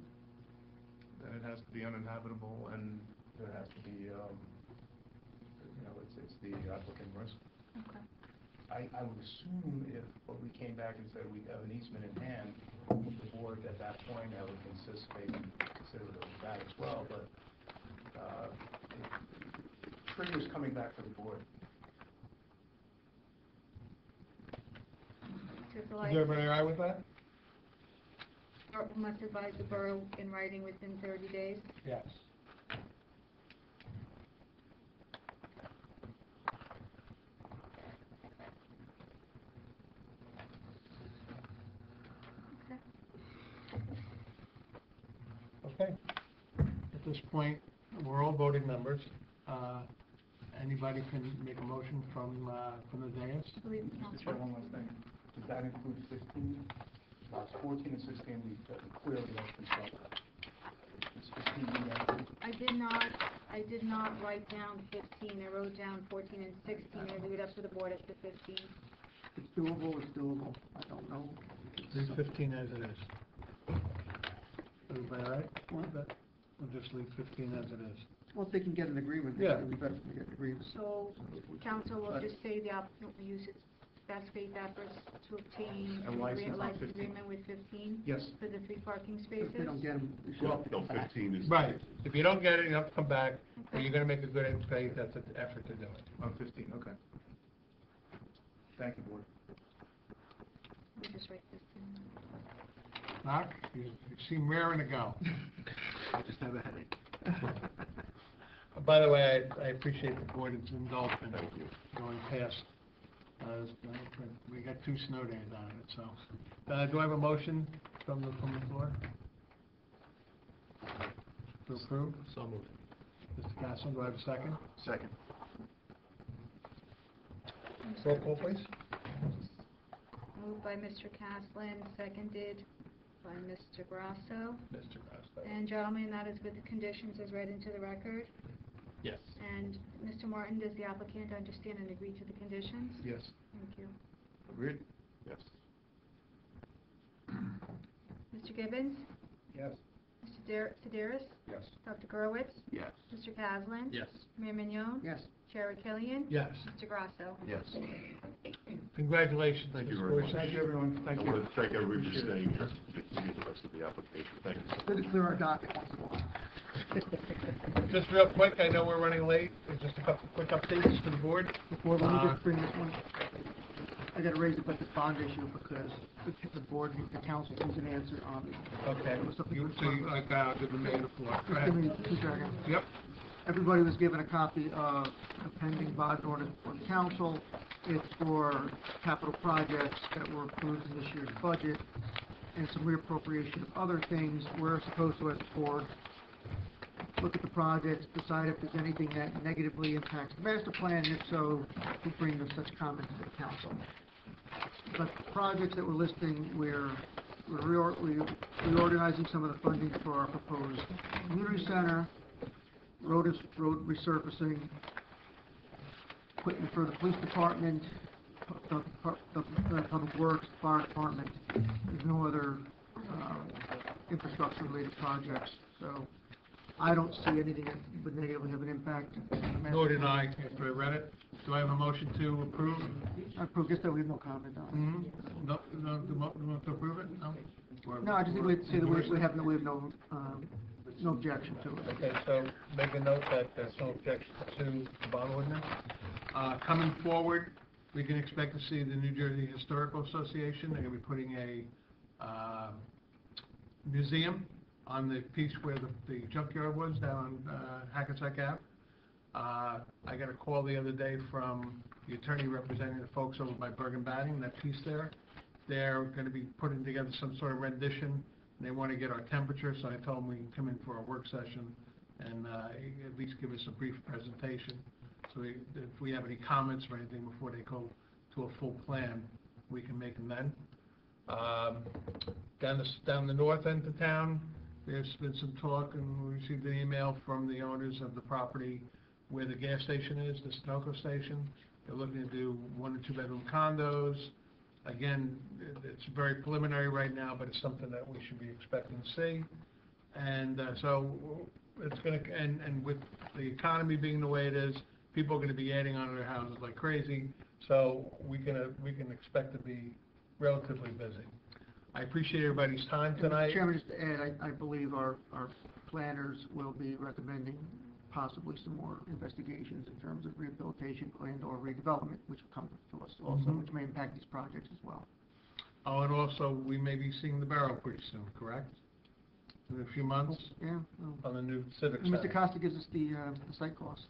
Then it has to be uninhabitable, and there has to be, it's the applicant risk. Okay. I would assume if we came back and said we have an easement in hand, the board at that point, I would consider that as well, but it triggers coming back to the board. So if the Is everybody all right with that? Or must advise the borough in writing within 30 days? Yes. Okay. At this point, we're all voting members. Anybody can make a motion from the dais? Mr. Chair, one last thing. Does that include 15? 14 and 16, we clearly have constructed. It's 15 I did not write down 15. I wrote down 14 and 16. I leave it up to the board at the 15. It's doable, it's doable. I don't know. Leave 15 as it is. Everybody all right? We'll just leave 15 as it is. Well, if they can get an agreement, Yeah. it would be better if they get an agreement. So, council will But- just say the applicant will use its best faith efforts to obtain And a license on license 15. agreement with 15? Yes. For the 3 parking If spaces? they don't get them, they should Well, come back. 15 is. Right. If you don't get it, you have to come back, or you're going to make a good faith effort to do it. On 15, okay. Thank you, board. We'll just write 15. Knock, you seem raring to go. I just have a headache. By the way, I appreciate the board's indulgence. Thank you. going past. We got 2 snow days on it, so. Do I have a motion from the floor? To approve? So moved. Mr. Castle, do I have a second? Second. Roll call, please. Moved by Mr. Caslin, seconded by Mr. Grasso. Mr. Grasso. And gentlemen, that is with the conditions as read into the record. Yes. And Mr. Martin, does the applicant understand and agree to the conditions? Yes. Thank you. Agreed? Yes. Mr. Gibbons? Yes. Mr. Sederis? Yes. Dr. Gurwitz? Yes. Mr. Caslin? Yes. Mayor Mignon? Yes. Chair Killian? Yes. Mr. Grasso? Yes. Congratulations. Thank you Mr. very much. Gorsuch. Thank you, everyone. I want to thank everybody for staying here to see the rest of the application. Thank you. Good to clear our docket once in a while. Just real quick, I know we're running late, just a couple quick updates to the board. Before, let me just bring this one, I gotta raise it about this bond issue because the board, the council needs an answer on it. Okay, It was something- you, so you, give the mayor the floor. Go Just give me ahead. 2 seconds. Yep. Everybody was given a copy of the pending bond order from council. It's for capital projects that were approved in this year's budget and some reappropriation of other things. We're supposed to, as a board, look at the projects, decide if there's anything that negatively impacts the master plan, and if so, we bring them such comments to the council. But the projects that we're listing, we're reorganizing some of the funding for our proposed community center, road resurfacing, equipment for the police department, the public works, fire department. There's no other infrastructure-related projects, so I don't see anything that would negatively have an impact. Nor did I, after I read it. Do I have a motion to approve? I approve, just that we have no comment on Mm-hmm. No, to approve it? No? it. No, I just think we'd say that we have no objection to it. Okay, so make a note that there's no objection to the bond ordinance. Coming forward, we can expect to see the New Jersey Historical Association. They're gonna be putting a museum on the piece where the junkyard was down on Hackensack Ave. I got a call the other day from the attorney representing the folks over by Bergen Batting, that piece there. They're gonna be putting together some sort of rendition. They want to get our temperature, so I told them we can come in for a work session and at least give us a brief presentation. So if we have any comments or anything before they go to a full plan, we can make them then. Down the north end of town, there's been some talk, and we received an email from the owners of the property where the gas station is, the Sunoco station. They're looking to do 1 or 2 bedroom condos. Again, it's very preliminary right now, but it's something that we should be expecting to see. And so it's going to, and with the economy being the way it is, people are going to be adding on to their houses like crazy. So we can expect to be relatively busy. I appreciate everybody's time tonight. Mr. Chairman, just to add, I believe our planners will be recommending possibly some more investigations in terms of rehabilitation and or redevelopment, which will come to us also, which may impact these projects as well. Oh, and also, we may be seeing the Barrow pretty soon, correct? In a few months? Yeah. On the new Civic And Mr. Center. Costa gives us the site cost.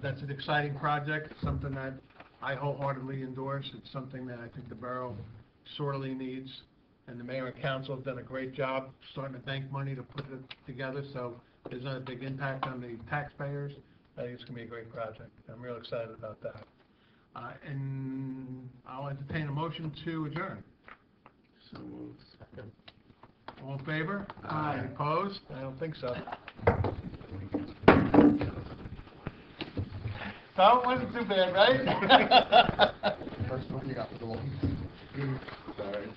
That's an exciting project, something that I wholeheartedly endorse. It's something that I think the borough sorely needs, and the mayor and council have done a great job starting to bank money to put it together, so there's not a big impact on the taxpayers. I think it's going to be a great project. I'm real excited about that. And I'll entertain a motion to adjourn. So moved. Second. All in favor? Aye. Opposed? I don't think so. So it wasn't too bad, right? First one you got the goal. Sorry.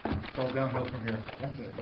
It's all downhill from here. That's it.